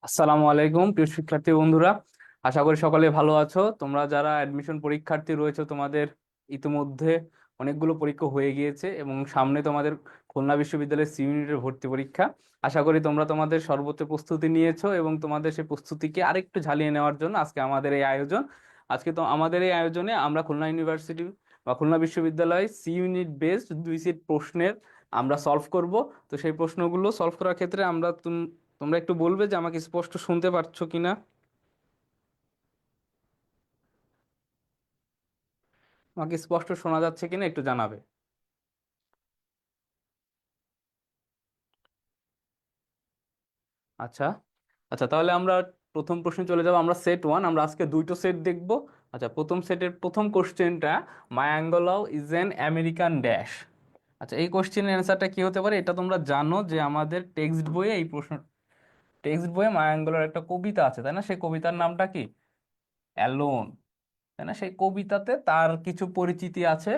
আসসালামু আলাইকুম প্রিয় শিক্ষার্থী বন্ধুরা। আশা করি সকলে ভালো আছো। তোমরা যারা অ্যাডমিশন পরীক্ষার্থী রয়েছে, তোমাদের ইতিমধ্যে অনেকগুলো পরীক্ষা হয়ে গিয়েছে এবং সামনে তোমাদের খুলনা বিশ্ববিদ্যালয়ের সি ইউনিটের ভর্তি পরীক্ষা। আশা করি তোমরা তোমাদের সর্বোচ্চ প্রস্তুতি নিয়েছো এবং তোমাদের সেই প্রস্তুতিকে আরেকটু ঝালিয়ে নেওয়ার জন্য আজকে আমাদের এই আয়োজন। আজকে তো আমাদের এই আয়োজনে আমরা খুলনা ইউনিভার্সিটি বা খুলনা বিশ্ববিদ্যালয় সি ইউনিট বেসড 2 সেট প্রশ্নের আমরা সলভ করব। তো সেই প্রশ্নগুলো সলভ করার ক্ষেত্রে তোমরা একটু বলবে যে আমাকে স্পষ্ট শুনতে পারছো কিনা, আমাকে স্পষ্ট শোনা যাচ্ছে কিনা একটু জানাবে। আচ্ছা, আচ্ছা, তাহলে আমরা প্রথম প্রশ্নে চলে যাব। আমরা সেট ওয়ান, আমরা আজকে দুইটো সেট দেখব। আচ্ছা, প্রথম সেটের প্রথম কোশ্চেনটা, মাই অ্যাঙ্গেলও ইজ অ্যান আমেরিকান ড্যাশ। আচ্ছা, এই কোশ্চেনের অ্যান্সারটা কি হতে পারে? এটা তোমরা জানো যে আমাদের টেক্সট বইয়ে এই প্রশ্ন, টেক্সট বইয়ে মাই অ্যাঙ্গেলর একটা কবিতা আছে, তাই না? সেই কবিতার নামটা কি? অ্যালোন, তাই না? সেই কবিতাতে তার কিছু পরিচিতি আছে।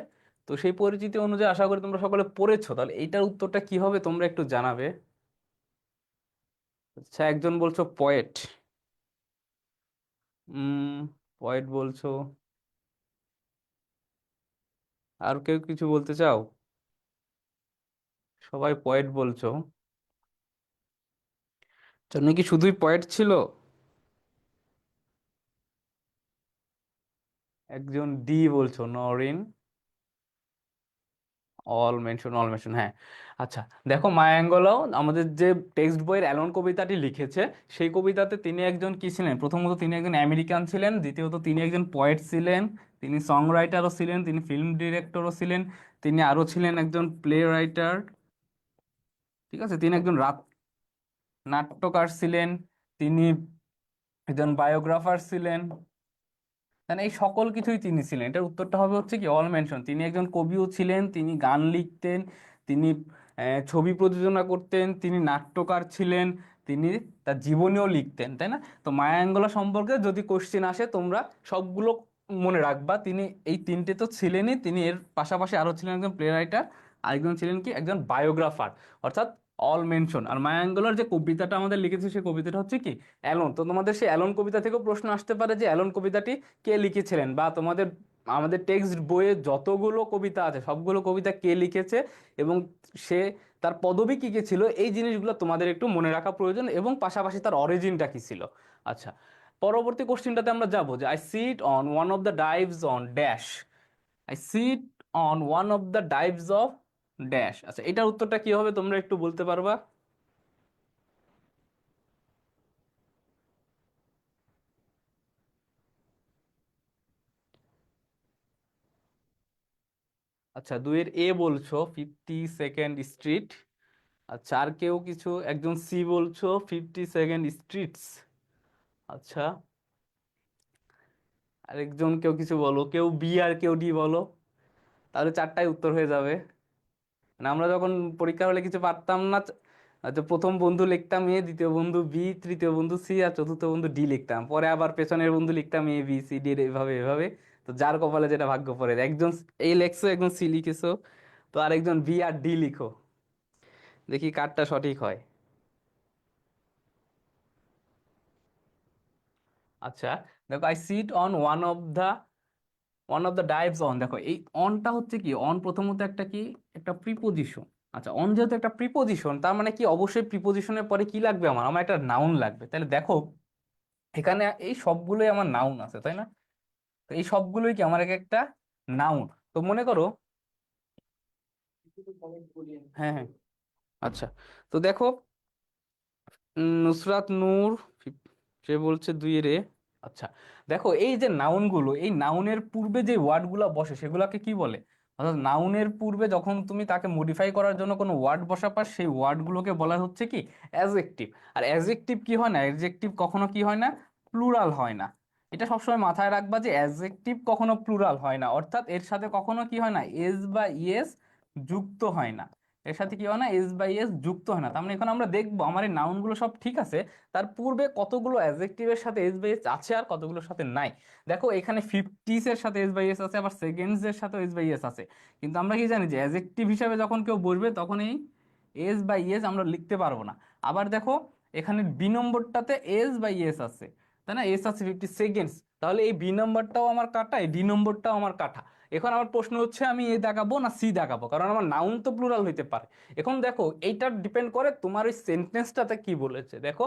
তো সেই পরিচিতি অনুযায়ী আশা করি তোমরা সকলে পড়েছো। তাহলে এইটার উত্তরটা কি হবে তোমরা একটু জানাবে। আচ্ছা, একজন বলছো পয়েট। উম পয়েট বলছো, আর কেউ কিছু বলতে চাও? সবাই পয়েট বলছো। জন্য কি শুধুই পয়েট ছিল? একজন ডি বলছো, Norin. All mention, all mention, হ্যাঁ। আচ্ছা, দেখো মায়া অ্যাঙ্গেলও আমাদের যে টেক্সট বইয়ের অ্যালন কবিতাটি লিখেছে, সেই কবিতাতে তিনি একজন কি ছিলেন? প্রথমত তিনি একজন আমেরিকান ছিলেন, দ্বিতীয়ত তিনি একজন পয়েট ছিলেন, তিনি সং রাইটারও ছিলেন, তিনি ফিল্ম ডিরেক্টরও ছিলেন, তিনি আরও ছিলেন একজন প্লে রাইটার, ঠিক আছে, তিনি একজন নাট্যকার ছিলেন, তিনি একজন বায়োগ্রাফার ছিলেন, মানে এই সকল কিছুই তিনি ছিলেন। এটার উত্তরটা হবে হচ্ছে কি অল মেনশন। তিনি একজন কবিও ছিলেন, তিনি গান লিখতেন, তিনি ছবি প্রযোজনা করতেন, তিনি নাট্যকার ছিলেন, তিনি তার জীবনীও লিখতেন, তাই না? তো মায়া অ্যাঙ্গেলা সম্পর্কে যদি কোশ্চেন আসে তোমরা সবগুলো মনে রাখবা। তিনি এই তিনটে তো ছিলেনই, তিনি এর পাশাপাশি আরো ছিলেন একজন প্লে রাইটার, আরেকজন ছিলেন কি একজন বায়োগ্রাফার, অর্থাৎ অল মেনশন। আর মায়া অ্যাঙ্গেলার যে কবিতাটা আমাদের লিখেছে, সেই কবিতাটা হচ্ছে কি অ্যালন। তো তোমাদের সেই অ্যালন কবিতা থেকেও প্রশ্ন আসতে পারে যে অ্যালন কবিতাটি কে লিখেছিলেন, বা তোমাদের আমাদের টেক্সট বইয়ে যতগুলো কবিতা আছে সবগুলো কবিতা কে লিখেছে এবং সে তার পদবী কি কি ছিল, এই জিনিসগুলো তোমাদের একটু মনে রাখা প্রয়োজন, এবং পাশাপাশি তার অরিজিনটা কি ছিল। আচ্ছা, পরবর্তী কোশ্চেনটাতে আমরা যাব যে I sit on one of the dives on dash. I sit on one of the dives of dash. আচ্ছা, এটার উত্তরটা কি হবে তোমরা একটু বলতে পারবা? আচ্ছা, দুইয়ের এ বলছো 52nd স্ট্রিট। আচ্ছা, আর কেউ কিছু? একজন সি বলছো 52nd স্ট্রিটস। আচ্ছা, আরেকজন কেউ কিছু বলো, কেউ বি আর কেউ ডি বলো। তাহলে চারটায় উত্তর হয়ে যাবে। মানে আমরা যখন পরীক্ষা হলে কিছু পারতাম না, হয়তো প্রথম বন্ধু লিখতাম এ, দ্বিতীয় বন্ধু বি, তৃতীয় বন্ধু সি, আর চতুর্থ বন্ধু ডি লিখতাম, পরে আবার পেছনের বন্ধু লিখতাম এ বি সি ডি, এভাবে এভাবে। তো যার কপালে যেটা ভাগ্য পড়ে, একজন এই লেখছো, একজন সি লিখেছো, তো আরেকজন বি আর ডি লিখো, দেখি কারটা সঠিক হয়। আচ্ছা, দেখো I sit on one of the dives on. দেখো এই অনটা হচ্ছে কি, অন প্রথমত একটা কি, একটা প্রিপোজিশন। আচ্ছা, অন যেহেতু একটা প্রিপোজিশন, তার মানে কি অবশ্যই প্রিপোজিশনের পরে কি লাগবে? আমার আমার একটা নাউন লাগবে। তাহলে দেখো এখানে এই সবগুলোই আমার নাউন আছে, তাই না? তো এই সবগুলোই কি আমার এক একটা নাউন। তো মনে করো, হ্যাঁ, হ্যাঁ, আচ্ছা, তো দেখো নুসরাত নূর, সে বলছে দুই রে। আচ্ছা, দেখো এই যে নাউনগুলো, এই নাউনের পূর্বে যে ওয়ার্ডগুলো বসে সেগুলোকে কি বলে? অর্থাৎ নাউনের পূর্বে যখন তুমি তাকে মডিফাই করার জন্য কোনো ওয়ার্ড বসাবা, সেই ওয়ার্ডগুলোকে বলা হচ্ছে কি অ্যাডজেক্টিভ। আর অ্যাডজেক্টিভ কি হয় না, অ্যাডজেক্টিভ কখনো কি হয় না, প্লুরাল হয় না। এটা সবসময় মাথায় রাখবা যে অ্যাডজেক্টিভ কখনো প্লুরাল হয় না, অর্থাৎ এর সাথে কখনো কি হয় না, এস বা ইয়েস যুক্ত হয় না। এর সাথে কি হয় না, এস বাই এস যুক্ত হয় না। তার মানে এখন আমরা দেখবো আমার এই নাউনগুলো সব ঠিক আছে, তার পূর্বে কতগুলো অ্যাডজেক্টিভের সাথে এস বাই এস আছে আর কতগুলোর সাথে নাই। দেখো এখানে ফিফটিস এর সাথে এস বাই এস আছে, আবার সেকেন্ডস এর সাথে এস বাই এস আছে। কিন্তু আমরা কি জানি যে অ্যাডজেক্টিভ হিসাবে যখন কেউ বসবে তখন এই এস বাই এস আমরা লিখতে পারবো না। আবার দেখো এখানে বি নম্বরটাতে এস বাই এস আছে, তাই না? এস আছে 50 সেকেন্ডস, তাহলে এই বি নম্বরটাও আমার কাটা, এই ডি নম্বরটাও আমার কাটা। এখন আমার প্রশ্ন হচ্ছে আমি এ দেখাবো না সি দেখাবো, কারণ আমার নাউন তো প্লুরাল হইতে পারে। এখন দেখো এইটা ডিপেন্ড করে তোমার ওই সেন্টেন্সটাতে কি বলেছে। দেখো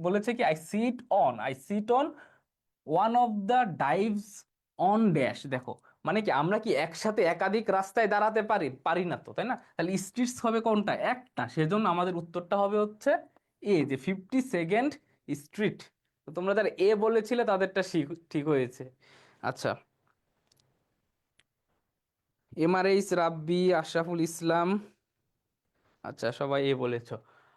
বলেছে কি, I sit on one of the dives on dash. দেখো মানে কি, আমরা কি একসাথে একাধিক রাস্তায় দাঁড়াতে পারি? পারি না তো, তাই না? তাহলে স্ট্রিটস হবে কোনটা? একটা। সেজন্য আমাদের উত্তরটা হবে হচ্ছে এ, যে 50 সেকেন্ড স্ট্রিট। তো তোমরা যারা এ বলেছিলে তাদেরটা ঠিক হয়েছে। আচ্ছা, এমআরএইচ রাব্বি, আশরাফুল ইসলাম, আচ্ছা সবাই এ বলেছো।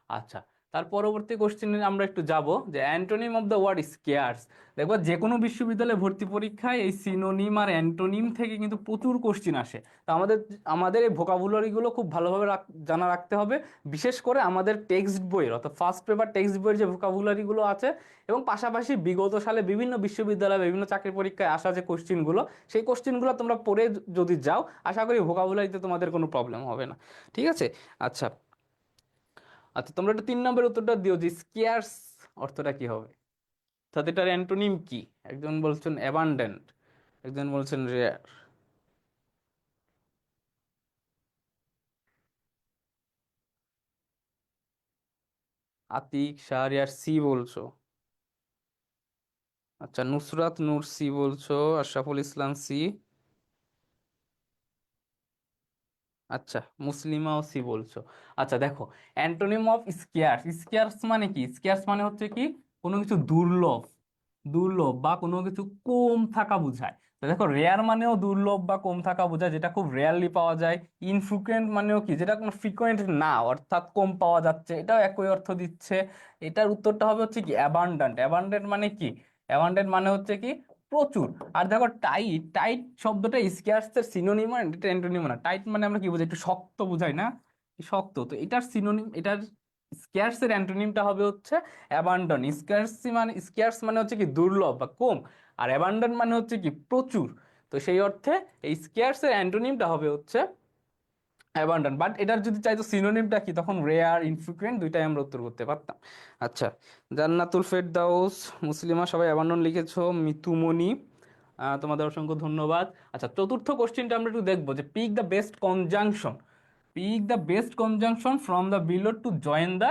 আচ্ছা, তার পরবর্তী কোশ্চেনে আমরা একটু যাব, যে antonym of the word scares. দেখবো যে কোনো বিশ্ববিদ্যালয়ে ভর্তি পরীক্ষায় এই সিনোনিম আর অ্যান্টোনিম থেকে কিন্তু প্রচুর কোশ্চেন আসে। তো আমাদের আমাদের এই ভোকাবুলারিগুলো খুব ভালোভাবে জানা রাখতে হবে। বিশেষ করে আমাদের টেক্সট বইয়ের, অর্থাৎ ফার্স্ট পেপার টেক্সট বইয়ের যে ভোকাবুলারিগুলো আছে, এবং পাশাপাশি বিগত সালে বিভিন্ন বিশ্ববিদ্যালয় বিভিন্ন চাকরি পরীক্ষায় আসা যে কোশ্চেনগুলো, সেই কোশ্চেনগুলো তোমরা পড়ে যদি যাও, আশা করি ভোকাবুলারিতে তোমাদের কোনো প্রবলেম হবে না। ঠিক আছে? আচ্ছা, আচ্ছা তোমরা একটা 3 নম্বরের উত্তরটা দিও, যে স্কেয়ার্স অর্থটা কি হবে, তাতে এটার অ্যান্টোনিম কি। একজন বলছেন অ্যাবান্ডেন্ট, একজন বলছেন রেয়ার। আতিক শাহরিয়ার সি বলছো। আচ্ছা, নুসরাত নূর সি বলছো, আশরাফুল ইসলাম সি। আচ্ছা, মুসলিমাও সি বলছো। আচ্ছা দেখো, অ্যান্টোনিম অফ স্কেয়ার্স, স্কেয়ার্স মানে কি? স্কেয়ার্স মানে হচ্ছে কি, কোনো কিছু দুর্লভ, দুর্লভ বা কোনো কিছু কম থাকা বোঝায়। তো দেখো, রেয়ার মানেও দুর্লভ বা কম থাকা বোঝায়, যেটা খুব রেয়ারলি পাওয়া যায়। ইনফ্রিকুয়েন্ট মানেও কি, যেটা কোনো ফ্রিকোয়েন্ট না, অর্থাৎ কম পাওয়া যাচ্ছে, এটাও একই অর্থ দিচ্ছে। এটার উত্তরটা হবে হচ্ছে কি অ্যাবান্ডান্ট। অ্যাবান্ডান্ট মানে কি? অ্যাবান্ডান্ট মানে হচ্ছে কি প্রচুর। আর দেখো টাইট, টাইট শব্দটা স্কেয়ার্স এর সিনোনিম, এটা অ্যান্টোনিম না। টাইট মানে আমরা কি বুঝাই, একটু শক্ত বুঝাই না, শক্ত। তো এটার সিনোনিম, এটার স্কেয়ার্স এর অ্যান্টোনিমটা হবে হচ্ছে অ্যাবান্ডন। স্কেয়ার্স মানে হচ্ছে কি দুর্লভ বা কম, আর অ্যাবান্ডন মানে হচ্ছে কি প্রচুর। তো সেই অর্থে এই স্কেয়ার্স এর অ্যান্টোনিমটা হবে হচ্ছে অ্যাবান্ডন। বাট এটার যদি চাইতো সিনোনিমটা কি, তখন রেয়ার ইনফ্রিকুয়েন্ট দুইটাই আমরা উত্তর করতে পারতাম। আচ্ছা, জান্নাতুল ফেরদাউস, মুসলিমা সবাই অ্যাবান্ডন লিখেছো, মিতুমণি, তোমাদের অসংখ্য ধন্যবাদ। আচ্ছা, চতুর্থ কোশ্চেনটা আমরা একটু দেখবো, যে pick the best conjunction, pick the best conjunction from the below to join the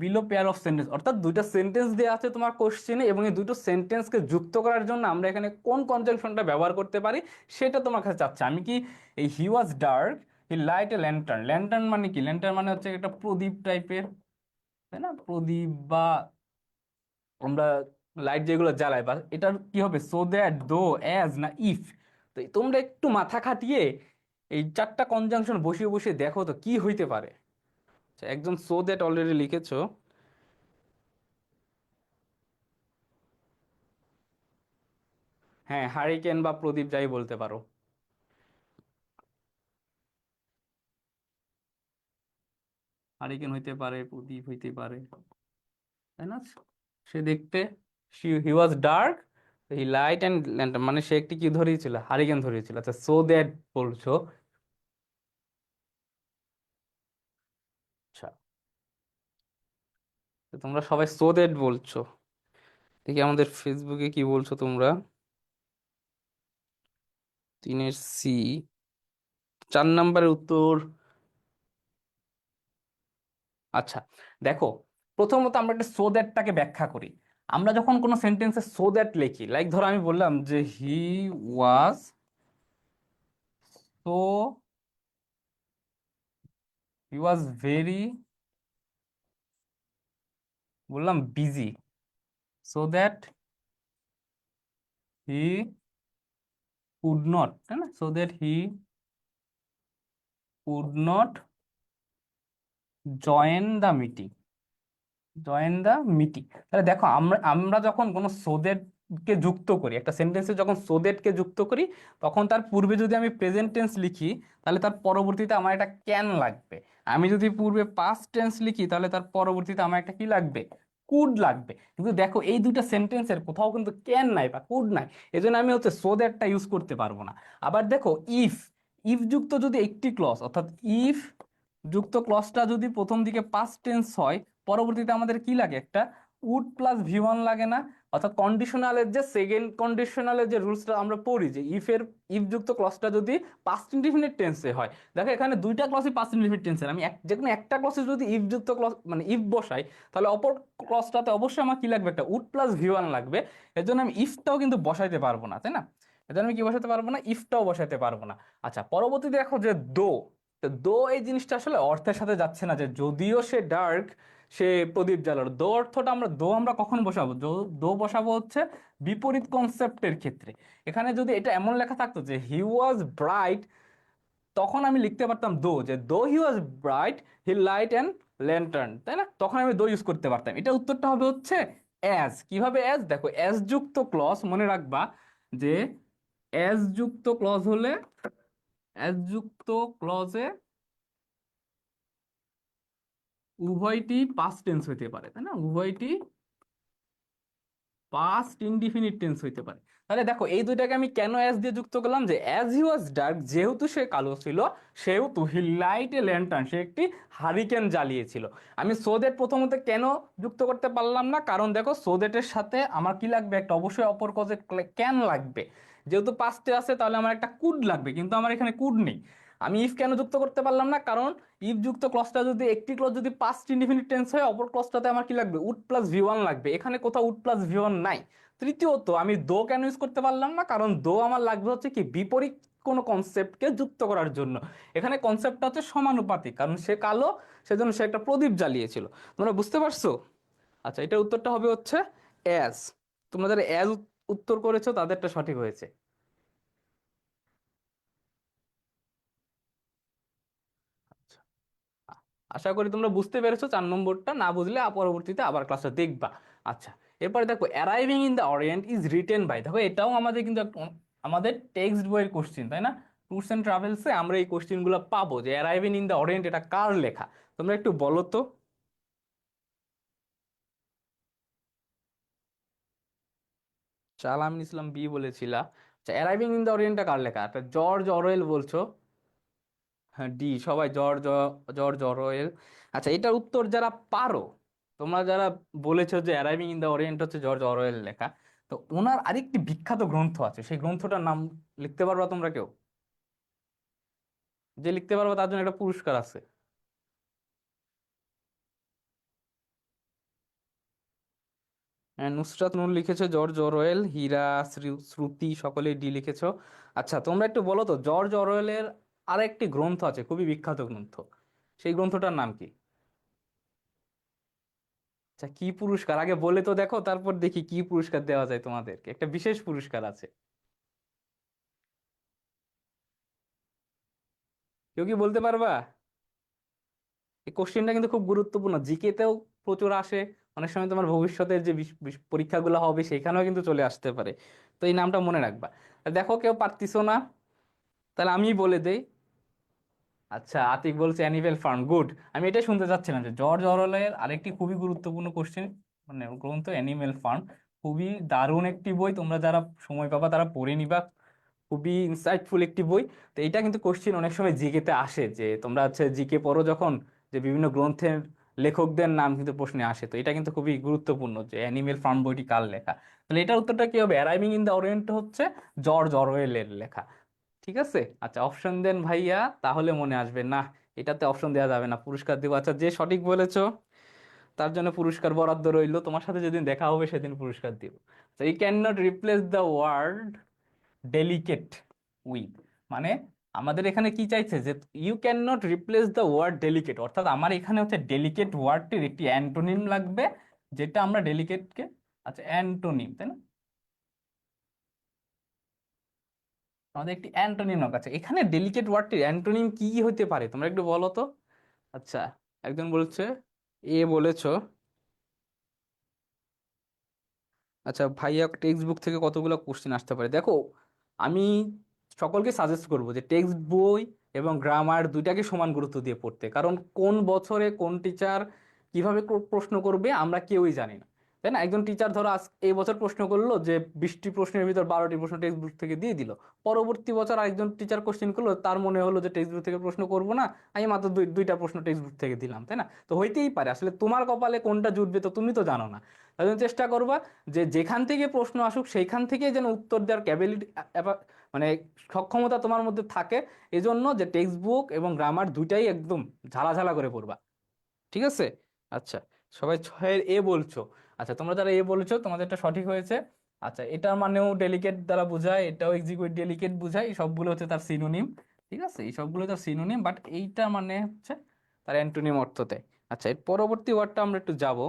below pair of sentence. অর্থাৎ দুইটা সেন্টেন্স দেওয়া আছে তোমার কোশ্চেনে, এবং এই দুটো সেন্টেন্সকে যুক্ত করার জন্য আমরা এখানে কোন কনজাংশনটা ব্যবহার করতে পারি, সেটা তোমার কাছে চাচ্ছে। আমি কি এই he was dark, he light a lantern. Lantern মানে কি? ল্যান্টার্ন মানে হচ্ছে একটা প্রদীপ টাইপের, তাই না? প্রদীপ বা আমরা লাইট যেগুলো জ্বালাই, বা এটার কি হবে, সো দ্যাট, দো, অ্যাজ, না ইফ। তো তোমরা একটু মাথা খাটিয়ে এই 4টা কনজাংশন বসিয়ে বসিয়ে দেখো তো কি হইতে পারে। আচ্ছা, একজন সো দ্যাট অলরেডি লিখেছো। হ্যাঁ, হারিকেন বা প্রদীপ যাই বলতে পারো। হারিকেন হইতে পারে, প্রদীপ হইতে পারে, তাই না? সে দেখতে, he was dark, he light and lantern, মানে সে একটি কি ধরিয়েছিল, হারিকেন ধরিয়েছিল। আচ্ছা, সো দ্যাট বলছো। আচ্ছা, তো তোমরা সবাই সো দ্যাট বলছো। দেখি আমাদের ফেসবুকে কি বলছো তোমরা। 3-এর সি, 4 নম্বরের উত্তর। আচ্ছা দেখো, প্রথমত আমরা একটা সো দ্যাটটাকে ব্যাখ্যা করি। আমরা যখন কোনো সেন্টেন্সে সো দ্যাট লিখি, লাইক ধরো আমি বললাম যে he was so, he was very, বললাম busy, so that he could not, তাই না? So that he could not join the meeting, join the meeting. তাহলে দেখো, আমরা আমরা যখন কোনো সোদেট কে যুক্ত করি, একটা সেন্টেন্সে যখন সোদেট কে যুক্ত করি, তখন তার পূর্বে যদি আমি প্রেজেন্ট টেন্স লিখি, তাহলে তার পরবর্তীতে আমার একটা ক্যান লাগবে। আমি যদি পূর্বে পাস্ট টেন্স লিখি, তাহলে তার পরবর্তীতে আমার একটা কি লাগবে, কুড লাগবে। কিন্তু দেখো এই দুইটা সেন্টেন্সের কোথাও কিন্তু ক্যান নাই বা কুড নাই, এজন্য আমি হচ্ছে সো দ্যাটটা ইউজ করতে পারবো না। আবার দেখো, ইফ, ইফ যুক্ত যদি একটি ক্লজ, অর্থাৎ ইফ যুক্ত ক্লজটা যদি প্রথম দিকে পাস্ট টেন্স হয়, পরবর্তীতে আমাদের কি লাগে, একটা উড প্লাস ভি ওয়ান লাগে না? অর্থাৎ কন্ডিশনালের যে সেকেন্ড কন্ডিশনালের যে রুলসটা আমরা পড়ি, যে ইফ যুক্ত ক্লজটা যদি পাস্ট ইনডিফিনিট টেন্সে হয়। দেখো এখানে দুইটা ক্লজই পাস্ট ইনডিফিনিট টেন্সের, আমি যে কোনো একটা ক্লজে যদি ইফ যুক্ত ক্লজ মানে ইফ বসাই, তাহলে অপর ক্লজটাতে অবশ্যই আমার কি লাগবে, একটা উড প্লাস ভি ওয়ান লাগবে। এর জন্য আমি ইফটাও কিন্তু বসাইতে পারবো না, তাই না? এর জন্য আমি কি বসাতে পারবো না, ইফটাও বসাতে পারবো না। আচ্ছা, পরবর্তীতে দেখো যে দো, তো দো এই জিনিসটা আসলে অর্থের সাথে যাচ্ছে না, যে যদিও সে ডার্ক সে প্রদীপ জ্বালালো। দো অর্থটা আমরা কখন বসাবো, দো বসাবো হচ্ছে বিপরীত কনসেপ্টের ক্ষেত্রে। এখানে যদি এটা এমন লেখা থাকতো যে হি ওয়াজ ব্রাইট, তখন আমি লিখতে পারতাম দো, যে though he was bright he light and lantern, তাই না? তখন আমি দো ইউজ করতে পারতাম। এটা উত্তরটা হবে হচ্ছে অ্যাজ। কিভাবে অ্যাজ, দেখো অ্যাজ যুক্ত ক্লজ মনে রাখবা, যে অ্যাজ যুক্ত ক্লজ হলে, অ্যাজ যুক্ত ক্লজে উভয়টি পাস্ট টেন্স হইতে পারে, তাই না? উভয়টি পাস্ট ইনডিফিনিট টেন্স হইতে পারে। তাহলে দেখো এই দুইটাকে আমি কেন অ্যাজ দিয়ে যুক্ত করলাম, যে অ্যাজ হি ওয়াজ ডার্ক, যেহেতু সে কালো ছিল, সেহেতু হি লাইট এ ল্যান্টার্ন, সে একটি হারিকেন জ্বালিয়েছিল। আমি সো দ্যাট প্রথমত কেন যুক্ত করতে পারলাম না, কারণ দেখো সো দ্যাটের সাথে আমার কি লাগবে, একটা অবশ্যই অপর কজে ক্যান লাগবে। যেহেতু পাস্টে আছে তাহলে আমার একটা কুড লাগবে, কিন্তু আমার এখানে কুড নেই। আমি ইফ কেন যুক্ত করতে পারলাম না, কারণ ইফ যুক্ত ক্লজটা যদি, একটি ক্লজ যদি পাস্ট ইনডিফিনিট টেন্স হয়, অপর ক্লজটাতে আমার কি লাগবে, উড প্লাস ভি ওয়ান লাগবে। এখানে কোথাও উড প্লাস ভি ওয়ান নাই। তৃতীয়ত আমি দো কেন ইউজ করতে পারলাম না, কারণ দো আমার লাগবে হচ্ছে কি বিপরীত কোনো কনসেপ্টকে যুক্ত করার জন্য। এখানে কনসেপ্টটা হচ্ছে সমানুপাতিক, কারণ সে কালো, সেজন্য সে একটা প্রদীপ জ্বালিয়েছিল। তোমরা বুঝতে পারছো? আচ্ছা, এটার উত্তরটা হবে হচ্ছে অ্যাজ। তোমরা যারা অ্যাজ উত্তর করেছো তাদেরটা সঠিক হয়েছে। আচ্ছা, আশা করি তোমরা বুঝতে পেরেছো 4 নম্বরটা। না বুঝলে পরবর্তীতে আবার ক্লাসটা দেখবা। আচ্ছা, এরপরে দেখো arriving in the orient is written by, দেখো এটাও আমাদের কিন্তু আমাদের টেক্সট বইয়ের কোশ্চেন, তাই না? ট্যুরস এন্ড ট্রাভেলসে আমরা এই কোশ্চেন গুলো পাবো, যে অ্যারাইভিং ইন দ্য অরিয়েন্ট এটা কার লেখা। তোমরা একটু বলো তো। সালাম ইসলাম বি বলেছিলা। আচ্ছা, অ্যারাইভিং ইন দ্য অরিয়েন্টটা কার লেখা? একটা জর্জ অরওয়েল বলছো। হ্যাঁ, ডি, সবাই জর্জ অরওয়েল। আচ্ছা, এটার উত্তর যারা পারো, তোমরা যারা বলেছো যে অ্যারাইভিং ইন দ্য ওরিয়েন্ট হচ্ছে জর্জ অরওয়েল লেখা, তো ওনার আরেকটি বিখ্যাত গ্রন্থ আছে, সেই গ্রন্থটার নাম লিখতে পারবা তোমরা কেউ? যে লিখতে পারবা তার জন্য একটা পুরস্কার আছে। নুসরাত নূর লিখেছো জর্জ অরওয়েল, হীরা, শ্রুতি সকলেই ডি লিখেছো। আচ্ছা, তোমরা একটু বলো তো, জর্জ অরওয়েলের আরেকটি গ্রন্থ আছে খুবই বিখ্যাত গ্রন্থ, সেই গ্রন্থটার নাম কি? আচ্ছা, কি পুরস্কার আগে বলে তো দেখো, তারপর দেখি কি পুরস্কার দেওয়া যায় তোমাদেরকে। একটা বিশেষ পুরস্কার আছে। কেউ কি বলতে পারবা? এই কোশ্চেনটা কিন্তু খুব গুরুত্বপূর্ণ, জিকেতেও প্রচুর আসে। অনেক সময় তোমার ভবিষ্যতের যে পরীক্ষাগুলো হবে সেখানেও কিন্তু চলে আসতে পারে। তো এই নামটা মনে রাখবা। আর দেখো কেউ পারতিছো না, তাহলে আমি বলে দেই। আচ্ছা, আতিক বলছে অ্যানিমেল ফার্ম, গুড। আমি এটাই শুনতে চাচ্ছিলাম, যে জর্জ অরওয়েলের আরেকটি খুবই গুরুত্বপূর্ণ কোশ্চেন মানে গ্রন্থ অ্যানিমেল ফার্ম। খুবই দারুণ একটি বই, তোমরা যারা সময় পাবা তারা পড়ে নিবা। খুবই ইনসাইটফুল একটি বই। তো এটা কিন্তু কোশ্চেন অনেক সময় জিকেতে আসে, যে তোমরা হচ্ছে জিকে পড়ো যখন, যে বিভিন্ন গ্রন্থের লেখকদের নাম কিন্তু প্রশ্নে আসে। তো এটা কিন্তু খুবই গুরুত্বপূর্ণ, যে অ্যানিমেল ফার্ম বইটি কার লেখা। তাহলে এটার উত্তরটা কি হবে, অ্যারাইভিং ইন দ্য ওরিয়েন্ট হচ্ছে জর্জ অরওয়েলের লেখা। ঠিক আছে। আচ্ছা, অপশন দেন ভাইয়া, তাহলে মনে আসবে না। এটাতে অপশন দেওয়া যাবে না, পুরস্কার দিব। আচ্ছা, যে সঠিক বলেছো তার জন্য পুরস্কার বরাদ্দ রইলো, তোমার সাথে যেদিন দেখা হবে সেদিন পুরস্কার দিব। তো you can not replace the word delicate with, মানে আমাদের এখানে কি চাইছে, যে you can not replace the word delicate, অর্থাৎ আমার এখানে হচ্ছে ডেলিকেট ওয়ার্ডটির একটি অ্যান্টোনিম লাগবে, যেটা আমরা ডেলিকেটকে, আচ্ছা অ্যান্টোনিম, তাই না? আমাদের একটি অ্যান্টোনিম আছে এখানে, ডেলিকেট ওয়ার্ডটির অ্যান্টোনিম কি হতে পারে তোমরা একটু বলো তো। আচ্ছা, একজন বলছে, এ বলেছো। আচ্ছা ভাইয়া, টেক্সট বুক থেকে কতগুলো কোশ্চেন আসতে পারে দেখো। আমি সকলকে সাজেস্ট করব যে টেক্সট বই এবং গ্রামার দুইটাকে সমান গুরুত্ব দিয়ে পড়তে, কারণ কোন বছরে কোন টিচার কিভাবে প্রশ্ন করবে আমরা কেউই জানি না। তাই না? একজন টিচার ধরো আজ এই বছর প্রশ্ন করলো যে 20টি প্রশ্নের ভিতর 12টি প্রশ্ন টেক্সট বুক থেকে দিয়ে দিল, পরবর্তী বছর আরেকজন টিচার কোশ্চেন করলো, তার মনে হলো যে টেক্সট বুক থেকে প্রশ্ন করবো না, আমি মাত্র দুইটা প্রশ্ন টেক্সট বুক থেকে দিলাম, তাই না? তো হইতেই পারে, আসলে তোমার কপালে কোনটা জুটবে তো তুমি তো জানো না। তাই জন্য চেষ্টা করবা যে যেখান থেকে প্রশ্ন আসুক সেইখান থেকে যেন উত্তর দেওয়ার ক্যাপাবিলিটি, মানে সক্ষমতা তোমার মধ্যে থাকে। এজন্য যে টেক্সট বুক এবং গ্রামার দুইটাই একদম ঝালাঝালা করে পড়বা, ঠিক আছে? আচ্ছা, সবাই ছয়ের এ বলছো। আচ্ছা, তোমরা যারা এ বলছো তোমাদের এটা সঠিক হয়েছে। আচ্ছা, এটার মানেও ডেলিকেট দ্বারা বোঝায়, এটাও এক্সিকিউট ডেলিকেট বোঝায়, এই সবগুলো হচ্ছে তার সিনোনিম। ঠিক আছে, এই সবগুলো তার সিনোনিম, বাট এইটা মানে হচ্ছে তার অ্যান্টোনিম অর্থতে। আচ্ছা, এর পরবর্তী ওয়ার্ডটা আমরা একটু যাব,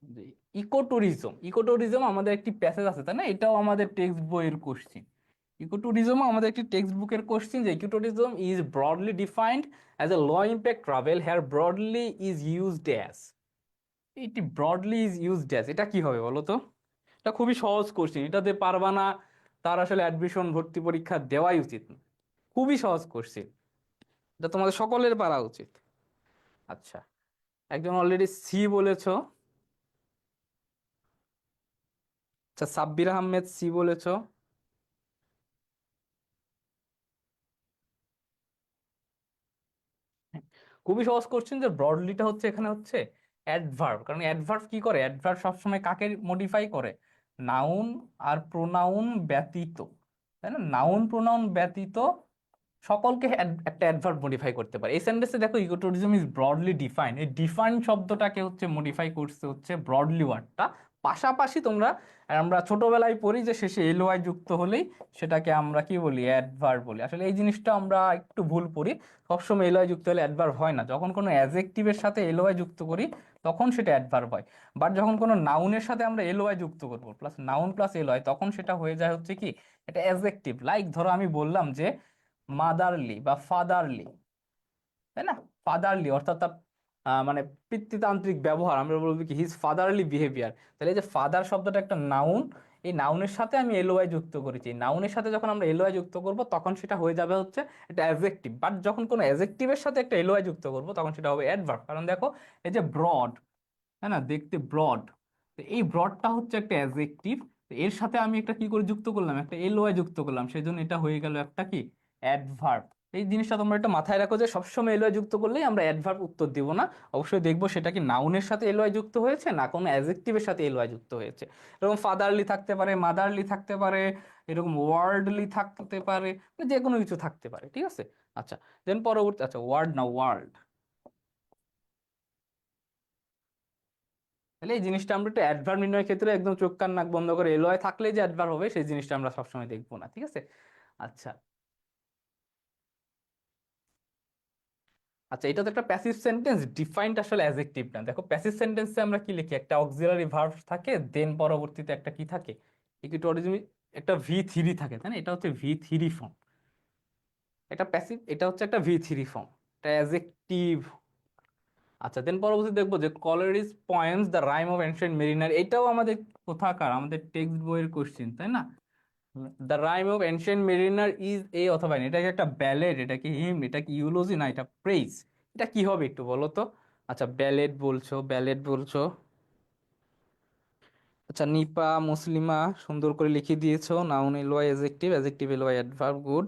যে ইকোট্যুরিজম। ইকোট্যুরিজম আমাদের একটি প্যাসেজ আছে, তাই না? এটাও আমাদের টেক্সট বইয়ের কোশ্চিন। ইকোট্যুরিজম আমাদের একটি টেক্সট বুকের কোশ্চিন, যে ecotourism is broadly defined as a low impact travel, here broadly is used as. এটি ব্রডলি ইজ ইউজড অ্যাজ, এটা কি হবে বলো তো? এটা খুবই সহজ কোশ্চিন, এটাতে পারবা না তার আসলে অ্যাডমিশন ভর্তি পরীক্ষা দেওয়াই উচিত না। খুবই সহজ কোশ্চিন, এটা তোমাদের সকলের পারা উচিত। আচ্ছা, একজন অলরেডি সি বলেছো। আচ্ছা, সাব্বির আহমেদ সি বলেছো। খুবই সহজ কোশ্চেন, যে ব্রডলিটা হচ্ছে এখানে হচ্ছে অ্যাডভার্ব। কারণ অ্যাডভার্ব কি করে? অ্যাডভার্ব সবসময় কাকে মডিফাই করে? নাউন আর প্রোনাউন ব্যতীত, তাই না? নাউন প্রোনাউন ব্যতীত সকলকে একটা অ্যাডভার্ব মডিফাই করতে পারে। এই সেন্টেন্সে দেখো, ইকোট্যুরিজম ইজ ব্রডলি ডিফাইন, এই ডিফাইন শব্দটাকে হচ্ছে মডিফাই করতে হচ্ছে ব্রডলি ওয়ার্ডটা। পাশাপাশি আমরা ছোটবেলায় পড়ি যে শেষে এলওয়াই যুক্ত হলেই সেটাকে আমরা কি বলি? অ্যাডভার্ব বলি। আসলে এই জিনিসটা আমরা একটু ভুল করি, সবসময় এলওয়াই যুক্ত হলে অ্যাডভার্ব হয় না। যখন কোনো অ্যাডজেক্টিভের সাথে এলওয়াই যুক্ত করি তখন সেটা অ্যাডভার্ব হয়। বাট যখন কোনো নাউনের সাথে আমরা এলওয়াই যুক্ত করবো, প্লাস নাউন প্লাস এলওয়াই, তখন সেটা হয়ে যায় হচ্ছে কি, এটা অ্যাডজেক্টিভ। লাইক ধরো আমি বললাম যে মাদারলি বা ফাদারলি, তাই না? ফাদারলি অর্থাৎ তার মানে পিতৃতান্ত্রিক ব্যবহার, আমরা বলবো কি হিজ ফাদারলি বিহেভিয়ার। তাহলে এই যে ফাদার শব্দটা একটা নাউন, এই নাউনের সাথে আমি এলওয়াই যুক্ত করেছি। নাউনের সাথে যখন আমরা এলওয়াই যুক্ত করব তখন সেটা হয়ে যাবে হচ্ছে এটা অ্যাডজেক্টিভ। বাট যখন কোনো অ্যাডজেক্টিভের সাথে একটা এলওয়াই যুক্ত করব তখন সেটা হবে অ্যাডভার্ব। কারণ দেখো, এই যে ব্রড, তাই না, দেখতে ব্রড, তো এই ব্রডটা হচ্ছে একটা অ্যাডজেক্টিভ, এর সাথে আমি একটা কি করে যুক্ত করলাম? একটা এলওয়াই যুক্ত করলাম, সেই জন্য এটা হয়ে গেল একটা কি, অ্যাডভার্ব। এই জিনিসটা তোমরা একটু মাথায় রাখো, যে সবসময় এলওয়াই যুক্ত করলেই আমরা অ্যাডভার্ব উত্তর দিব না। অবশ্যই দেখবো সেটা কি নাউনের সাথে এলওয়াই যুক্ত হয়েছে না কোনো অ্যাডজেক্টিভের সাথে এলওয়াই যুক্ত হয়েছে। এরকম ফাদারলি থাকতে পারে, মাদারলি থাকতে পারে, এরকম ওয়ার্ল্ডলি থাকতে পারে, মানে যে কোনো কিছু থাকতে পারে, ঠিক আছে? আচ্ছা, দেন পরবর্তী, আচ্ছা ওয়ার্ড না ওয়ার্ল্ড, তাহলে এই জিনিসটা আমরা একটু অ্যাডভার্ব নির্ণয়ের ক্ষেত্রে একদম চোখ কান নাক বন্ধ করে এলওয়াই থাকলে যে অ্যাডভার্ব হবে সেই জিনিসটা আমরা সবসময় দেখবো না, ঠিক আছে? আচ্ছা। আচ্ছা, এটা তো একটা প্যাসিভ সেন্টেন্স, ডিফাইন্ড আসলে অ্যাডজেক্টিভ না। দেখো প্যাসিভ সেন্টেন্সে আমরা কি লিখি? একটা অক্সিলারি ভার্ব থাকে, দেন পরবর্তীতে একটা কি থাকে? ইকুইটোরিজম, একটা ভি থ্রি থাকে, তাই না? এটা হচ্ছে ভি থ্রি ফর্ম। এটা প্যাসিভ, এটা হচ্ছে একটা ভি থ্রি ফর্ম, এটা অ্যাডজেক্টিভ। আচ্ছা, দেন পরবর্তী দেখবো যে Coleridge points the rime of ancient mariner, এটাও আমাদের কোথাকার? আমাদের টেক্সট বইয়ের কোশ্চেন, তাই না? The rime of ancient mariner is a অথবা না। এটা কি একটা ব্যালেড, এটা কি হিম, এটা কি ইউলোজি, না এটা প্রেইজ? এটা কি হবে একটু বলো তো? আচ্ছা, ব্যালেড বলছো, ব্যালেড বলছো। আচ্ছা, নিপা মুসলিমা সুন্দর করে লিখে দিয়েছো, noun L Y adjective, adjective L Y adverb, good.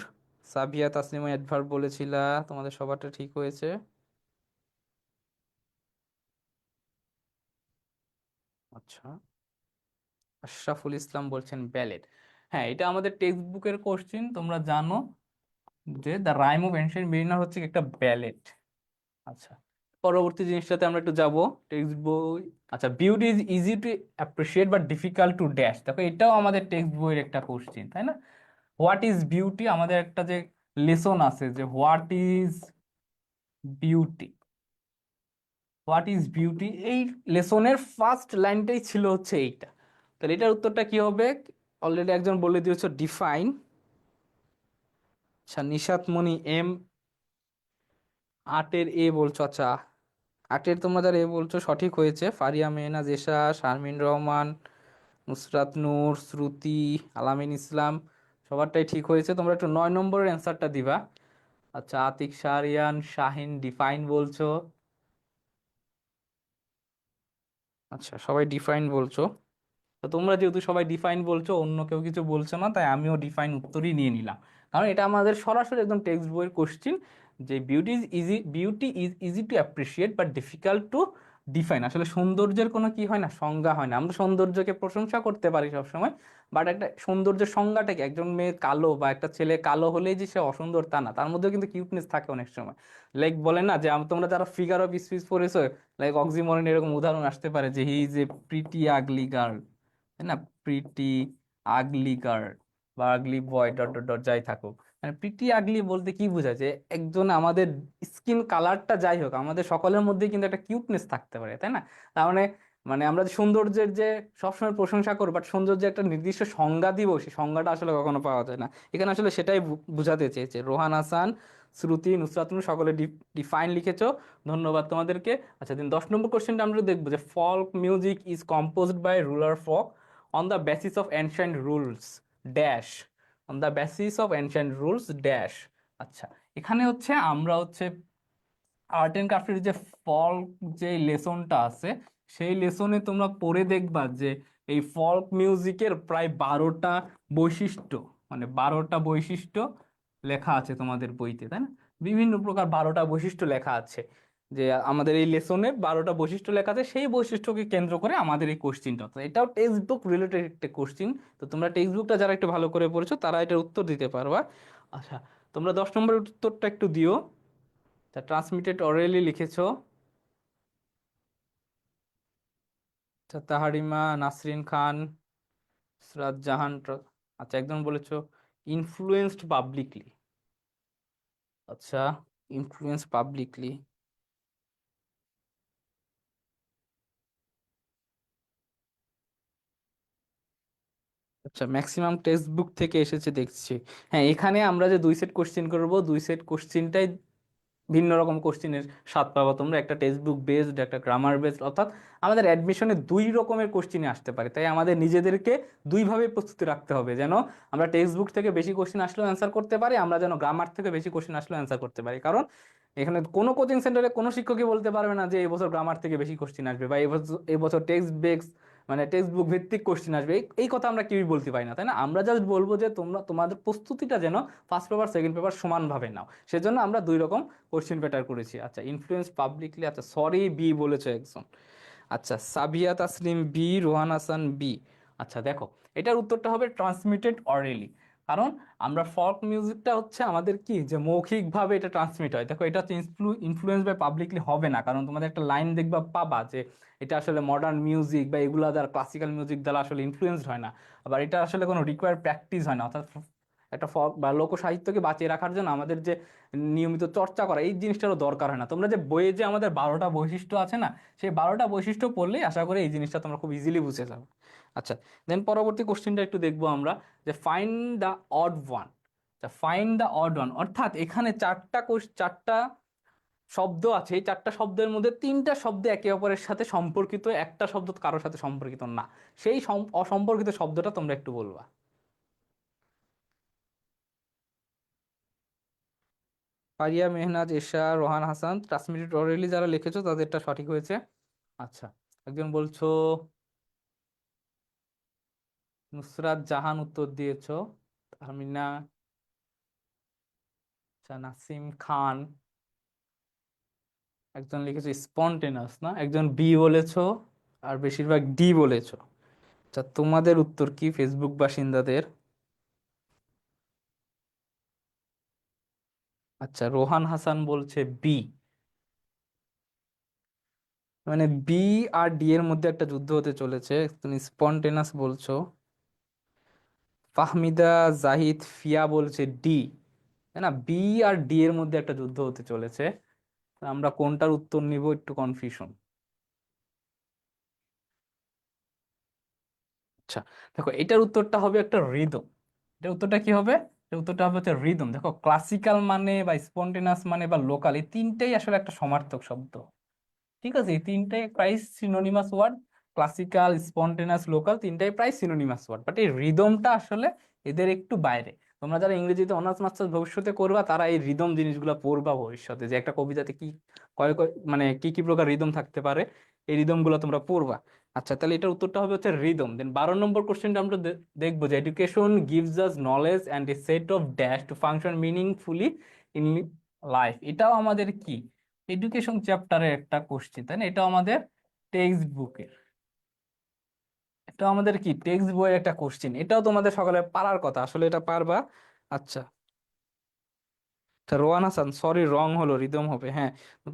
Sabiya Taslima adverb বলেছিলা, তোমাদের সবারটা ঠিক হয়েছে। আচ্ছা, আশরাফুল ইসলাম বলছেন ব্যালেড। হ্যাঁ, এটা আমাদের টেক্সট বুকের কোশ্চেন, তোমরা জানো যে the rime of ancient mariner হচ্ছে একটা ব্যালেড। আচ্ছা, পরবর্তী জিনিসটাতে আমরা একটু যাব, টেক্সট বই। আচ্ছা, beauty is easy to appreciate but difficult to dash, দেখো এটাও আমাদের টেক্সট বইয়ের একটা কোশ্চেন, তাই না? হোয়াট ইজ বিউটি, আমাদের একটা যে লেসন আছে যে what is beauty, what is beauty, এই লেসনের ফার্স্ট লাইনটাই ছিল হচ্ছে এইটা। তাহলে এটার উত্তরটা কি হবে? অলরেডি একজন বলে দিয়েছো ডিফাইন। আচ্ছা, নিশাত মনি এম, আটের এ বলছো। আচ্ছা, আটের তোমরা যারা এ বলছো সঠিক হয়েছে, ফারিয়া মেহনাজ এশা, শারমিন রহমান, নুসরাত নূর, শ্রুতি, আলামিন ইসলাম, সবারটাই ঠিক হয়েছে। তোমরা একটু 9 নম্বরের অ্যান্সারটা দিবা। আচ্ছা, আতিক শাহরিয়ান শাহিন ডিফাইন বলছো। আচ্ছা, সবাই ডিফাইন বলছো। তো তোমরা যেহেতু সবাই ডিফাইন বলছো, অন্য কেউ কিছু বলছো না, তাই আমিও ডিফাইন উত্তরই নিয়ে নিলাম। কারণ এটা আমাদের সরাসরি একদম টেক্সট বইয়ের কোশ্চিন, যে beauty is easy to appreciate but difficult to define. আসলে সৌন্দর্যের কোনো কি হয় না, সংজ্ঞা হয় না। আমরা সৌন্দর্যকে প্রশংসা করতে পারি সবসময়, বাট একটা সৌন্দর্যের সংজ্ঞাটা কি? একজন মেয়ে কালো বা একটা ছেলে কালো হলেই যে সে অসুন্দর তা না, তার মধ্যেও কিন্তু কিউটনেস থাকে অনেক সময়। লাইক বলে না যে তোমরা যারা ফিগার অফ স্পিচ পড়েছো, লাইক অক্সিমোরন এরকম উদাহরণ আসতে পারে যে he is a pretty ugly girl, তাই না? প্রিটি আগলি গার্ল বা আগলি বয় ডট ডট ডট যাই থাকুক, মানে প্রিটি আগলি বলতে কি বোঝায়? যে একজন আমাদের স্কিন কালারটা যাই হোক, আমাদের সকলের মধ্যে কিন্তু একটা কিউটনেস থাকতে পারে, তাই না? তার মানে মানে আমরা যে সৌন্দর্যের যে সবসময় প্রশংসা করবো, বাট সৌন্দর্যের একটা নির্দিষ্ট সংজ্ঞা দিব, সেই সংজ্ঞাটা আসলে কখনো পাওয়া যায় না। এখানে আসলে সেটাই বুঝাতে চেয়েছে রোহান হাসান, শ্রুতি, নুসরাত নূর সকলে ডিফাইন লিখেছো, ধন্যবাদ তোমাদেরকে। আচ্ছা, দিন 10 নম্বর কোশ্চেনটা আমরা দেখবো যে folk music is composed by rural folk on the basis of ancient rules dash, on the basis of ancient rules dash. আচ্ছা, এখানে হচ্ছে আমরা হচ্ছে আর্ট অ্যান্ড ক্রাফটের যে ফল্ক যে লেসনটা আছে, সেই লেসনে তোমরা পড়ে দেখবা যে এই ফল্ক মিউজিকের প্রায় 12টা বৈশিষ্ট্য, মানে 12টা বৈশিষ্ট্য লেখা আছে তোমাদের বইতে, তাই না? বিভিন্ন প্রকার 12টা বৈশিষ্ট্য লেখা আছে, যে আমাদের এই লেসনের 12টা বৈশিষ্ট্য লেখা আছে, সেই বৈশিষ্ট্যকে কেন্দ্র করে আমাদের এই কোশ্চিনটা। তো এটাও টেক্সট বুক রিলেটেড একটা কোশ্চিন। তো তোমরা টেক্সট বুকটা যারা একটু ভালো করে পড়েছো তারা এটার উত্তর দিতে পারবা। আচ্ছা, তোমরা 10 নম্বরের উত্তরটা একটু দিও। তা ট্রান্সমিটেড অরেলি লিখেছো। আচ্ছা, তাহারিমা নাসরিন খান, সিরাজ জাহান আচ্ছা, একজন বলেছো ইনফ্লুয়েন্সড পাবলিকলি। আচ্ছা, ইনফ্লুয়েন্স পাবলিকলি। আচ্ছা, ম্যাক্সিমাম টেক্সট বুক থেকে এসেছে দেখছি। হ্যাঁ, এখানে আমরা যে দুই সেট কোশ্চেন করব, দুই সেট কোশ্চেনটাই ভিন্ন রকম কোশ্চেনের স্বাদ পাবো তোমরা, একটা টেক্সট বুক বেসড, একটা গ্রামার বেসড। অর্থাৎ আমাদের অ্যাডমিশনে দুই রকমের কোশ্চেনে আসতে পারে, তাই আমাদের নিজেদেরকে দুইভাবে প্রস্তুতি রাখতে হবে, যেন আমরা টেক্সট বুক থেকে বেশি কোশ্চেন আসলেও অ্যান্সার করতে পারি, আমরা যেন গ্রামার থেকে বেশি কোশ্চেন আসলেও অ্যান্সার করতে পারি। কারণ এখানে কোনো কোচিং সেন্টারে কোনো শিক্ষকই বলতে পারবে না যে এই বছর গ্রামার থেকে বেশি কোশ্চেন আসবে, বা এই বছর টেক্সট বেস মানে টেক্সট বুক ভিত্তিক কোশ্চেন আসবে, এই কথা আমরা কেউই বলতে পারি না, তাই না? আমরা জাস্ট বলবো যে তোমরা তোমাদের প্রস্তুতিটা যেন ফার্স্ট পেপার সেকেন্ড পেপার সমানভাবে নাও, সেজন্য আমরা দুই রকম কোশ্চেন পেটার করেছি। আচ্ছা, ইনফ্লুয়েন্স পাবলিকলি, আচ্ছা সরি বি বলেছে একজন। আচ্ছা, সাবিয়া তাসলিম বি, রোহান হাসান বি। আচ্ছা দেখো, এটার উত্তরটা হবে ট্রান্সমিটেড অরেলি। কারণ আমরা ফল্ক মিউজিকটা হচ্ছে আমাদের কি, যে মৌখিকভাবে এটা ট্রান্সমিট হয়। দেখো, এটা হচ্ছে ইনফ্লুয়েন্স বাই পাবলিকলি হবে না, কারণ তোমাদের একটা লাইন দেখবা পাবা যে এটা আসলে মডার্ন মিউজিক বা এগুলা দ্বারা, ক্লাসিক্যাল মিউজিক দ্বারা আসলে ইনফ্লুয়েন্সড হয় না। আবার এটা আসলে কোনো রিকোয়ার্ড প্র্যাকটিস হয় না। অর্থাৎ একটা ফক বা লোক সাহিত্যকে বাঁচিয়ে রাখার জন্য আমাদের যে নিয়মিত চর্চা করা, এই জিনিসটারও দরকার হয় না। তোমরা যে বইয়ে যে আমাদের 12টা বৈশিষ্ট্য আছে না, সেই 12টা বৈশিষ্ট্য পড়লেই আশা করি এই জিনিসটা তোমরা খুব ইজিলি বুঝে যাবে। আচ্ছা, দেন পরবর্তী কোশ্চেনটা একটু দেখবো আমরা, যে find the odd one. Find the odd one অর্থাৎ এখানে চারটা শব্দ আছে, এই চারটা শব্দের মধ্যে তিনটা শব্দ একে অপরের সাথে সম্পর্কিত, একটা শব্দ কারোর সাথে সম্পর্কিত না। সেই অসম্পর্কিত শব্দটা তোমরা একটু বলবা। ফারিয়া, মেহনাজ, এশা, রোহান হাসান, ট্রান্সমিটেড অরেলি যারা লিখেছো তাদেরটা সঠিক হয়েছে। আচ্ছা, একজন বলছো নুসরাত জাহান উত্তর দিয়েছো। তাহমিনা, আচ্ছা নাসিম খান, একজন লিখেছো স্পন্টেনাস, না একজন বি বলেছো, আর বেশিরভাগ ডি বলেছো। আচ্ছা, তোমাদের উত্তর কি ফেসবুক বাসিন্দাদের? আচ্ছা, রোহান হাসান বলছে বি, মানে বি আর ডি এর মধ্যে একটা যুদ্ধ হতে চলেছে। তুমি স্পন্টেনাস বলছো। ফাহমিদা, জাহিদ, ফিয়া বলছে ডি, তাই না? বি আর ডি এর মধ্যে একটা যুদ্ধ হতে চলেছে। আমরা কোনটার উত্তর নিব একটু কনফিউশন। আচ্ছা, দেখো এটার উত্তরটা হবে একটা রিদম। এটার উত্তরটা কি হবে? এটার উত্তরটা হবে হচ্ছে রিদম। দেখো, ক্লাসিক্যাল মানে বা স্পন্টেনাস মানে বা লোকাল, এই তিনটেই আসলে একটা সমার্থক শব্দ। ঠিক আছে, এই তিনটাই প্রায় সিনোনিমাস ওয়ার্ড। ক্লাসিক্যাল, স্পন্টেনাস, লোকাল তিনটাই প্রায় সিনোনিমাস ওয়ার্ড, বাট এই রিদমটা আসলে এদের একটু বাইরে। তোমরা যারা ইংরেজিতে অনার্স মাস্টার্স ভবিষ্যতে করবা, তারা এই রিদম জিনিসগুলো পড়বা ভবিষ্যতে, যে একটা কবিতাতে কি মানে কি কি প্রকার রিদম থাকতে পারে, এই রিদম গুলো তোমরা পড়বা। আচ্ছা, তাহলে এটার উত্তরটা হবে হচ্ছে রিদম। দেন 12 নম্বর কোশ্চেনটা আমরা দেখবো যে education gives us knowledge and a set of dash to function meaningfully in life. এটাও আমাদের কি এডুকেশন চ্যাপ্টারের একটা কোশ্চেন, তাই না? এটাও আমাদের টেক্সট বুকের, এটাও আমাদের কি টেক্সট বইয়ের একটা কোশ্চেন। এটাও তোমাদের সকালে পারার কথা, আসলে এটা পারবা। আচ্ছা, রোয়ান হাসান, সরি রং হলো, রিদম হবে, হ্যাঁ।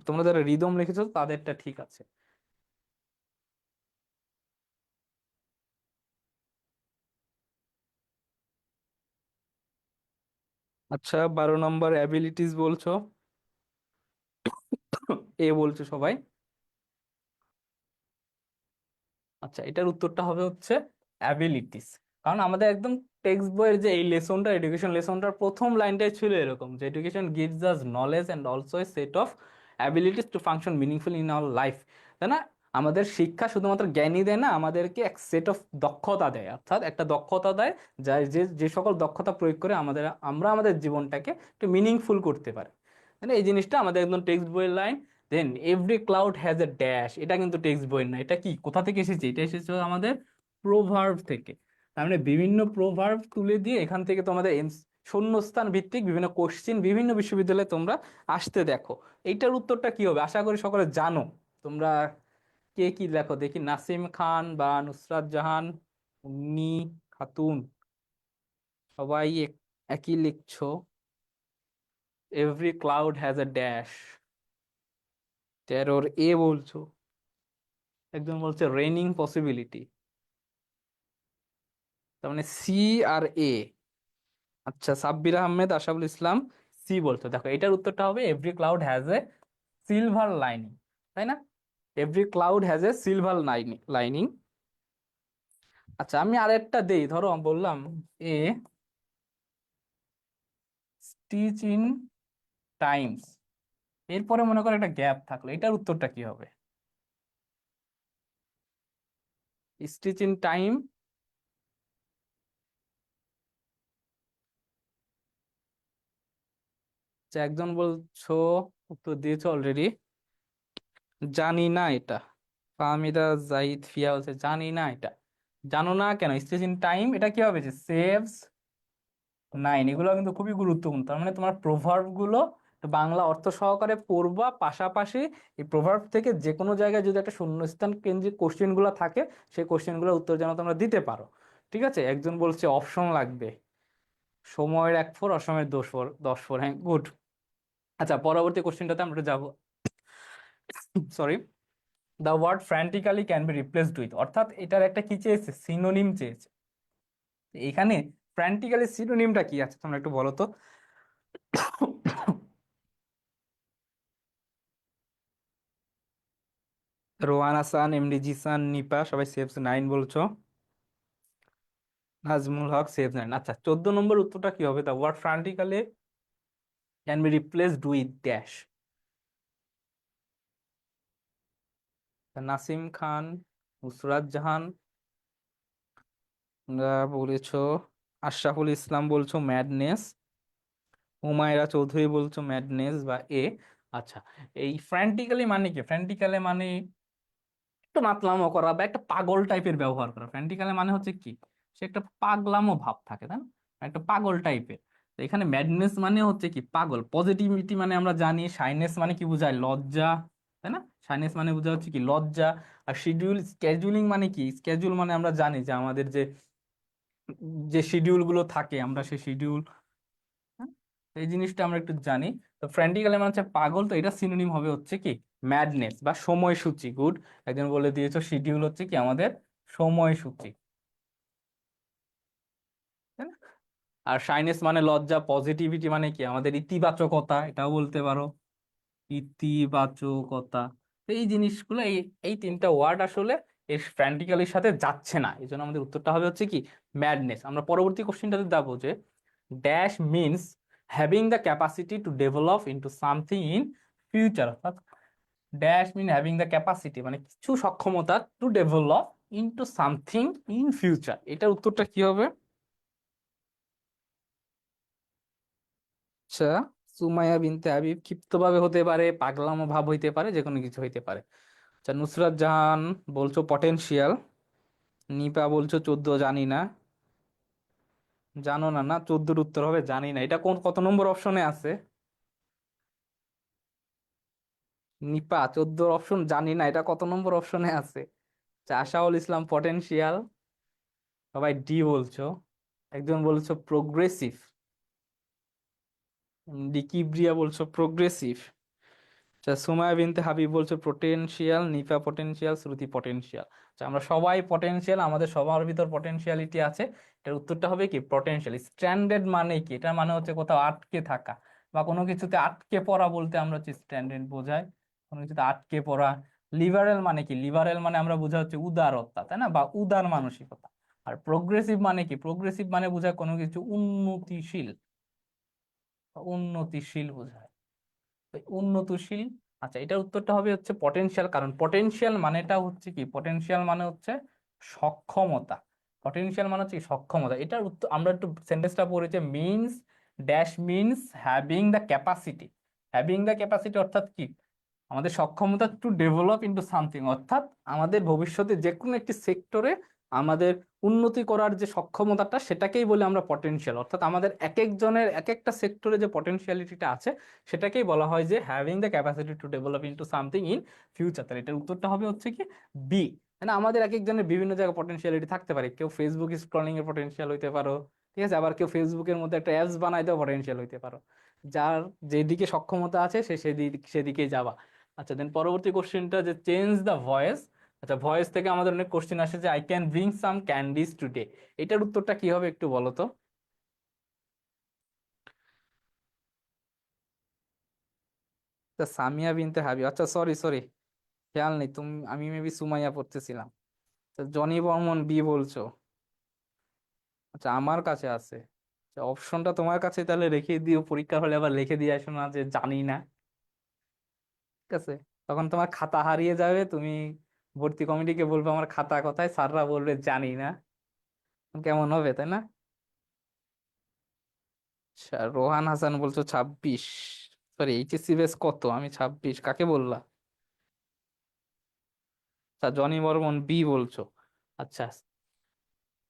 তোমরা যারা রিদম লিখেছো তাদেরটা ঠিক আছে। আচ্ছা, 12 নম্বর অ্যাবিলিটিস বলছো, এ বলছো সবাই। আচ্ছা, এটার উত্তরটা হবে হচ্ছে অ্যাবিলিটিস। কারণ আমাদের একদম টেক্সট বইয়ের যে এই লেসনটা, এডুকেশন লেসনটার প্রথম লাইনটাই ছিল এরকম যে education gives us knowledge and also a set of abilities to function meaningful in our life, তাই না? আমাদের শিক্ষা শুধুমাত্র জ্ঞানই দেয় না, আমাদেরকে এক সেট অফ দক্ষতা দেয়, অর্থাৎ একটা দক্ষতা দেয় যা যে যে সকল দক্ষতা প্রয়োগ করে আমরা আমাদের জীবনটাকে একটু মিনিংফুল করতে পারি, তাই না? এই জিনিসটা আমাদের একদম টেক্সট বইয়ের line. Then every cloud has a dash, এটা কিন্তু টেক্সট বই না, এটা কি কোথা থেকে এসেছে? এটা এসেছে আমাদের প্রোভার্ব থেকে। তার মানে বিভিন্ন প্রোভার্ব তুলে দিয়ে এখান থেকে তোমাদের শূন্যস্থান ভিত্তিক বিভিন্ন কোশ্চিন বিভিন্ন বিশ্ববিদ্যালয়ে তোমরা আসতে দেখো। এইটার উত্তরটা কি হবে আশা করি সকলে জানো। তোমরা কে কি লেখো দেখি, নাসিম খান বা নুসরাত জাহান, উন্নি খাতুন, সবাই একই লিখছো। Every cloud has a dash, terror A বলছো, একজন বলছে রেইনিং পসিবিলিটি, তার মানে সি আর এ। আচ্ছা, সাব্বির আহমেদ, আশাফুল ইসলাম সি বলতো। দেখো এটার উত্তরটা হবে every cloud has A silver lining, তাই না? Every cloud has A silver lining. আচ্ছা, আমি আরেকটা দেই, ধরো আমি বললাম এ স্টিচ ইন টাইমস, এরপরে মনে করো একটা গ্যাপ থাকলো, এটার উত্তরটা কি হবে? স্টিচ ইন টাইম, যে একজন বলছো উত্তর দিয়েছো অলরেডি, জানি না এটা। ফাহমিদা জাহিদ ফিয়া বলছে জানি না এটা। জানো না কেন? স্টেজ ইন টাইম এটা কি হবে যে সেভস নাইন, এগুলো কিন্তু খুবই গুরুত্বপূর্ণ। তার মানে তোমার প্রভার্ব গুলো একটু বাংলা অর্থ সহকারে পড়বা, পাশাপাশি এই প্রভার্ব থেকে যে কোনো জায়গায় যদি একটা শূন্যস্থান কেন্দ্রিক কোশ্চেন গুলো থাকে, সেই কোশ্চেন গুলোর উত্তর যেন তোমরা দিতে পারো। ঠিক আছে, একজন বলছে অপশন লাগবে, সময়ের 1 ফোর, অসময়ের 10 ফোর, 10 ফোর, হ্যাঁ গুড। আচ্ছা, পরবর্তী কোশ্চেনটাতে আমরা যাব, sorry. The word frantically can be replaced with, অর্থাৎ এটার একটা কি চেয়েছে, সিনোনিম চেয়েছে। এখানে ফ্র্যান্টিক্যালি সিনোনিমটা কি আছে তোমরা একটু বলো তো। রোহান হাসান, এমডি জিসান, নিপা সবাই সেভস নাইন বলছো। Nazmul Haque saves nine. আচ্ছা, 14 নম্বর উত্তরটা কি হবে? The word frantically can be replaced with dash. Nasim Khan, Nusrat Jahan, বলেছো। আশরাফুল ইসলাম বলছো ম্যাডনেস, হুমায়রা চৌধুরী বলছো ম্যাডনেস বা এ। আচ্ছা, এই ফ্র্যান্টিক্যালি মানে কি? ফ্র্যান্টিক্যালি মানে একটু মাতলামো করা বা একটা পাগল টাইপের ব্যবহার করা। ফ্র্যান্টিক্যালি মানে হচ্ছে কি, সে একটা পাগলামো ভাব থাকে, তাই না? একটা পাগল টাইপের। তো এখানে ম্যাডনেস মানে হচ্ছে কি পাগল। পজিটিভিটি মানে আমরা জানি, শাইনেস মানে কি বোঝায়, লজ্জা, তাই না? শাইনেস মানে বোঝা হচ্ছে কি লজ্জা। আর শিডিউল স্কেজুলিং মানে কি? স্কেজুল মানে আমরা জানি যে আমাদের যে যে শিডিউল গুলো থাকে, আমরা সেই শিডিউল, এই জিনিসটা আমরা একটু জানি। তো ফ্র্যান্টিক্যালি মানে হচ্ছে পাগল, তো এটা সিনোনিম হবে হচ্ছে কি ম্যাডনেস বা সময়সূচি। গুড, একজন বলে দিয়েছো শিডিউল হচ্ছে কি আমাদের সময়সূচি, তাই না? আর শাইনেস মানে লজ্জা, পজিটিভিটি মানে কি আমাদের ইতিবাচকতা, এটাও বলতে পারো ইতিবাচকতা। তো এই জিনিসগুলো, এই এই তিনটা ওয়ার্ড আসলে এর ফ্র্যান্টিক্যালির সাথে যাচ্ছে না, এই জন্য আমাদের উত্তরটা হবে হচ্ছে কি ম্যাডনেস। আমরা পরবর্তী কোশ্চেনটাতে যাবো যে dash means having the capacity to develop into something in future, অর্থাৎ dash mean having the capacity মানে কিছু সক্ষমতা to develop into something in future, এটার উত্তরটা কি হবে? আচ্ছা, সুমাইয়া বিনতে হাবিব, ক্ষিপ্তভাবে হতে পারে, পাগলামো ভাব হইতে পারে, যে কোনো কিছু হইতে পারে। আচ্ছা, নুসরাত জাহান বলছো পটেনশিয়াল, নিপা বলছো 14, জানি না। জানো না? না, 14 উত্তর হবে জানি না, এটা কোন কত নম্বর অপশনে আছে? নিপা 14 অপশন জানি না, এটা কত নম্বর অপশনে আছে? আচ্ছা, আশাউল ইসলাম পটেনশিয়াল, সবাই ডি বলছো। একজন বলছো প্রোগ্রেসিভ, ডিকিব্রিয়া বলছো প্রোগ্রেসিভ। আচ্ছা, সুমাইয়া বিনতে হাবিব বলছো পটেনশিয়াল, নিপা পটেনশিয়াল, শ্রুতি পটেনশিয়াল। আচ্ছা, আমরা সবাই পটেনশিয়াল, আমাদের সবার ভিতর পটেনশিয়ালিটি আছে। এটার উত্তরটা হবে কি পটেনশিয়াল। স্ট্যান্ডার্ড মানে কি? এটার মানে হচ্ছে কোথাও আটকে থাকা বা কোনো কিছুতে আটকে পড়া, বলতে আমরা হচ্ছে স্ট্যান্ডার্ড বোঝাই, কোনো কিছুতে আটকে পড়া। লিবারেল মানে কি? লিবারেল মানে আমরা বোঝা হচ্ছে উদারতা, তাই না, বা উদার মানসিকতা। আর প্রোগ্রেসিভ মানে কি? প্রোগ্রেসিভ মানে বোঝায় কোনো কিছু উন্নতিশীল, উন্নতিশীল বোঝায়, ওই উন্নতশীল। আচ্ছা, এটার উত্তরটা হবে হচ্ছে পটেনশিয়াল, কারণ পটেনশিয়াল মানেটা হচ্ছে কি? পটেনশিয়াল মানে হচ্ছে সক্ষমতা। পটেনশিয়াল মানে হচ্ছে কি? সক্ষমতা। এটার উত্তর আমরা একটু সেন্টেন্সটা পড়েছি, means dash means having the capacity. Having the capacity অর্থাৎ কি? আমাদের সক্ষমতা টু ডেভেলপ ইনটু সামথিং, অর্থাৎ আমাদের ভবিষ্যতে যে কোনো একটি সেক্টরে আমাদের উন্নতি করার যে সক্ষমতাটা, সেটাকেই বলে আমরা পটেনশিয়াল। অর্থাৎ আমাদের এক একজনের এক একটা সেক্টরে যে পটেনশিয়ালিটিটা আছে, সেটাকেই বলা হয় যে having the capacity to develop into something in future. তাহলে এটার উত্তরটা হবে হচ্ছে কি বি। মানে আমাদের এক একজনের বিভিন্ন জায়গায় পটেনশিয়ালিটি থাকতে পারে। কেউ ফেসবুক স্ক্রলিং এর পটেনশিয়াল হইতে পারো, ঠিক আছে, আবার কেউ ফেসবুকের মধ্যে একটা অ্যাপস বানাইতেও পটেনশিয়াল হইতে পারো। যার যেদিকে সক্ষমতা আছে সে সেদিকেই যাবা। আচ্ছা, দেন পরবর্তী কোশ্চেনটা যে চেঞ্জ দ্য ভয়েস। আচ্ছা, ভয়েস থেকে আমাদের অনেক কোশ্চেন আসে যে I can bring some candies today. এটার উত্তরটা কি হবে একটু বলো তো? আচ্ছা, সামিয়া বিনতে হাবিব, আচ্ছা সরি সরি, খেয়াল নেই তুমি, আমি মেবি সুমাইয়া পড়তেছিলাম। আচ্ছা, জনি বর্মন বি বলছো। আচ্ছা, আমার কাছে আছে। আচ্ছা, অপশনটা তোমার কাছে তাহলে রেখে দিও, পরীক্ষার হলে আবার লিখে দিয়ে আসো না যে জানি না। ঠিক আছে, তখন তোমার খাতা হারিয়ে যাবে, তুমি ভর্তি কমিটিকে বলবে আমার খাতা কোথায়, স্যাররা বলবে জানি না। কেমন হবে, তাই না? আচ্ছা, রোহান হাসান বলছো 26, সরি এইচএসসি বেস কত, আমি 26, কাকে বললা? আচ্ছা, জনি বর্মন বি বলছো। আচ্ছা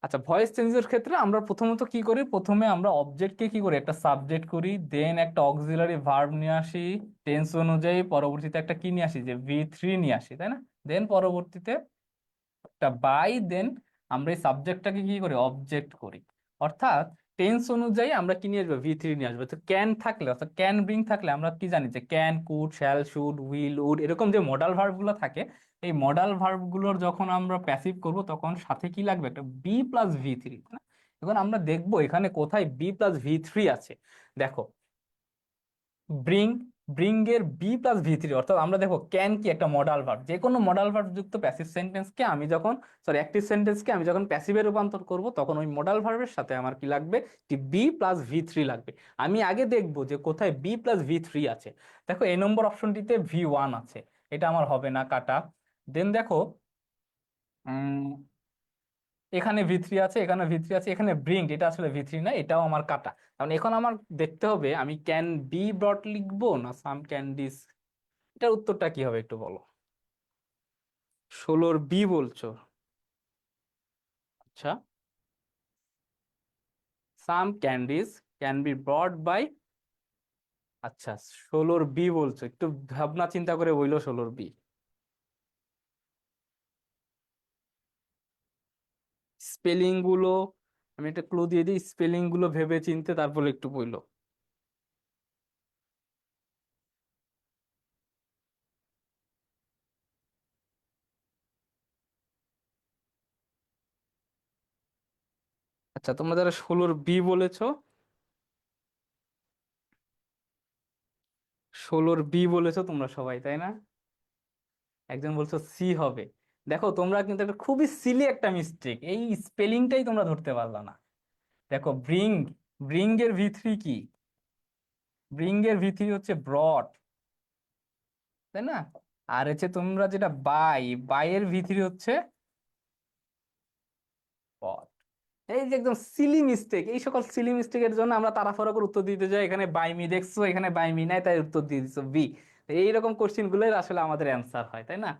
আচ্ছা, ভয়েস চেঞ্জের ক্ষেত্রে আমরা প্রথমত কি করি? প্রথমে আমরা অবজেক্টকে কি করি, একটা সাবজেক্ট করি, দেন একটা অক্সিলারি ভার্ব নিয়ে আসি, টেন্স অনুযায়ী পরবর্তীতে একটা কি নিয়ে আসি, যে V3 নিয়ে আসি, তাই না? দেন পরবর্তীতে একটা বাই, দেন আমরা এই সাবজেক্টটাকে কি করি, অবজেক্ট করি। অর্থাৎ টেন্স অনুযায়ী আমরা কি নিয়ে আসবো, V3 নিয়ে আসবো। তো ক্যান থাকলে, অর্থাৎ ক্যান ব্রিং থাকলে আমরা কি জানি যে can, could, shall, should, will, would, এরকম যে মডাল ভার্ব গুলো থাকে, এই মডাল ভার্ব গুলোর যখন আমরা প্যাসিভ করব তখন সাথে কি লাগবে, একটা B+V3। এখন আমরা দেখবো এখানে কোথায় B+V3 আছে। দেখো, ব্রিং, ব্রিং এর B+V3, অর্থাৎ আমরা দেখো ক্যান কি একটা মডাল ভার্ব, যে কোনো মডাল ভার্ব যুক্ত প্যাসিভ সেন্টেন্সকে আমি যখন, সরি অ্যাক্টিভ সেন্টেন্সকে আমি যখন প্যাসিভে রূপান্তর করব, তখন ওই মডাল ভার্বের সাথে আমার কি লাগবে, কি B+V3 লাগবে। আমি আগে দেখবো যে কোথায় B+V3 আছে। দেখো এই নম্বর অপশনটিতে V1 আছে, এটা আমার হবে না, কাটা। দেন দেখো, এখানে V3 আছে, এখানে V3 আছে, এখানে ব্রিং, এটা আসলে V3 না, এটাও আমার কাটা। কারণ এখন আমার দেখতে হবে আমি ক্যান বি ব্রট লিখবো না সাম ক্যান্ডিস। এটার উত্তরটা কি হবে একটু বলো? 16 বি বলছো। আচ্ছা, some candies can be brought by. আচ্ছা, 16 বি বলছো, একটু ভাবনা চিন্তা করে বইলো 16 বি। স্পেলিং গুলো, আমি একটা ক্লু দিয়ে দিই, স্পেলিং গুলো ভেবে চিনতে তারপরে একটু বইলো। আচ্ছা, তোমরা যারা 16 বি বলেছো, 16 বি বলেছো তোমরা সবাই, তাই না? একজন বলছো সি হবে। দেখো তোমরা কিন্তু একটা খুবই সিলি একটা মিস্টেক, এই স্পেলিংটাই তোমরা ধরতে পারলা না। দেখো ব্রিং, ব্রিং এর V3 কি? ব্রিং এর V3 হচ্ছে ব্রড, তাই না? আর হচ্ছে তোমরা যেটা বাই, বাই এর V3 হচ্ছে বট। এই যে একদম সিলি মিস্টেক, এই সকল সিলি মিস্টেকের জন্য আমরা তাড়াহুড়ো করে উত্তর দিতে যাই, এখানে বাই মি দেখছো, এখানে বাই মি নাই, তাই উত্তর দিয়ে দিচ্ছ বি। এইরকম কোশ্চিন গুলোই আসলে আমাদের অ্যান্সার হয়, তাই না?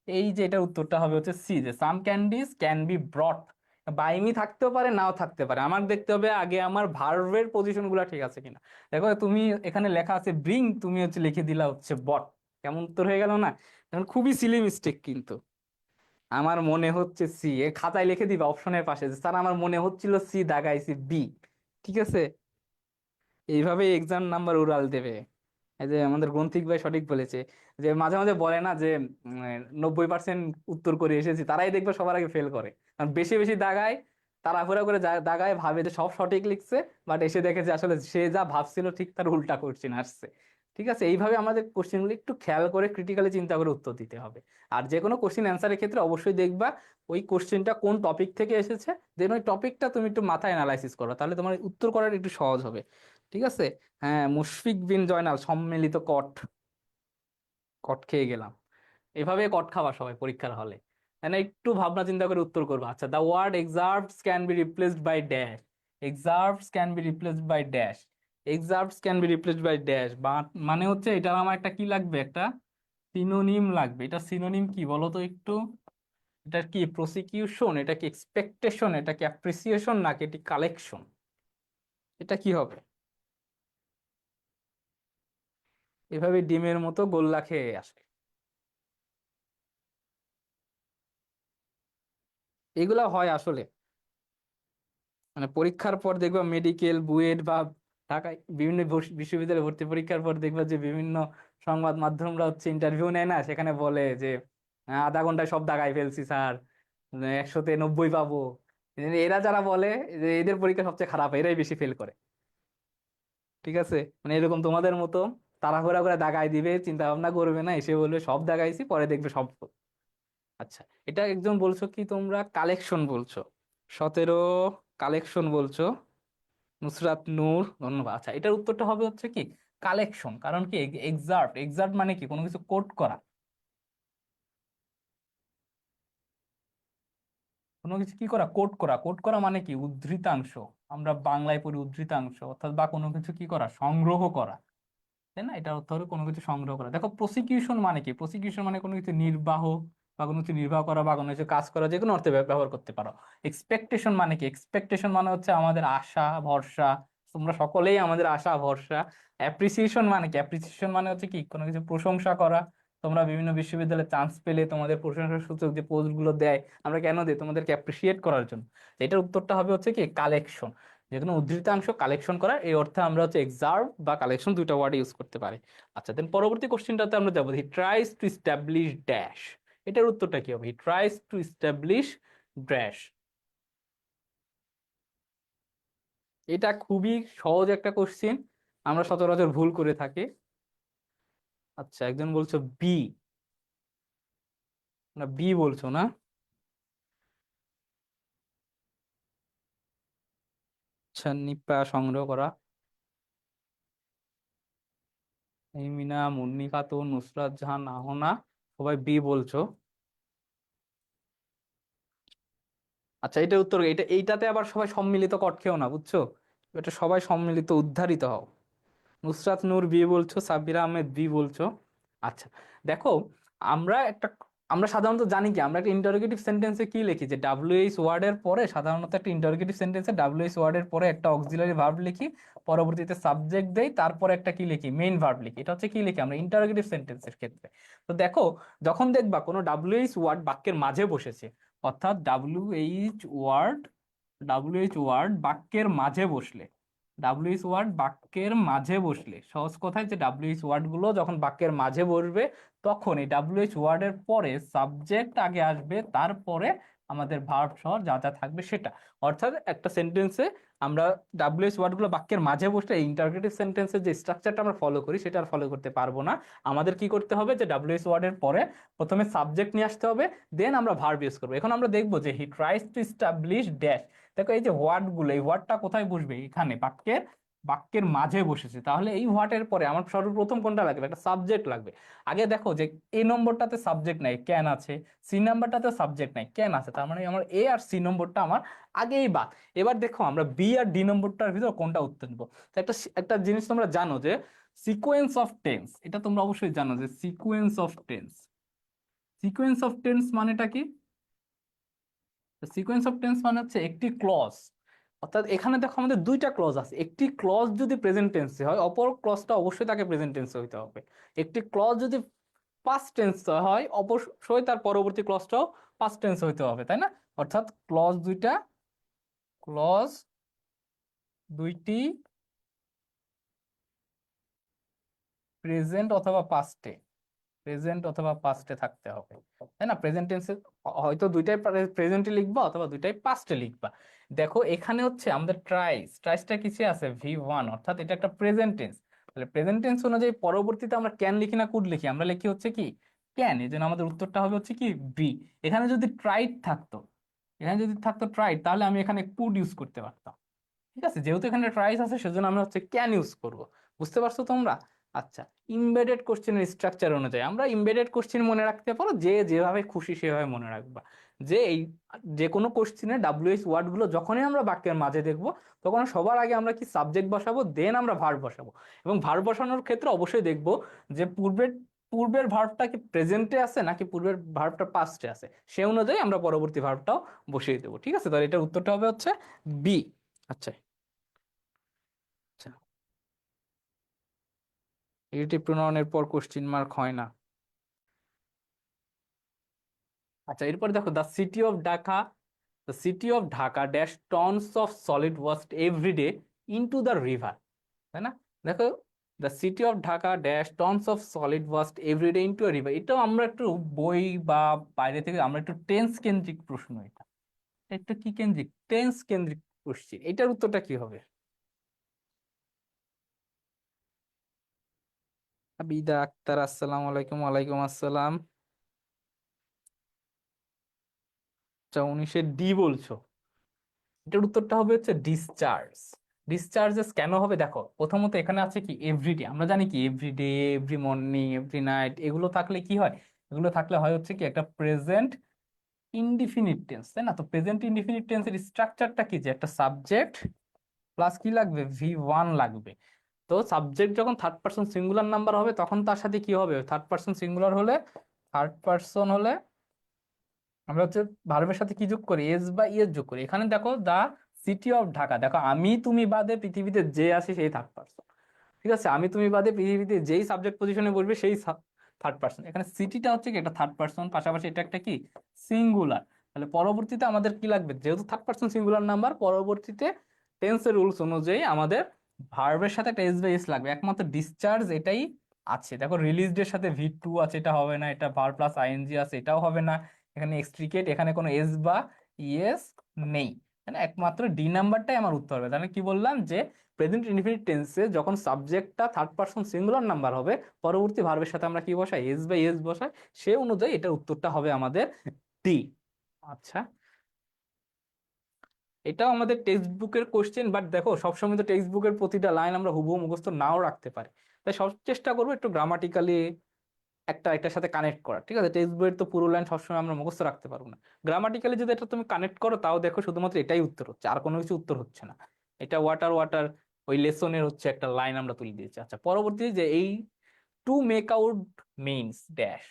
এই যে এটার উত্তরটা হবে হচ্ছে সি, যে সাম ক্যান্ডিজ ক্যান বি ব্রট। বাইমি থাকতেও পারে, নাও থাকতে পারে, আমার দেখতে হবে আগে আমার ভার্বের পজিশন গুলা ঠিক আছে কিনা। দেখো তুমি এখানে লেখা আছে ব্রিং, তুমি হচ্ছে লিখে দিলা হচ্ছে বট। কেমন উত্তর হয়ে গেল না? এখন খুবই সিলি মিস্টেক কিন্তু। আমার মনে হচ্ছে সি, এ খাতায় লিখে দিবা অপশনের পাশে যে স্যার আমার মনে হচ্ছিল সি, দাগাইছি বি। ঠিক আছে, এইভাবে এক্সাম নাম্বার উড়াল দেবে। এই যে আমাদের গ্রন্থিক ভাই সঠিক বলেছে, যে মাঝে মাঝে বলে না যে 90% উত্তর করে এসেছি, তারাই দেখবে সবার আগে ফেল করে। কারণ বেশি বেশি দাগায়, তাড়াহুড়া করে দাগায়, ভাবে যে সব সঠিক লিখছে, বাট এসে দেখে যে আসলে সে যা ভাবছিল ঠিক তার উল্টা কোশ্চেন আসছে। ঠিক আছে, এইভাবে আমাদের কোশ্চেনগুলো একটু খেয়াল করে ক্রিটিক্যালি চিন্তা করে উত্তর দিতে হবে। আর যে কোনো কোশ্চেন অ্যান্সারের ক্ষেত্রে অবশ্যই দেখবা ওই কোশ্চেনটা কোন টপিক থেকে এসেছে, দেন ওই টপিকটা তুমি একটু মাথায় অ্যানালাইসিস করো, তাহলে তোমার উত্তর করার একটু সহজ হবে। ঠিক আছে। হ্যাঁ, মুশফিক বিন জয়নাল, সম্মিলিত কট। কট খেয়ে গেলাম। এভাবে কট খাওয়া সবাই পরীক্ষার হলে, তাই না? একটু ভাবনা চিন্তা করে উত্তর করবা। আচ্ছা, the word exerts can be replaced by dash. Exerts can be replaced by dash. Exerts can be replaced by dash বা মানে হচ্ছে এটার আমার একটা কি লাগবে, একটা সিনোনিম লাগবে। এটা সিনোনিম কি বলো তো একটু? এটা কি প্রসিকিউশন, এটা কি এক্সপেকটেশন, এটা কি অ্যাপ্রিসিয়েশন, নাকি এটি কালেকশন? এটা কি হবে? এভাবে ডিমের মতো গোল্লা খেয়ে আসে। এগুলা হয় আসলে, মানে পরীক্ষার পর দেখবা মেডিকেল বুয়েট বা ঢাকায় বিভিন্ন বিশ্ববিদ্যালয়ে ভর্তি পরীক্ষার পর দেখবা যে বিভিন্ন সংবাদ মাধ্যমরা হচ্ছে ইন্টারভিউ নেয় না, সেখানে বলে যে আধা ঘন্টায় সব দাগাই ফেলছি স্যার, 100-তে 90 পাবো। এরা যারা বলে যে এদের পরীক্ষা সবচেয়ে খারাপ, এরাই বেশি ফেল করে। ঠিক আছে, মানে এরকম তোমাদের মতো তাড়াহুড়া করে দাগাই দিবে, চিন্তা ভাবনা করবে না, এসে বলবে সব দাগাইছি, পরে দেখবে সব। আচ্ছা, এটা একজন বলছো কি তোমরা কালেকশন বলছো, 17 কালেকশন বলছো। নুসরাত নূর, ধন্যবাদ। আচ্ছা, এটার উত্তরটা হবে হচ্ছে কি কালেকশন। কারণ কি এক্সার্ট, এক্সার্ট মানে কি কোনো কিছু কোট করা। কোনো কিছু কি করা, কোট করা। কোট করা মানে কি উদ্ধৃতাংশ। আমরা বাংলায় পড়ি উদ্ধৃতাংশ, অর্থাৎ বা কোনো কিছু কি করা, সংগ্রহ করা। তাই না? এটা অর্থ হলো কোনো কিছু সংগ্রহ করা। দেখো প্রসিকিউশন মানে কি, প্রসিকিউশন মানে কোনো কিছু নির্বাহ বা কোনো কিছু নির্বাহ করা বা কোনো কিছু কাজ করা, যে কোনো অর্থে ব্যবহার করতে পারো। এক্সপেকটেশন মানে কি, এক্সপেকটেশন মানে হচ্ছে আমাদের আশা ভরসা। তোমরা সকলেই আমাদের আশা ভরসা। অ্যাপ্রিসিয়েশন মানে কি, অ্যাপ্রিসিয়েশন মানে হচ্ছে কি কোনো কিছু প্রশংসা করা। তোমরা বিভিন্ন বিশ্ববিদ্যালয়ে চান্স পেলে তোমাদের প্রশংসা সূচক যে পোস্ট গুলো দেয়, আমরা কেন দিই? তোমাদেরকে অ্যাপ্রিসিয়েট করার জন্য। তো এটার উত্তরটা হবে হচ্ছে কি কালেকশন। যে কোনো উদ্ধৃতাংশ কালেকশন করা, এই অর্থে আমরা হচ্ছে এক্সার্ভ বা কালেকশন দুইটা ওয়ার্ড ইউজ করতে পারি। আচ্ছা, দেন পরবর্তী কোশ্চেনটাতে আমরা যাবো, হি ট্রাইস টু ইস্টাবলিশ ড্যাশ। এটার উত্তরটা কি হবে? হি ট্রাইস টু ইস্টাবলিশ ড্যাশ। এটা খুবই সহজ একটা কোশ্চেন, আমরা সচরাচর ভুল করে থাকি। আচ্ছা, একজন বলছো বি, না বি বলছো না? আচ্ছা, নিপা সংগ্রহ করা। এই মিনা, মুন্নি খাতুন, নুসরাত জাহান, আহনা, সবাই বি বলছো। আচ্ছা, এটার উত্তর এটা, এইটাতে আবার সবাই সম্মিলিত কট খেও না, বুঝছো? এটা সবাই সম্মিলিত উদ্ধারিত হও। নুসরাত নূর বি বলছো, সাব্বিরা আহমেদ বি বলছো। আচ্ছা, দেখো আমরা একটা, আমরা সাধারণত জানি কি, আমরা একটা ইন্টারোগেটিভ সেন্টেন্সে কি লিখি, যে ডাব্লিউএইচ ওয়ার্ডের পরে সাধারণত একটা ইন্টারোগেটিভ সেন্টেন্সে ডাব্লিউএইচ ওয়ার্ডের পরে একটা অক্সিলারি ভার্ব লিখি, পরবর্তীতে সাবজেক্ট দেই, তারপরে একটা কি লিখি, মেইন ভার্ব লিখি। এটা হচ্ছে কি লিখি আমরা ইন্টারোগেটিভ সেন্টেন্সের ক্ষেত্রে। তো দেখো, যখন দেখবা কোনো ডাব্লিউএইচ ওয়ার্ড বাক্যের মাঝে বসেছে, অর্থাৎ ডাব্লিউএইচ ওয়ার্ড বাক্যের মাঝে বসলে, ডাব্লিউএইচ ওয়ার্ড বাক্যের মাঝে বসলে, সহজ কথায় যে ডাব্লিউএইচ ওয়ার্ড গুলো যখন বাক্যের মাঝে বসবে, তখন এই ডাব্লিউএইচ ওয়ার্ডের পরে সাবজেক্ট আগে আসবে, তারপরে আমাদের ভার্ব সহ যা যা থাকবে সেটা। অর্থাৎ একটা সেন্টেন্সে আমরা ডাব্লিউএইচ ওয়ার্ড গুলো বাক্যের মাঝে বসলে ইন্টারগ্রেটিভ সেন্টেন্সের যে স্ট্রাকচারটা আমরা ফলো করি সেটা আর ফলো করতে পারবো না। আমাদের কি করতে হবে, যে ডাব্লিউএইচ ওয়ার্ডের পরে প্রথমে সাবজেক্ট নিয়ে আসতে হবে, দেন আমরা ভার্ব ইউজ করবো। এখন আমরা দেখবো যে হি ট্রাইস টু এস্টাবলিশ ড্যাশ। দেখো এই যে ওয়ার্ড গুলো, এই ওয়ার্ডটা কোথায় বসবে? এখানে বাক্যের, বাক্যের মাঝে বসেছে। তাহলে এই ওয়ার্ডের পরে আমার সর্বপ্রথম কোনটা লাগবে? একটা সাবজেক্ট লাগবে। আগে দেখো যে এই নম্বরটাতে সাবজেক্ট নাই, ক্যান আছে। সি নাম্বারটাতে সাবজেক্ট নাই, ক্যান আছে। তার মানে আমার এ আর সি নম্বরটা আমার আগেই বাদ। এবার দেখো আমরা বি আর ডি নম্বরটার ভিতর কোনটা উত্তর নিব। তো একটা একটা জিনিস তোমরা জানো যে সিকোয়েন্স অফ টেন্স, এটা তোমরা অবশ্যই জানো যে sequence of tense, sequence of tense মানেটা কি? সিকোয়েন্স অফ টেন্স মানে হচ্ছে একটি ক্লজ, অর্থাৎ এখানে দেখো আমাদের দুইটা ক্লজ আছে, একটি ক্লজ যদি প্রেজেন্ট টেন্সে হয় অপর ক্লজটা অবশ্যই তাকে প্রেজেন্ট টেন্সে হইতে হবে। একটি ক্লজ যদি পাস্ট টেন্স হয় অবশ্যই তার পরবর্তী ক্লজটাও পাস্ট টেন্স হইতে হবে, তাই না? অর্থাৎ ক্লজ দুইটি প্রেজেন্ট অথবা পাস্টে, প্রেজেন্ট অথবা পাস্টে থাকতে হবে, তাই না? প্রেজেন্ট টেন্সে হয়তো দুইটাই প্রেজেন্টে লিখবা অথবা দুইটাই পাস্টে লিখবা। দেখো এখানে হচ্ছে আমাদের ট্রাইসটা কিসে আছে? V1, অর্থাৎ এটা একটা প্রেজেন্ট টেন্স। তাহলে প্রেজেন্ট টেন্স অনুযায়ী পরবর্তীতে আমরা ক্যান লিখি না কুড লিখি? আমরা লিখি হচ্ছে কি ক্যান, এই জন্য আমাদের উত্তরটা হবে হচ্ছে কি বি। এখানে যদি ট্রাইড থাকতো, ট্রাইড, তাহলে আমি এখানে কুড ইউজ করতে পারতাম। ঠিক আছে, যেহেতু এখানে ট্রাইস আছে সেজন্য আমরা হচ্ছে ক্যান ইউজ করব। বুঝতে পারছো তোমরা? আচ্ছা, ইমবেডেড কোশ্চেনের স্ট্রাকচার অনুযায়ী আমরা ইমবেডেড কোশ্চেন মনে রাখতে পারো, যে যেভাবে খুশি সেভাবে মনে রাখবা। যে এই যে কোনো কোশ্চেনে WH ওয়ার্ড গুলো যখনই আমরা বাক্যের মাঝে দেখবো, তখন সবার আগে আমরা কি সাবজেক্ট বসাবো, দেন আমরা ভার্ব বসাবো। এবং ভার্ব বসানোর ক্ষেত্রে অবশ্যই দেখবো যে পূর্বের ভার্বটা কি প্রেজেন্টে আছে নাকি পূর্বের ভার্বটা পাস্টে আছে, সে অনুযায়ী আমরা পরবর্তী ভার্বটাও বসিয়ে দেবো। ঠিক আছে, তাহলে এটার উত্তরটা হবে হচ্ছে বি। আচ্ছা, আচ্ছা, এডিটিভ প্রোনাউনের পর কোশ্চিন মার্ক হয় না। আচ্ছা, এরপর দেখো the city of Dhaka dash tons of solid waste every day into the river, তাই না? দেখো, the city of Dhaka dash tons of solid waste every day into river, এটাও আমরা একটু বই বা বাইরে থেকে আমরা একটু টেন্স কেন্দ্রিক প্রশ্ন, এটা একটু কি কেন্দ্রিক, টেন্স কেন্দ্রিক কোশ্চিন। এটার উত্তরটা কি হবে? আবিদা আক্তার, আসসালামু আলাইকুম। ওয়ালাইকুম আসসালাম। আচ্ছা, 19-এ ডি বলছো, এটার উত্তরটা হবে হচ্ছে ডিসচার্জ। ডিসচার্জেস কেন হবে? দেখো প্রথমত এখানে আছে কি এভরিডে, আমরা জানি কি everyday, every morning, every night, এগুলো থাকলে কি হয়? এগুলো থাকলে হয় হচ্ছে কি একটা প্রেজেন্ট ইনডিফিনিট টেন্স, তাই না? তো প্রেজেন্ট ইনডিফিনিট টেন্সের স্ট্রাকচারটা কি, যে একটা সাবজেক্ট প্লাস কি লাগবে, V1 লাগবে। তো সাবজেক্ট যখন থার্ড পার্সন সিঙ্গুলার নাম্বার হবে তখন তার সাথে কি হবে, থার্ড পার্সন সিঙ্গুলার হলে আমরা হচ্ছে ভার্বের সাথে কি যোগ করি, এস বা ইএস যোগ করি। এখানে দেখো দা সিটি অফ ঢাকা, দেখো আমি তুমি বাদে পৃথিবীতে যে আছে সেই থার্ড পার্সন। ঠিক আছে, আমি তুমি বাদে পৃথিবীতে যেই সাবজেক্ট পজিশনে বসবে সেই থার্ড পার্সন। এখানে সিটিটা হচ্ছে কি এটা থার্ড পার্সন, পাশাপাশি এটা একটা কি সিঙ্গুলার। তাহলে পরবর্তীতে আমাদের কি লাগবে, যেহেতু থার্ড পার্সন সিঙ্গুলার নাম্বার, পরবর্তীতে টেন্সের রুলস অনুযায়ী আমাদের ভার্বের সাথে একটা এস বা এস লাগবে। একমাত্র ডিসচার্জ এটাই আছে। দেখো রিলিজড এর সাথে V2 আছে, এটা হবে না। এটা ভার্ব প্লাস আইএনজি আছে, এটাও হবে না। এখানে এক্সট্রিকেট, এখানে কোনো এস বা ইএস নেই, মানে একমাত্র ডি নাম্বারটাই আমার উত্তর হবে। তাহলে কি বললাম, যে প্রেজেন্ট ইনডিফিনিট টেন্সে যখন সাবজেক্টটা থার্ড পারসন সিঙ্গুলার নাম্বার হবে, পরবর্তী ভার্বের সাথে আমরা কি বসাই, এস বা এস বসাই, সে অনুযায়ী এটার উত্তরটা হবে আমাদের ডি। আচ্ছা, এটাও আমাদের টেক্সট বুকের কোশ্চেন, বাট দেখো সবসময় তো টেক্সট বুকের প্রতিটা লাইন আমরা হুবহু মুখস্থ নাও রাখতে পারি। তাই সব চেষ্টা করবো একটু গ্রামাটিক্যালি একটা একটার সাথে কানেক্ট করা। ঠিক আছে, টেক্সট বইয়ের তো পুরো লাইন সবসময় আমরা মুখস্থ রাখতে পারবো না। গ্রামাটিক্যালি যদি এটা তুমি কানেক্ট করো, তাও দেখো শুধুমাত্র এটাই উত্তর হচ্ছে, আর কোনো কিছু উত্তর হচ্ছে না। এটা ওয়াটার ওয়াটার ওই লেসনের হচ্ছে একটা লাইন আমরা তুলে দিয়েছি। আচ্ছা, পরবর্তী যে এই to make out means dash,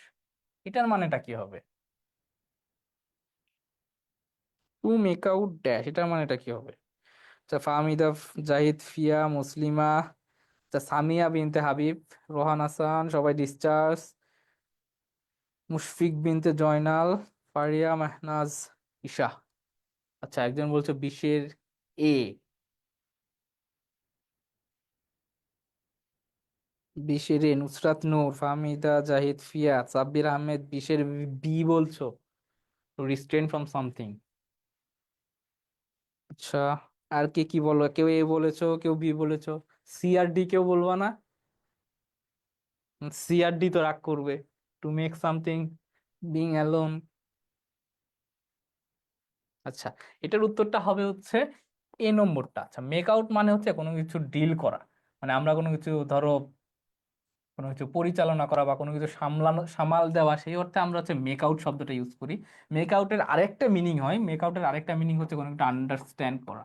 এটার মানেটা কি হবে? টু মেক আউট ড্যাশ, এটার মানেটা কি হবে? আচ্ছা, ফাহমিদা, জাহিদ, ফিয়া, মুসলিমা, আচ্ছা, সামিয়া বিনতে হাবিব, রোহান হাসান, সবাই ডিসচার্জ, মুশফিক বিনতে জয়নাল, ফারিয়া, মেহনাজ, ঈশা। আচ্ছা, একজন বলছে 20-এর এ, 20-এর এ, নুসরাত নূর, ফাহমিদা, জাহিদ, ফিয়া, সাব্বির আহমেদ 20-এর বি বলছো, রিস্ট্রেন ফ্রম সামথিং। আচ্ছা, আর কে কি বলবো, কেউ এ বলেছো, কেউ বি বলেছো, সি আর ডি কেউ বলবা না? সি আর ডি তো রাগ করবে। To make something, being alone. আচ্ছা, এটার উত্তরটা হবে হচ্ছে এ নম্বরটা। আচ্ছা, মেক আউট মানে হচ্ছে কোনো কিছু ডিল করা, মানে আমরা কোনো কিছু ধরো কোনো কিছু পরিচালনা করা বা কোনো কিছু সামাল দেওয়া, সেই অর্থে আমরা হচ্ছে মেক আউট শব্দটা ইউজ করি। মেক আউটের আরেকটা মিনিং হচ্ছে কোনো একটা আন্ডারস্ট্যান্ড করা।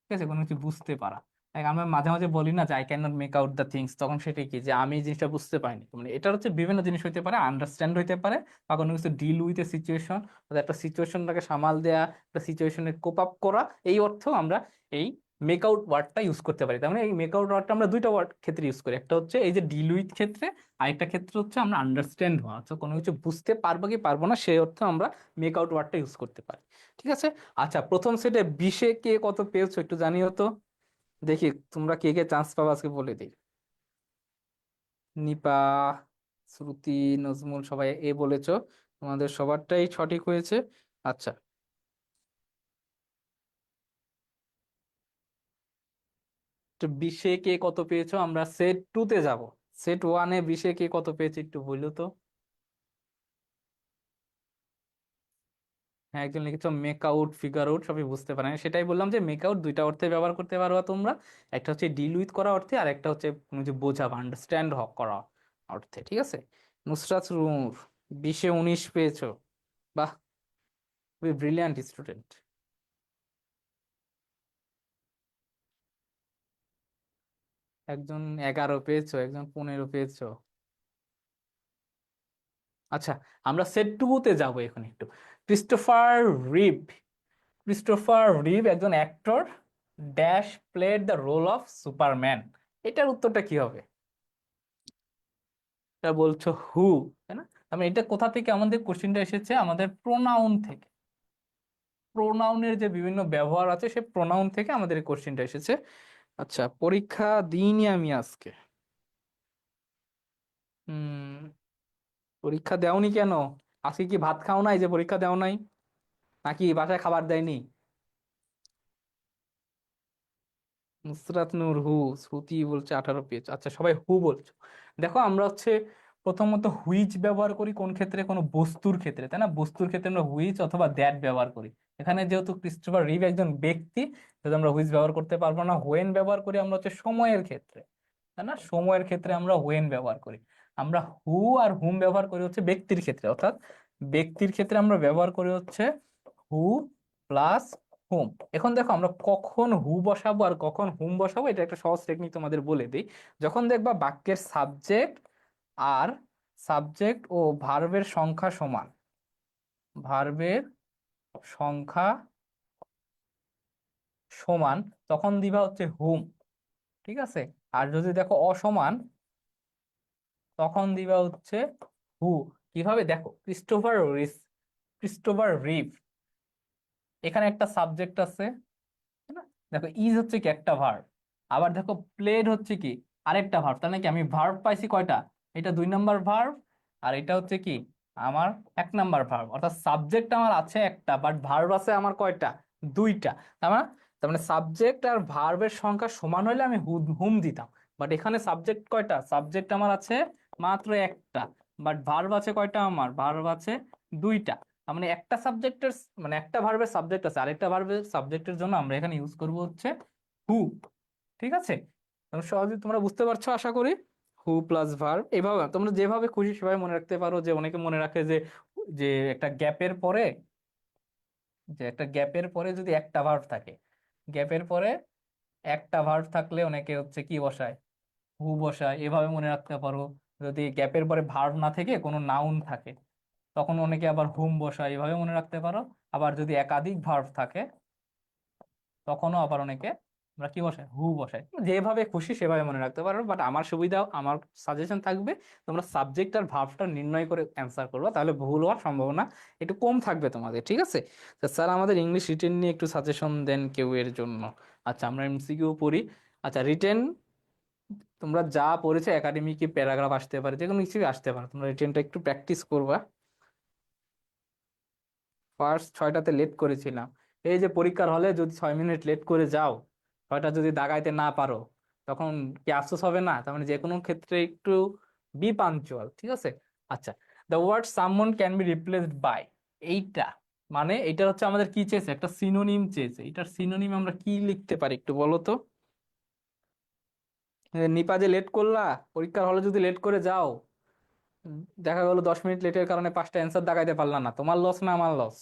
ঠিক আছে, কোনো কিছু বুঝতে পারা। আমরা মাঝে মাঝে বলি না যে I can not make out the things, তখন সেটা কি যে আমি এই জিনিসটা বুঝতে পারিনি। মানে এটা হচ্ছে বিভিন্ন জিনিস হইতে পারে, আন্ডারস্ট্যান্ড হইতে পারে, বা কোনো কিছু ডিল উইথ এ সিচুয়েশন, একটা সিচুয়েশনটাকে সামাল দেয়া, একটা সিচুয়েশনে কোপ আপ করা, এই অর্থেও আমরা এই মেক আউট ওয়ার্ডটা ইউজ করতে পারি। তার মানে এই মেক আউট ওয়ার্ডটা আমরা দুইটা ওয়ার্ড ক্ষেত্রে ইউজ করি, একটা হচ্ছে এই যে ডিল উইথ ক্ষেত্রে, আরেকটা ক্ষেত্রে হচ্ছে আমরা আন্ডারস্ট্যান্ড হওয়া, অর্থাৎ কোনো কিছু বুঝতে পারবো কি পারবো না সেই অর্থে আমরা মেক আউট ওয়ার্ডটা ইউজ করতে পারি। ঠিক আছে। আচ্ছা, প্রথম সেটে 20-এ কে কত পেয়েছো একটু জানিও তো, দেখি তোমরা কে কে চান্স পাবে আজকে বলে দিই। নিপা, শ্রুতি, নজমুল সবাই এ বলেছো, তোমাদের সবারটাই সঠিক হয়েছে। আচ্ছা, তো 20-এ কে কত পেয়েছো, আমরা সেট 2-তে যাব। সেট 1-এ 20-এ কে কত পেয়েছে একটু বললো তো। হ্যাঁ, একজন লিখেছো মেক আউট, ফিগার আউট সবই বুঝতে পারে না, সেটাই বললাম যে মেক আউট দুইটা অর্থে ব্যবহার করতে পারো তোমরা। একটা হচ্ছে ডিল উইথ করা অর্থে, আর একটা হচ্ছে কোনো যে বোঝা বা আন্ডারস্ট্যান্ড করা অর্থে। ঠিক আছে। নুসরাত নূর, 20-এ 19 পেয়েছো, বাহ, খুবই ব্রিলিয়ান্ট স্টুডেন্ট। একজন 11 পেয়েছো, একজন 15 পেয়েছো। আচ্ছা, আমরা সেট 2-তে যাবো এখন একটু। ক্রিস্টোফার রিভ, ক্রিস্টোফার রিভ একজন actor, dash played the role of Superman. এটার উত্তরটা কি হবে? এটা বলছো হু, তাই না? আমি এটা কোথা থেকে আমাদের কোশ্চিনটা এসেছে, আমাদের প্রোনাউন থেকে। প্রোনাউনের যে বিভিন্ন ব্যবহার আছে সে প্রোনাউন থেকে আমাদের এই কোশ্চিনটা এসেছে। আচ্ছা, পরীক্ষা দিইনি আমি আজকে। হুম, পরীক্ষা দেওনি কেন? আজকে কি ভাত খাও নাই যে পরীক্ষা দেও নাই, নাকি বাসায় খাবার দেয়নি? নুসরাত নূর হু, শ্রুতি বলছে 18 পেজ। আচ্ছা, সবাই হু বলছো। দেখো আমরা হচ্ছে প্রথমত হুইচ ব্যবহার করি কোন ক্ষেত্রে, কোনো বস্তুর ক্ষেত্রে, তাই না? বস্তুর ক্ষেত্রে আমরা হুইচ অথবা দ্যাট ব্যবহার করি। এখানে যেহেতু ক্রিস্টোফার রিভ একজন ব্যক্তি, যেহেতু আমরা হুইচ ব্যবহার করতে পারবো না। হোয়েন ব্যবহার করি আমরা হচ্ছে সময়ের ক্ষেত্রে, তাই না? সময়ের ক্ষেত্রে আমরা হোয়েন ব্যবহার করি। আমরা হু আর হুম ব্যবহার করি হচ্ছে ব্যক্তির ক্ষেত্রে, অর্থাৎ ব্যক্তির ক্ষেত্রে আমরা ব্যবহার করি হচ্ছে হু প্লাস হুম। এখন দেখো আমরা কখন হু বসাবো আর কখন হুম বসাবো, এটা একটা সহজ টেকনিক তোমাদের বলে দিই। যখন দেখবা বাক্যের সাবজেক্ট আর সাবজেক্ট ও ভার্বের সংখ্যা সমান, ভার্বের সংখ্যা সমান, তখন দিবা হচ্ছে হুম। ঠিক আছে। আর যদি দেখো অসমান, তখন দিবা হচ্ছে হু। কিভাবে দেখো, ক্রিস্টোফার রিভ, এখানে একটা সাবজেক্ট আছে, তাই না? দেখো ইজ হচ্ছে কি একটা ভার্ব, আবার দেখো প্লেড হচ্ছে কি আরেকটা ভার্ব, তার মানে কি আমি ভার্ব পাইছি কয়টা, এটা 2 নাম্বার ভার্ব, আর এটা হচ্ছে কি আমার 1 নাম্বার ভার্ব। অর্থাৎ সাবজেক্ট আমার আছে একটা, বাট ভার্ব আছে আমার কয়টা, দুইটা। তার মানে সাবজেক্ট আর ভার্বের সংখ্যা সমান হলে আমি হুম দিতাম। বাট এখানে সাবজেক্ট কয়টা, সাবজেক্ট আমার আছে মাত্র একটা, বাট ভার্ব আছে কয়টা, আমার ভার্ব আছে দুইটা। তার মানে একটা সাবজেক্টের, মানে একটা ভার্বের সাবজেক্ট আছে, আরেকটা ভার্বের সাবজেক্টের জন্য আমরা এখানে ইউজ করব হচ্ছে হু। ঠিক আছে। সহজে তোমরা বুঝতে পারছো আশা করি। হু প্লাস ভার্ব, এভাবে তোমরা যেভাবে খুশি সেভাবে মনে রাখতে পারো। যে অনেকে মনে রাখে যে যে একটা গ্যাপের পরে, যদি একটা ভার্ব থাকে, গ্যাপের পরে একটা ভার্ব থাকলে অনেকে হচ্ছে কি বসায়, হু বসায়, এভাবে মনে রাখতে পারো। যদি গ্যাপের পরে ভার্ব না থেকে কোনো নাউন থাকে, তখন অনেকে আবার হুম বসায়, এভাবে মনে রাখতে পারো। আবার যদি একাধিক ভার্ব থাকে, তখনও আবার অনেকে আমরা কি বসাই, হু বসাই। যেভাবে খুশি সেভাবে মনে রাখতে পারো, বাট আমার সুবিধা, আমার সাজেশন থাকবে তোমরা সাবজেক্ট আর ভার্বটা নির্ণয় করে অ্যান্সার করবে, তাহলে ভুল হওয়ার সম্ভাবনা একটু কম থাকবে তোমাদের। ঠিক আছে। তো স্যার আমাদের ইংলিশ রিটেন নিয়ে একটু সাজেশন দেন কেউ এর জন্য। আচ্ছা, আমরা এমসিকিউ পড়ি। আচ্ছা, রিটেন তোমরা যা পড়েছো একাডেমিক প্যারাগ্রাফ আসতে পারে, যে কোনো কিছু আসতে পারে, তোমরা রিটেনটা একটু প্র্যাকটিস করবা। ফার্স্ট 6টাতে লেট করেছিলাম। এই যে পরীক্ষার হলে যদি 6 মিনিট লেট করে যাও, 6টা যদি দাগাইতে না পারো, তখন কি আফসোস হবে না? তার মানে যে কোনো ক্ষেত্রে একটু বি পাঞ্চুয়াল। ঠিক আছে। আচ্ছা, the word someone can be replaced by, এইটা মানে এটা হচ্ছে আমাদের কি চেয়েছে, একটা সিনোনিম চেয়েছে। এটার সিনোনিম আমরা কি লিখতে পারি একটু বলো তো। নিপা যে লেট করলা, পরীক্ষার হলে যদি লেট করে যাও, দেখা গেলো 10 মিনিট লেটের কারণে 5টা অ্যান্সার দাগাইতে পারলা না, তোমার লস না আমার লস?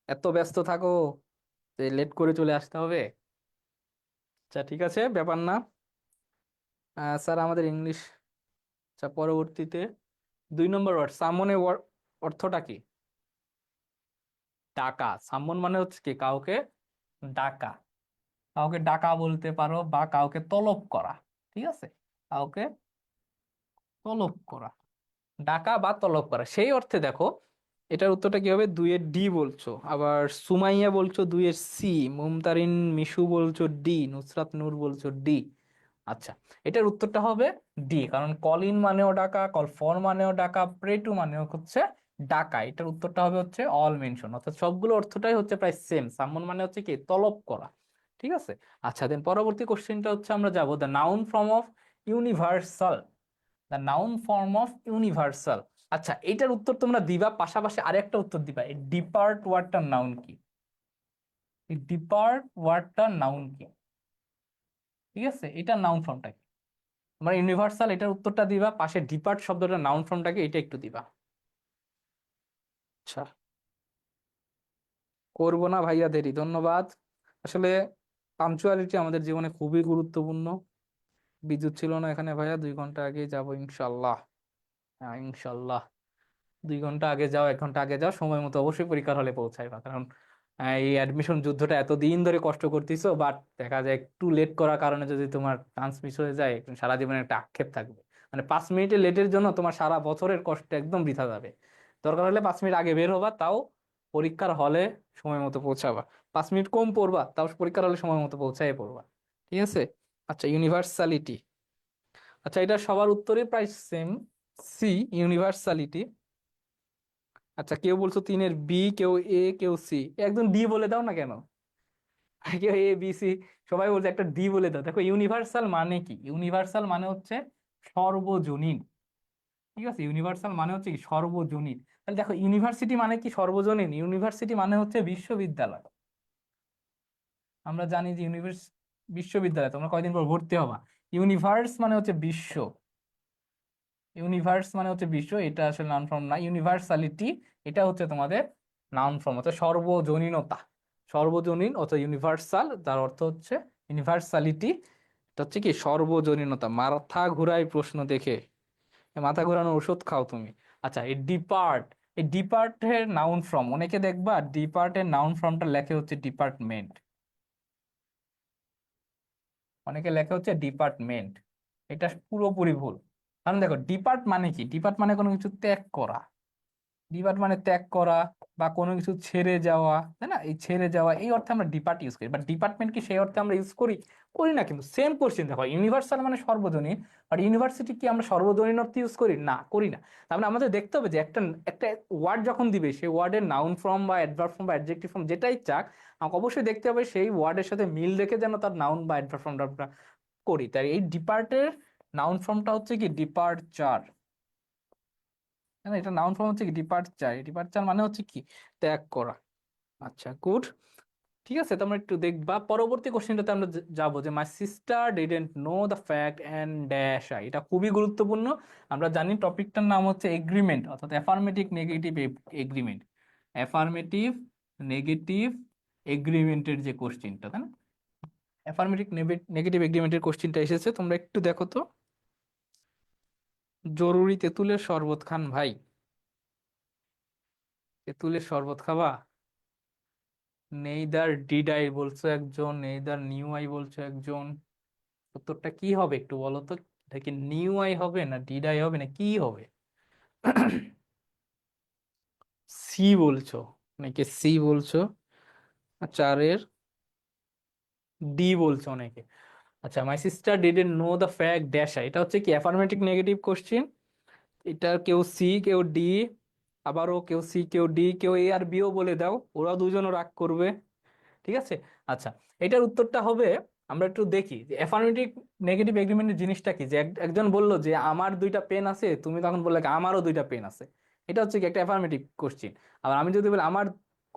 এত ব্যস্ত থাকো যে লেট করে চলে আসতে হবে? আচ্ছা ঠিক আছে, ব্যাপার না। স্যার আমাদের ইংলিশ। আচ্ছা পরবর্তীতে 2 নম্বর ওয়ার্ড সামনের অর্থটা কি? ডাকা। সামন মানে হচ্ছে কি, কাউকে ডাকা। কাউকে ডাকা বলতে পারো, বা কাউকে তলব করা। ঠিক আছে, কাউকে তলব করা, ডাকা বা তলব করা, সেই অর্থে দেখো এটার উত্তরটা কি হবে। 2-এর ডি বলছো, আবার সুমাইয়া বলছো 2-এর সি, মুমতারিন মিশু বলছো ডি, নুসরাত নূর বলছো ডি। আচ্ছা, এটার উত্তরটা হবে ডি, কারণ কলিন মানেও ডাকা, কল ফর মানেও ডাকা, প্রে টু মানেও হচ্ছে ডাকা। এটার উত্তরটা হবে হচ্ছে অল মেনশন, অর্থাৎ সবগুলো অর্থটাই হচ্ছে প্রায় সেম। সামন মানে হচ্ছে কি, তলব করা। ঠিক আছে। আচ্ছা দেন পরবর্তী কোশ্চেনটা হচ্ছে, আমরা যাব the noun form of universal. The noun form of universal. আচ্ছা এটার উত্তর তোমরা দিবা, পাশাপাশি আরেকটা উত্তর দিবা, এই ডিপার্ট ওয়ার্ডটার নাউন কি? এই ডিপার্ট ওয়ার্ডটার নাউন কি? ঠিক আছে, এটার নাউন ফর্মটা কি? তোমরা ইউনিভার্সাল এটার উত্তরটা দিবা, পাশে ডিপার্ট শব্দটার নাউন ফর্মটাকে এটা একটু দিবা। আচ্ছা, করবো না ভাইয়া দেরি, ধন্যবাদ। আসলে পাঞ্চুয়ালিটি আমাদের জীবনে খুবই গুরুত্বপূর্ণ। বিদ্যুৎ ছিল না এখানে ভাইয়া, 2 ঘন্টা আগে যাবো ইনশাল্লাহ। হ্যাঁ ইনশাল্লাহ। 2 ঘন্টা আগে যাও, 1 ঘন্টা আগে যাও, সময় মতো অবশ্যই পরীক্ষার হলে পৌঁছাইবা। কারণ এই অ্যাডমিশন যুদ্ধটা এতদিন ধরে কষ্ট করতেছো, বাট দেখা যায় একটু লেট করার কারণে যদি তোমার চান্স মিস হয়ে যায়, সারা জীবনে একটা আক্ষেপ থাকবে। মানে 5 মিনিটের লেটের জন্য তোমার সারা বছরের কষ্ট একদম বৃথা যাবে। দরকার হলে 5 মিনিট আগে বের হবা, তাও পরীক্ষার হলে সময় মতো পৌঁছাবা। 5 মিনিট কম পড়বা, তাও পরীক্ষার হলে সময় মতো পৌঁছায় পড়বা। ঠিক আছে। আচ্ছা ইউনিভার্সালিটি। আচ্ছা এটা সবার উত্তরে প্রায় সেম, সি, ইউনিভার্সালিটি। আচ্ছা কেউ বলছো 3-এর বি, কেউ এ, কেউ সি। একদম ডি বলে দাও না কেন? কেউ এ বি সি, সবাই বলছে একটা ডি বলে দাও। দেখো ইউনিভার্সাল মানে কি, ইউনিভার্সাল মানে হচ্ছে সর্বজনীন। ঠিক আছে, ইউনিভার্সাল মানে হচ্ছে কি, সর্বজনীন। তাহলে দেখো ইউনিভার্সিটি মানে কি সর্বজনীন? ইউনিভার্সিটি মানে হচ্ছে বিশ্ববিদ্যালয়। আমরা জানি যে বিশ্ববিদ্যালয় তোমরা কয়দিন পর ভর্তি হবা। ইউনিভার্স মানে হচ্ছে বিশ্ব, ইউনিভার্স মানে হচ্ছে বিশ্ব, এটা আসলে নাউন ফর্ম না। ইউনিভার্সালিটি এটা হচ্ছে তোমাদের নাউন ফর্ম, অর্থাৎ সর্বজনীনতা। সর্বজনীন অর্থাৎ ইউনিভার্সাল, যার অর্থ হচ্ছে ইউনিভার্সালিটি। এটা হচ্ছে কি সর্বজনীনতা। মাথা ঘুরাই প্রশ্ন দেখে, এ মাথা ঘুরানোর ওষুধ খাও তুমি। আচ্ছা এই ডিপার্ট, এই ডিপার্টের নাউন ফর্ম, অনেকে দেখবা ডিপার্টের নাউন ফর্মটা লেখে হচ্ছে ডিপার্টমেন্ট, অনেকে লেখে হচ্ছে ডিপার্টমেন্ট। এটা পুরোপুরি ভুল। কারণ দেখো ডিপার্ট মানে কি, ডিপার্ট মানে কোনো কিছু ত্যাগ করা। ডিপার্ট মানে ত্যাগ করা বা কোনো কিছু ছেড়ে যাওয়া, তাই না? এই ছেড়ে যাওয়া এই অর্থে আমরা ডিপার্ট ইউজ করি, বাট ডিপার্টমেন্ট কি সেই অর্থে আমরা ইউজ করি? করি না। কিন্তু সেম কোশ্চেন দেখো, ইউনিভার্সাল মানে সর্বজনীন, আর ইউনিভার্সিটি কি আমরা সর্বজনীন অর্থে ইউজ করি? না, করি না। তার মানে আমাদের দেখতে হবে যে একটা একটা ওয়ার্ড যখন দিবে, সেই ওয়ার্ডের নাউন ফর্ম বা অ্যাডভার্ব ফর্ম বা অ্যাডজেক্টিভ ফর্ম যেটাই চাক, আমাকে অবশ্যই দেখতে হবে সেই ওয়ার্ডের সাথে মিল রেখে যেন তার নাউন বা অ্যাডভার্ব ফর্মটা আমরা করি। তাই এই ডিপার্টের নাউন ফর্মটা হচ্ছে কি ডিপার্চার। না এটা নাউন ফর্ম হচ্ছে কি ডিপার্চার। ডিপার্চার মানে হচ্ছে কি ত্যাগ করা। আচ্ছা গুড। ঠিক আছে, তোমরা একটু দেখবা পরবর্তী কোশ্চেনটাতে আমরা যাবো যে my sister didn't know the fact and dash I. এটা খুবই গুরুত্বপূর্ণ। আমরা জানি টপিকটার নাম হচ্ছে এগ্রিমেন্ট, অর্থাৎ affirmative negative agreement. Affirmative negative এগ্রিমেন্টের যে কোশ্চেনটা, তাই না? অ্যাফার্মেটিভ নেগেটিভ এগ্রিমেন্টের কোশ্চেনটা এসেছে, তোমরা একটু দেখো তো। জরুরি তেঁতুলের শরবত খান ভাই। তেঁতুলের শরবত খাবা? নেইদার ডিড আই বলছো একজন, নেইদার নিউ আই বলছো একজন। উত্তরটা কি হবে একটু বলো তো। এটা কি নিউ আই হবে, না ডিড আই হবে, না কি হবে? সি বলছো, অনেকে সি বলছো। আর 4-এর ডি বলছো অনেকে। আচ্ছা my sister didn't know the fact dash I, এটা হচ্ছে কি অ্যাফার্মেটিভ নেগেটিভ কোশ্চেন। এটা কেউ সি কেউ ডি, আবারও কেউ সি কেউ ডি, কেউ এ আর বিও বলে দাও, ওরা দুজনও রাগ করবে। ঠিক আছে। আচ্ছা এটার উত্তরটা হবে, আমরা একটু দেখি যে অ্যাফার্মেটিভ নেগেটিভ এগ্রিমেন্টের জিনিসটা কি। যে একজন বলল যে আমার 2টা পেন আছে, তুমি তখন বললে কি, আমারও 2টা পেন আছে। এটা হচ্ছে কি একটা অ্যাফার্মেটিভ কোশ্চেন। আবার আমি যদি বলি আমার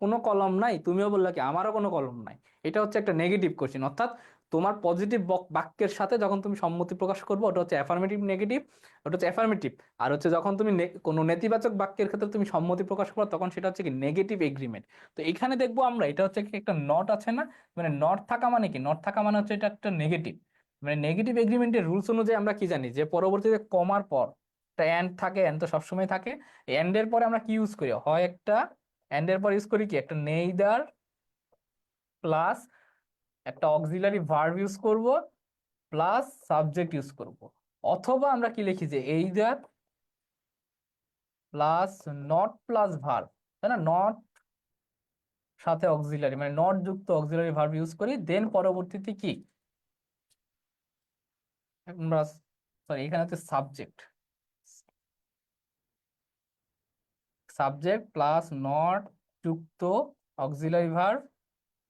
কোনো কলম নাই, তুমিও বললে কি আমারও কোনো কলম নাই, এটা হচ্ছে একটা নেগেটিভ কোশ্চেন। অর্থাৎ তোমার পজিটিভ বাক্যের সাথে যখন তুমি সম্মতি প্রকাশ করবে ওটা হচ্ছে অ্যাফার্মেটিভ নেগেটিভ, ওটা হচ্ছে অ্যাফার্মেটিভ। আর হচ্ছে যখন তুমি কোনো নেতিবাচক বাক্যের ক্ষেত্রে তুমি সম্মতি প্রকাশ করো তখন সেটা হচ্ছে কি নেগেটিভ এগ্রিমেন্ট। তো এখানে দেখবো আমরা এটা হচ্ছে কি একটা নট আছে না, মানে নট থাকা মানে কি, নট থাকা মানে হচ্ছে এটা একটা নেগেটিভ। মানে নেগেটিভ এগ্রিমেন্টের রুলস অনুযায়ী আমরা কি জানি যে পরবর্তীতে কমার পর একটা এন্ড থাকে, এন্ড তো সবসময় থাকে, এন্ড এর পরে আমরা কি ইউজ করি, হয় একটা এন্ড এর পর ইউজ করি কি একটা নেইদার প্লাস একটা অক্সিলারি ভার্ব ইউজ করব প্লাস সাবজেক্ট ইউজ করব, অথবা আমরা কি লিখি যে either plus not plus verb, তাই না, নট সাথে অক্সিলারি মানে নট যুক্ত অক্সিলারি ভার্ব ইউজ করি, দেন পরবর্তীতে কি আমরা, সরি এখানে হচ্ছে সাবজেক্ট, সাবজেক্ট প্লাস নট যুক্ত অক্সিলারি ভার্ব,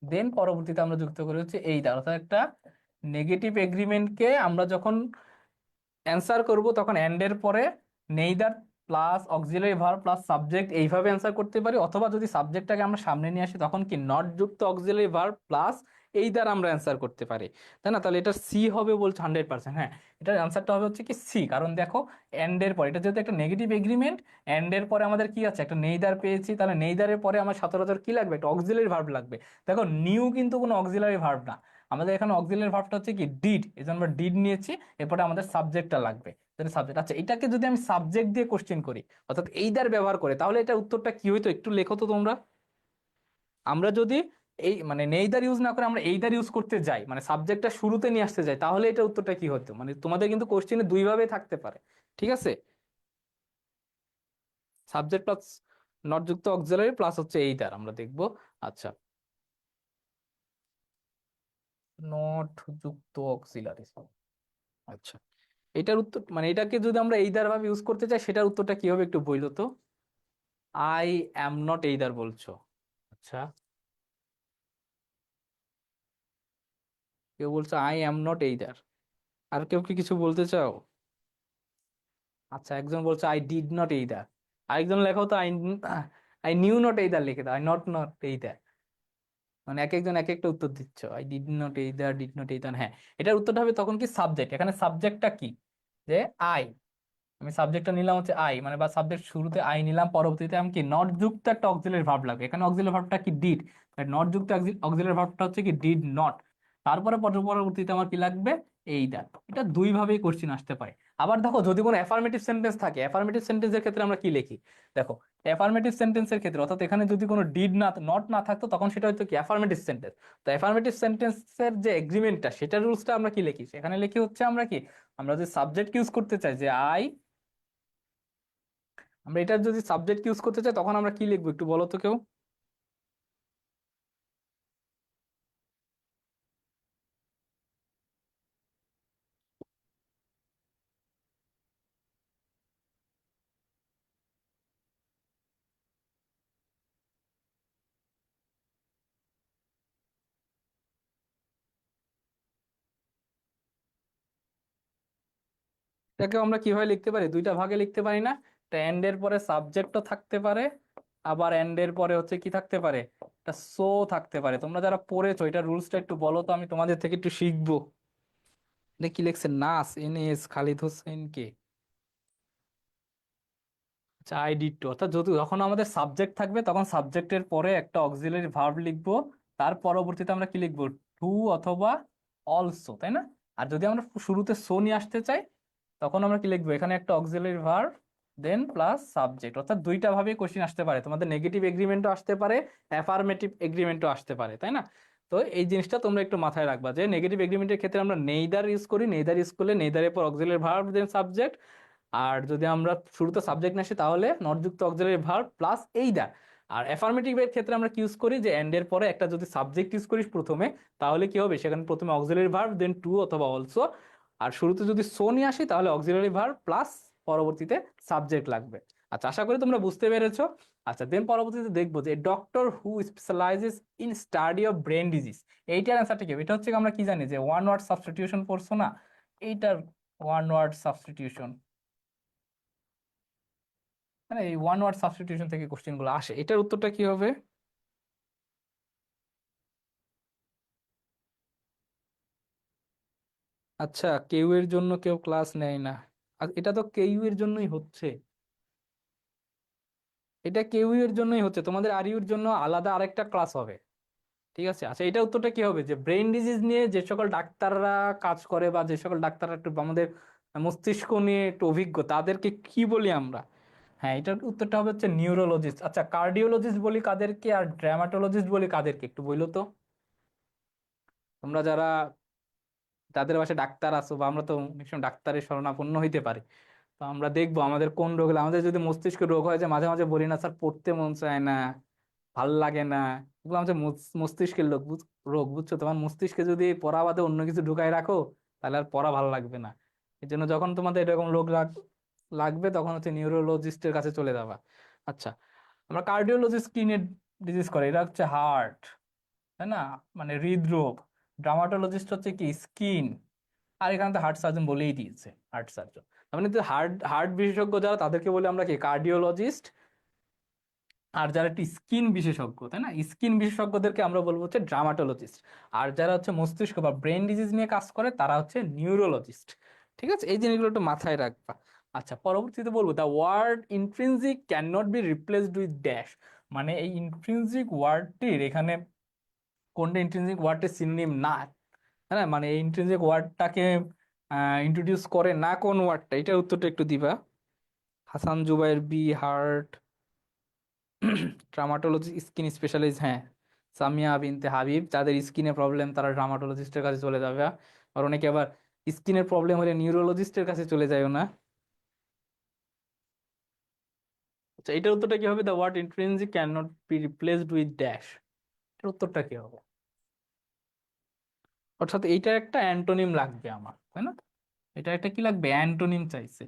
দেন পরবর্তীতে আমরা যুক্ত করি হচ্ছে এইটা, অর্থাৎ একটা নেগেটিভ এগ্রিমেন্টকে আমরা যখন অ্যান্সার করব তখন এন্ড এর পরে neither plus auxiliary verb plus subject এইভাবে অ্যান্সার করতে পারি, অথবা যদি সাবজেক্টটাকে আমরা সামনে নিয়ে আসি তখন কি নট যুক্ত অক্সিলারি ভার্ব প্লাস এই দ্বারা আমরা অ্যান্সার করতে পারি, তাই না। তাহলে এটা সি হবে বলছে 100%, হ্যাঁ এটার অ্যান্সারটা হবে হচ্ছে কি সি, কারণ দেখো এন্ড এর পরে এটা যেহেতু একটা নেগেটিভ এগ্রিমেন্ট, এন্ড এর পরে আমাদের কি আছে একটা নেইদার পেয়েছি, তাহলে নেইদারের পরে আমার সচরাচর কি লাগবে, একটা অক্সিলারি ভার্ব লাগবে। দেখো নিউ কিন্তু কোনো অক্সিলারি ভার্ব না, আমাদের এখানে অক্সিলারি ভার্বটা হচ্ছে কি ডিড, এই জন্য আমরা ডিড নিয়েছি, এরপরে আমাদের সাবজেক্টটা লাগবে, তাহলে সাবজেক্ট। আচ্ছা এটাকে যদি আমি সাবজেক্ট দিয়ে কোশ্চেন করি অর্থাৎ এইদার ব্যবহার করে, তাহলে এটার উত্তরটা কি হইতো একটু লেখো তো তোমরা। আমরা যদি এই মানে নেইদার ইউজ না করে আমরা এইদার ইউজ করতে যাই, মানে সাবজেক্টটা শুরুতে নিয়ে আসতে যাই, তাহলে এটা উত্তরটা কি হতো, মানে তোমাদের কিন্তু কোশ্চেনে দুই ভাবে থাকতে পারে, ঠিক আছে। সাবজেক্ট প্লাস নট যুক্ত অক্সিলারি প্লাস হচ্ছে এইদার আমরা দেখবো। আচ্ছা, নট যুক্ত অক্সিলারি, আচ্ছা এটার উত্তর মানে এটাকে যদি আমরা এইদার ভাবে ইউজ করতে চাই সেটার উত্তরটা কি হবে একটু বইলো তো। আই অ্যাম নট এইদার বলছো, আচ্ছা কেউ বলছো আই অ্যাম নট এইদার, আর কেউ কি কিছু বলতে চাও? আচ্ছা একজন বলছো আই ডিড নট এইদার, আরেকজন লেখো তো I I knew not either লিখে দাও, আই নট নট এইদার, মানে এক একজন এক একটা উত্তর দিচ্ছ, I did not either did not either, হ্যাঁ এটার উত্তরটা হবে তখন কি সাবজেক্ট, এখানে সাবজেক্টটা কি যে আই, আমি সাবজেক্টটা নিলাম হচ্ছে আই মানে, বা সাবজেক্ট শুরুতে আই নিলাম, পরবর্তীতে আমি কি নট যুক্ত একটা অক্সিলারি ভার্ব লাগবে, এখানে অক্সিলারি ভার্বটা কি ডিড, নট যুক্ত অক্সিলারি ভার্বটা হচ্ছে কি ডিড নট, তারপরে পরবর্তীতে আমার কি লাগবে এই দ্যাট, এটা দুই ভাবেই কোশ্চিন আসতে পারে। আবার দেখো যদি কোনো অ্যাফার্মেটিভ সেন্টেন্স থাকে, অ্যাফার্মেটিভ সেন্টেন্সের ক্ষেত্রে আমরা কি লিখি, দেখো অ্যাফার্মেটিভ সেন্টেন্সের ক্ষেত্রে অর্থাৎ এখানে যদি কোনো ডিড না নট না থাকতো তখন সেটা হয়তো কি অ্যাফার্মেটিভ সেন্টেন্স, তো অ্যাফার্মেটিভ সেন্টেন্সের যে এগ্রিমেন্টটা সেটার রুলসটা আমরা কি লিখি, সেখানে লিখি হচ্ছে আমরা কি, আমরা যদি সাবজেক্ট ইউজ করতে চাই যে আই, আমরা এটার যদি সাবজেক্ট ইউজ করতে চাই তখন আমরা কি লিখবো একটু বলো তো কেউ। এটাকে আমরা কিভাবে লিখতে পারি, দুইটা ভাগে লিখতে পারি না, একটা এন্ড এর পরে সাবজেক্টও থাকতে পারে, আবার এন্ড এর পরে হচ্ছে কি থাকতে পারে, একটা সো থাকতে পারে। তোমরা যারা পড়েছো এটা রুলসটা একটু বলো তো, আমি তোমাদের থেকে একটু শিখবো। এটা কি লিখছে, নাস এন এস খালিদ হোসেন কে, আচ্ছা আই ডিড টু, অর্থাৎ যদি যখন আমাদের সাবজেক্ট থাকবে তখন সাবজেক্টের পরে একটা অক্সিলারি ভার্ব লিখবো, তার পরবর্তীতে আমরা কি লিখবো টু অথবা অলসো, তাই না। আর যদি আমরা শুরুতে সো নিয়ে আসতে চাই তখন আমরা কি লিখবো, এখানে একটা auxiliary verb then plus subject, অর্থাৎ দুইটা ভাবে কোশ্চিন আসতে পারে, তোমাদের নেগেটিভ এগ্রিমেন্টও আসতে পারে, অ্যাফার্মেটিভ এগ্রিমেন্টও আসতে পারে, তাই না। তো এই জিনিসটা তোমরা একটু মাথায় রাখবা যে নেগেটিভ এগ্রিমেন্টের ক্ষেত্রে আমরা নেইদার ইউজ করি, নেইদার ইউজ করলে নেইদারের পর অক্সিলারি ভার্ব দেন সাবজেক্ট, আর যদি আমরা শুরুতে সাবজেক্ট না আসি তাহলে নট যুক্ত অক্সিলারি ভার্ব প্লাস এইদার। আর অ্যাফার্মেটিভ এর ক্ষেত্রে আমরা কি ইউজ করি যে এন্ড এর পরে একটা যদি সাবজেক্ট ইউজ করিস প্রথমে, তাহলে কি হবে সেখানে প্রথমে অক্সিলারি ভার্ব দেন টু অথবা অলসো, আর শুরুতে যদি সো নিয়ে আসি তাহলে অক্সিলারি ভার্ব প্লাস পরবর্তীতে সাবজেক্ট লাগবে। আচ্ছা আশা করি তোমরা বুঝতে পেরেছো। আচ্ছা দেন পরবর্তীতে দেখবো যে doctor who স্পেশালাইজেস in study of brain disease, এইটার অ্যান্সারটা কি হবে? এটা হচ্ছে আমরা কি জানি যে ওয়ান ওয়ার্ড সাবস্টিটিউশন পড়ছো না, এইটার ওয়ান ওয়ার্ড সাবস্টিটিউশন, মানে এই ওয়ান ওয়ার্ড সাবস্টিটিউশন থেকে কোশ্চেন গুলো আসে, এটার উত্তরটা কি হবে? আচ্ছা, কেউ এর জন্য কেউ ক্লাস নেয় না। আর এটা তো কেউ এর জন্যই হচ্ছে, এটা কেউ এর জন্যই হচ্ছে, তোমাদের আর ইউর জন্য আলাদা আরেকটা ক্লাস হবে। ঠিক আছে, আচ্ছা এটা উত্তরটা কি হবে, যে ব্রেন ডিজিজ নিয়ে যে সকল ডাক্তাররা কাজ করে বা যে সকল ডাক্তাররা একটু আমাদের মস্তিষ্ক নিয়ে একটু অভিজ্ঞ তাদেরকে কি বলি আমরা? হ্যাঁ, এটার উত্তরটা হবে হচ্ছে নিউরোলজিস্ট। আচ্ছা, কার্ডিওলজিস্ট বলি কাদেরকে আর ড্রামাটোলজিস্ট বলি কাদেরকে একটু বললো তো। তোমরা যারা যাদের বাসায় ডাক্তার আছো, বা আমরা তো অনেক সময় ডাক্তারের শরণাপন্ন হইতে পারি, তো আমরা দেখবো আমাদের কোন রোগ হলে, আমাদের যদি মস্তিষ্ক রোগ হয়, যে মাঝে মাঝে বলি না স্যার পড়তে মন চায় না, ভাল লাগে না, এগুলো আমাদের মস্তিষ্কের রোগ, বুঝছো? তোমার মস্তিষ্কে যদি পড়া বাদে অন্য কিছু ঢুকাই রাখো, তাহলে আর পড়া ভালো লাগবে না। এই জন্য যখন তোমাদের এরকম রোগ লাগবে, তখন হচ্ছে নিউরোলজিস্টের কাছে চলে যাবা। আচ্ছা, আমরা কার্ডিওলজিস্ট কি নিয়ে ডিজিজ করে, এটা হচ্ছে হার্ট, তাই না, মানে হৃদরোগ। ড্রামাটোলজিস্ট হচ্ছে কি স্কিন, আর এখানে তো হার্ট সার্জন বলেই দিয়েছে, হার্ট সার্জন। মানে হার্ট হার্ট বিশেষজ্ঞ যারা, তাদেরকে বলে আমরা কি কার্ডিওলজিস্ট। আর যারা একটু স্কিন বিশেষজ্ঞ, তাই না, স্কিন বিশেষজ্ঞদেরকে আমরা বলবো হচ্ছে ড্রামাটোলজিস্ট। আর যারা হচ্ছে মস্তিষ্ক বা ব্রেন ডিজিজ নিয়ে কাজ করে, তারা হচ্ছে নিউরোলজিস্ট। ঠিক আছে, এই জিনিসগুলো একটু মাথায় রাখবা। আচ্ছা, পরবর্তীতে বলবো, the word intrinsic can not be replaced with dash. মানে এই ইন্ট্রিনসিক ওয়ার্ডটির এখানে কোনটা ইন্ট্রিনসিক ওয়ার্ডটির সিনোনিম না, হ্যাঁ, মানে এই ইন্ট্রিনসিক ওয়ার্ডটাকে ইন্ট্রোডিউস করে না কোন ওয়ার্ডটা, এটার উত্তরটা একটু দিবা। Hasan Zubair B heart traumatology skin specialist, হ্যাঁ। সামিয়া বিনতে হাবিব, যাদের স্কিনে প্রবলেম তারা ড্রামাটোলজিস্টের কাছে চলে যাবে। আর অনেকে আবার স্কিনের প্রবলেম হলে নিউরোলজিস্টের কাছে চলে যায় না। আচ্ছা, এটার উত্তরটা কি হবে, the word intrinsic can not be replaced with dash, এটার উত্তরটা কি হবে? অর্থাৎ এইটা একটা অ্যান্টোনিম লাগবে আমার, তাই না? এটা একটা কি লাগবে, অ্যান্টোনিম চাইছে।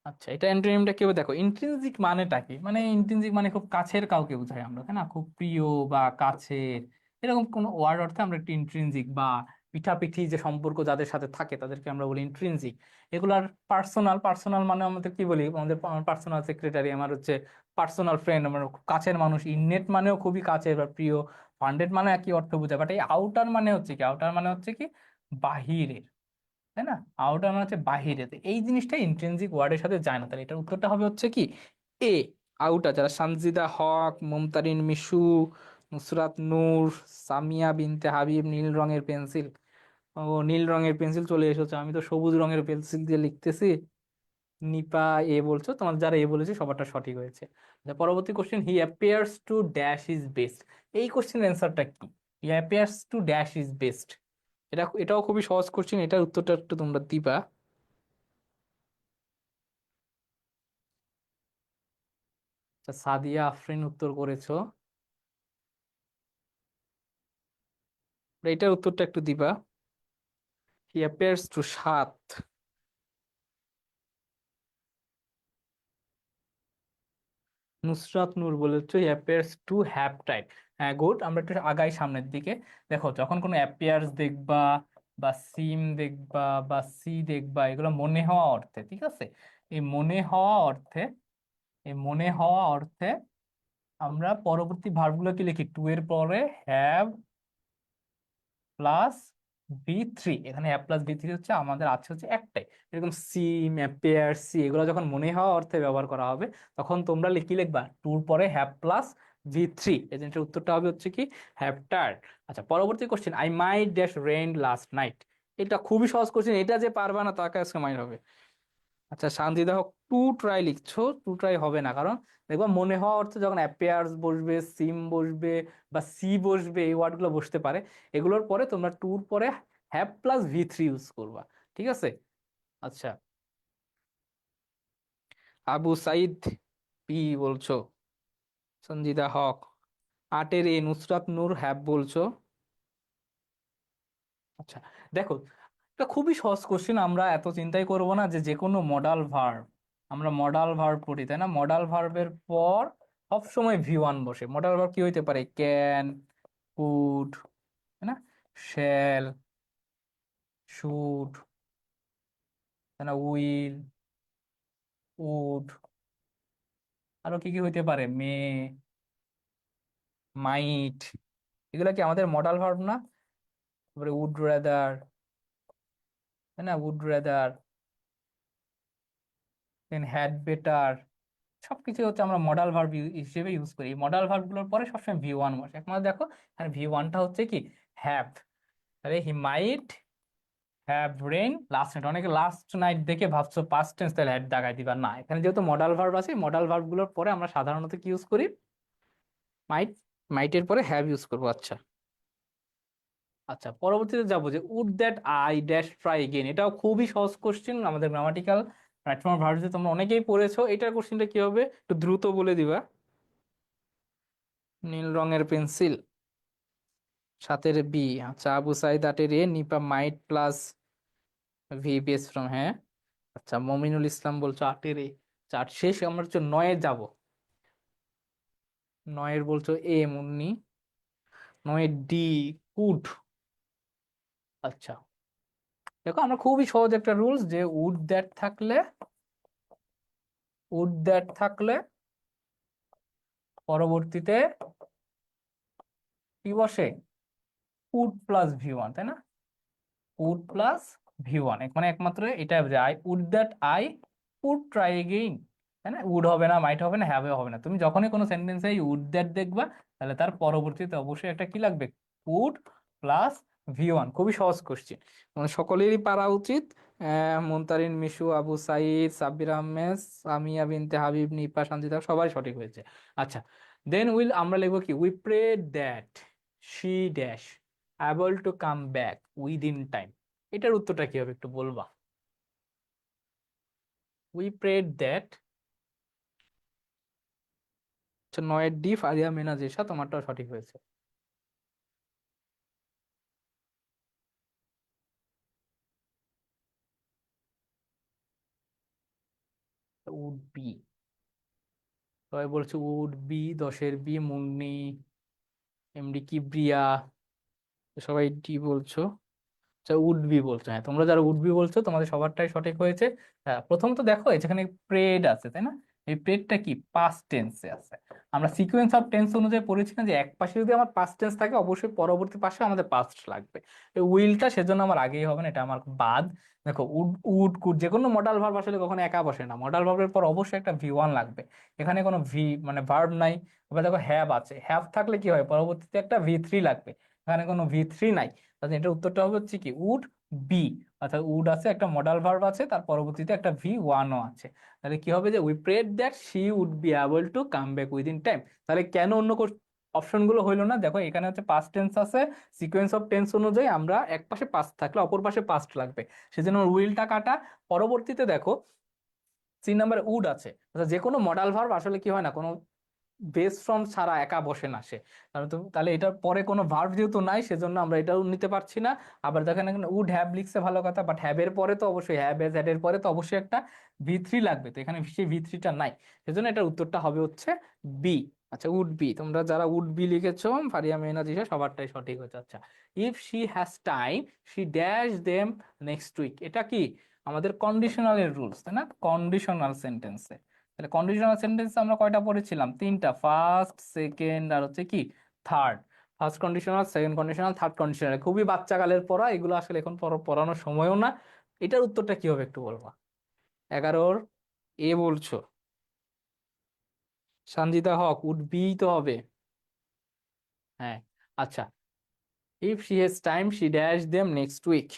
আচ্ছা, এটা অ্যান্টোনিমটা কেউ দেখো, ইন্ট্রিনসিক মানেটা কি, মানে ইন্ট্রিনসিক মানে খুব কাছের কাউকে বোঝাই আমরা, তাই না, খুব প্রিয় বা কাছের, এরকম কোন ওয়ার্ড অর্থে আমরা একটু ইন্ট্রিনসিক বা পিঠাপিঠি যে সম্পর্ক যাদের সাথে থাকে তাদেরকে আমরা বলি ইন্ট্রিনসিক। এগুলার পার্সোনাল, পার্সোনাল মানে আমাদের কি বলি, আমাদের পার্সোনাল সেক্রেটারি, আমার হচ্ছে পার্সোনাল ফ্রেন্ড, আমার খুব কাছের মানুষ। ইননেট মানেও খুবই কাছের বা প্রিয়, ফান্ডেড মানে একই অর্থ বোঝায়, বাট এই আউটার মানে হচ্ছে কি, আউটার মানে হচ্ছে কি বাহিরের, তাই না, আউটার মানে হচ্ছে বাহিরে। তো এই জিনিসটা ইন্ট্রিনসিক ওয়ার্ডের সাথে যায় না, তাহলে এটার উত্তরটা হবে হচ্ছে কি এ, আউটার। যারা সানজিদা হক, মুমতারিন মিশু, নুসরাত নূর, সামিয়া বিনতে হাবিব, নীল রঙের পেন্সিল, ও নীল রঙের পেন্সিল চলে এসেছে, আমি তো সবুজ রঙের পেন্সিল দিয়ে লিখতেছি। নিপা এ বলছো, তোমার যারা এ বলেছে সবারটা সঠিক হয়েছে। আচ্ছা, পরবর্তী question, he appears to dash is best. এই কোশ্চেনের অ্যান্সারটা কি? He appears to dash is best, এটাও খুবই সহজ কোশ্চেন, এটার উত্তরটা একটু তোমরা দিবা। আচ্ছা, সাদিয়া আফরিন উত্তর করেছো, এটার উত্তরটা একটু দিবা। হি অ্যাপিয়ার্স টু সাত। নুসরাত নূর বলেছো হি অ্যাপিয়ার্স টু হ্যাপটাইট। হ্যাঁ, গুড, আমরা একটু আগাই সামনের দিকে। দেখো, যখন কোনো অ্যাপিয়ার্স দেখবা বা সিম দেখবা বা সি দেখবা, এগুলো মনে হওয়া অর্থে, ঠিক আছে, এই মনে হওয়া অর্থে, এই মনে হওয়া অর্থে আমরা পরবর্তী ভার্বগুলোকে লিখি টু এর পরে হ্যাভ প্লাস বি3। এখানে অ্যাপ প্লাস বি3 হচ্ছে আমাদের আছে হচ্ছে একটাই। এরকম সি, ম্যাপেয়ার, সি, এগুলো যখন মনে হওয়া অর্থে ব্যবহার করা হবে, তখন তোমরা কি লিখবা, টুর পরে হ্যাভ প্লাস ভি3। এই জিনিসটার উত্তরটা হবে হচ্ছে কি হ্যাভ টার্ড। আচ্ছা, পরবর্তী question, I might dash rain last night. এটা খুবই সহজ কোশ্চেন, এটা যে পারবা না তাকে আজকে মাইর হবে। আচ্ছা, শান্তিদা হোক টু ট্রাই লিখছো, টু ট্রাই হবে না, কারণ দেখবা মনে হওয়া অর্থে যখন অ্যাপিয়ার্স বসবে, সিম বসবে বা সি বসবে, এই ওয়ার্ডগুলো বসতে পারে, এগুলোর পরে তোমরা টুর পরে হ্যাভ প্লাস ভি3 ইউজ করবা। ঠিক আছে। আচ্ছা, আবু সাইদ পি বলছো, সঞ্জিদা হক, আটের এ নুসরাত নূর হ্যাভ বলছো। আচ্ছা, দেখো, এটা খুবই সহজ কোশ্চেন, আমরা এত চিন্তাই করব না, যে যে কোনো মডাল ভার্ব, আমরা মডাল ভার্ব পড়ি, তাই না, মডাল ভার্বের পর সব সময় ভি1 বসে। মডাল ভার্ব কি হইতে পারে, ক্যান, কুড, তাই না, শ্যাল, শুড, তাই না, উইল, উড, আরো কি কি হইতে পারে, মে, মাইট, এগুলা কি আমাদের মডাল ভার্ব না? তারপরে উড রেদার, তাই না, would rather, then had better, সবকিছু হচ্ছে আমরা মডাল ভার্ব হিসেবে ইউজ করি। মডাল ভার্ব গুলোর পরে সবসময় ভি ওয়ান বসে। একমাত্র দেখো এখানে ভি ওয়ানটা হচ্ছে কি হ্যাভ, তাহলে he might have rain last night. অনেকে লাস্ট নাইট দেখে ভাবছো পাস্ট টেন্স, তাহলে হ্যাড দাগাই দিবা না, এখানে যেহেতু মডাল ভার্ব আছে, মডাল ভার্ব গুলোর পরে আমরা সাধারণত কি ইউজ করি, মাইট, মাইটের পরে হ্যাভ ইউজ করবো। আচ্ছা, আচ্ছা পরবর্তীতে যাবো যে would that I dash try again. এটাও খুবই সহজ কোশ্চেন, আমাদের গ্রামাটিক্যাল প্ল্যাটফর্ম ভার্সে তোমরা অনেকেই পড়েছো। এটার কোশ্চেনটা কি হবে একটু দ্রুত বলে দিবা। নীল রঙের পেন্সিল, সাতের বি। আচ্ছা, আবু সাইদ আটের A, Nipa might plus V base form, হ্যাঁ। আচ্ছা, মমিনুল ইসলাম বলছো আটের এ। চার শেষ, আমরা হচ্ছে নয়ে যাব। নয়ের বলছো এ মুন্নি, নয়ের ডি কুড। আচ্ছা, দেখো আমরা খুবই সহজ একটা রুলস, যে উড দ্যাট থাকলে, উড দ্যাট থাকলে পরবর্তীতে কি বসে, উড প্লাস ভি ওয়ান, তাই না, উড প্লাস ভি ওয়ান। মানে একমাত্র এটা যে I would that I would try again, তাই না, উড হবে না, মাইট হবে না, হ্যাভ হবে না। তুমি যখনই কোনো সেন্টেন্সে উড দ্যাট দেখবা, তাহলে তার পরবর্তীতে অবশ্যই একটা কি লাগবে, উড প্লাস ভি ওয়ান। খুবই সহজ কোশ্চেন, মানে সকলেরই পারা উচিত। মুনতারিন, মিশু, আবু সাইদ, সাব্বির আহমেদ, সামিয়া বিনতে হাবিব, নিপা, সঞ্জিতা সবাই সঠিক হয়েছে। আচ্ছা, দেন উইল আমরা লিখবো কি, we pray that she dash able to come back within time. এটার উত্তরটা কি হবে একটু বলবা। উই প্রেড দ্যাট, নয়ের ডি ফারিয়া মেনা জেসা, তোমারটাও সঠিক হয়েছে। উড বি, সবাই বলছে উড বি, দশের বি মুন্নি, এমডি কিবরিয়া, সবাই ডি বলছো। আচ্ছা, উডবি বলছো, হ্যাঁ তোমরা যারা উডবি বলছো তোমাদের সবারটাই সঠিক হয়েছে। হ্যাঁ, প্রথমত দেখো এই যেখানে প্রেড আছে, তাই না, এই প্রেডটা কি পাস্ট টেন্সে আছে। আমরা সিকোয়েন্স অফ টেন্স অনুযায়ী পড়েছি না, যে এক পাশে যদি আমার পাস্ট টেন্স থাকে অবশ্যই পরবর্তী পাশে আমাদের পাস্ট লাগবে। এই উইলটা সেজন্য আমার আগেই হবে না, এটা আমার বাদ। দেখো উড, উড কুড, যে কোনো মডাল ভার্ব আসলে কখনো একা বসে না, মডাল ভার্বের পর অবশ্যই একটা ভি ওয়ান লাগবে। এখানে কোনো ভি মানে ভার্ব নাই। এবার দেখো হ্যাভ আছে, হ্যাভ থাকলে কি হয়, পরবর্তীতে একটা ভি থ্রি লাগবে, এখানে কোনো ভি থ্রি নাই। তাহলে এটার উত্তরটা হবে হচ্ছে কি উড বি। অর্থাৎ উড আছে, একটা মডাল ভার্ব আছে, তার পরবর্তীতে একটা ভি ওয়ানও আছে। তাহলে কি হবে, যে we prayed that she would be able to come back within time. তাহলে কেন অন্য অপশন গুলো হইলো না, দেখো এখানে হচ্ছে পাস্ট টেন্স আছে, সিকোয়েন্স অফ টেন্স অনুযায়ী আমরা এক পাশে পাস্ট থাকলে অপর পাশে পাস্ট লাগবে, সেজন্য উইলটা কাটা। পরবর্তীতে দেখো সি নাম্বার উড আছে, অর্থাৎ যে কোনো মডাল ভার্ব আসলে কি হয় না, কোনো বেস ফর্ম ছাড়া একা বসে না সে। তাহলে এটার পরে কোনো ভার্ব যেহেতু নাই, সেজন্য আমরা এটাও নিতে পারছি না। আবার দেখেন এখানে উড হ্যাভ লিখছে, ভালো কথা, বাট হ্যাভ এর পরে তো অবশ্যই, হ্যাভ এজ এর পরে তো অবশ্যই একটা ভি থ্রি লাগবে, তো এখানে সেই ভি থ্রিটা নাই, সেজন্য এটার উত্তরটা হবে হচ্ছে বি। আচ্ছা, উড বি, তোমরা যারা উড বি লিখেছো, ফারিয়া মেহনাজ ঈশা সবারটাই সঠিক হয়েছে। আচ্ছা, if she has time she dash them next week, এটা কি আমাদের কন্ডিশনালের রুলস, তাই না, কন্ডিশনাল সেন্টেন্সে। তাহলে কন্ডিশনাল সেন্টেন্স আমরা কয়টা পড়েছিলাম, তিনটা, ফার্স্ট, সেকেন্ড, আর হচ্ছে কি third. First conditional, second conditional, third conditional, খুবই বাচ্চাকালের পড়া এগুলো, আসলে এখন পড়ানোর সময়ও না। এটার উত্তরটা কি হবে একটু বলবা। 11 এ বলছো, সঞ্জিতা হক, উড বি তো হবে। হ্যাঁ, আচ্ছা, if she has time she dash them next week,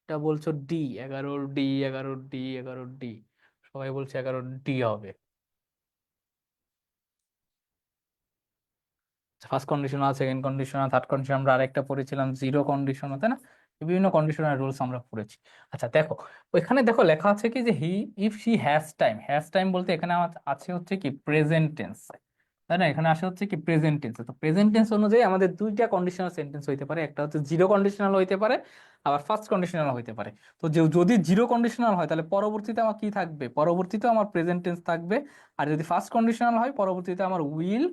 এটা বলছো ডি। 11 ডি, 11 ডি, 11 ডি, সবাই বলছে 11 ডি হবে। First conditional, second conditional, third condition, আমরা আরেকটা পড়েছিলাম জিরো কন্ডিশনাল, তাই না, বিভিন্ন কন্ডিশনাল রুলস আমরা পড়েছি। আচ্ছা দেখো, ওইখানে দেখো লেখা আছে কি, যে হি if she has time, has time বলতে এখানে আছে হচ্ছে কি প্রেজেন্ট টেন্স, তাই না, এখানে আসে হচ্ছে কি প্রেজেন্ট টেন্স। তো প্রেজেন্ট টেন্স অনুযায়ী আমাদের দুইটা কন্ডিশনাল সেন্টেন্স হইতে পারে, একটা হচ্ছে জিরো কন্ডিশনাল হইতে পারে, আবার ফার্স্ট কন্ডিশনাল হইতে পারে। তো যদি জিরো কন্ডিশনাল হয় তাহলে পরবর্তীতে আমার কি থাকবে, পরবর্তীতে আমার প্রেজেন্ট টেন্স থাকবে। আর যদি ফার্স্ট কন্ডিশনাল হয় পরবর্তীতে আমার উইল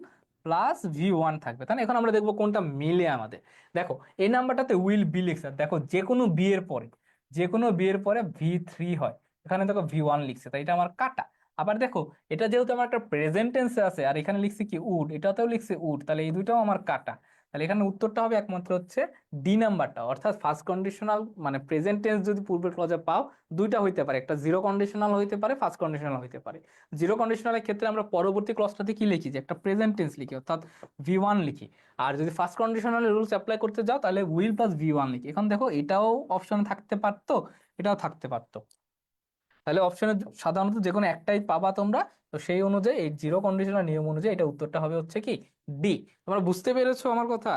প্লাস ভি ওয়ান থাকবে, তাই না। এখন আমরা দেখবো কোনটা মিলে আমাদের। দেখো এই নাম্বারটাতে উইল বি লিখছে, দেখো যে কোনো বি এর পরে, যে কোনো বি এর পরে ভি থ্রি হয়, এখানে দেখো ভি ওয়ান লিখছে, তাই এটা আমার কাটা। আবার দেখো এটা যেহেতু আমার একটা প্রেজেন্ট টেন্সে আছে, আর এখানে লিখছে কি উড, এটাতেও লিখছে উড, তাহলে এই দুইটাও আমার কাটা। তাহলে এখানে উত্তরটা হবে একমাত্র হচ্ছে ডি নাম্বারটা, অর্থাৎ ফার্স্ট কন্ডিশনাল মানে প্রেজেন্ট টেন্স যদি পূর্বের ক্লজে পাও, দুইটা হইতে পারে, একটা জিরো কন্ডিশনাল হইতে পারে, ফার্স্ট কন্ডিশনাল হইতে পারে। জিরো কন্ডিশনালের ক্ষেত্রে আমরা পরবর্তী ক্লজটাতে কি লিখি, যে একটা প্রেজেন্ট টেন্স লিখি, অর্থাৎ ভি ওয়ান লিখি। আর যদি ফার্স্ট কন্ডিশনালের রুলস অ্যাপ্লাই করতে যাও তাহলে উইল প্লাস ভি ওয়ান লিখি। এখন দেখো এটাও অপশনে থাকতে পারতো, এটাও থাকতে পারতো, তাহলে অপশনে সাধারণত যে কোনো একটাই পাবা তোমরা। তো সেই অনুযায়ী এই জিরো কন্ডিশনাল নিয়ম অনুযায়ী এটা উত্তরটা হবে হচ্ছে কি ডি। তোমরা বুঝতে পেরেছো আমার কথা?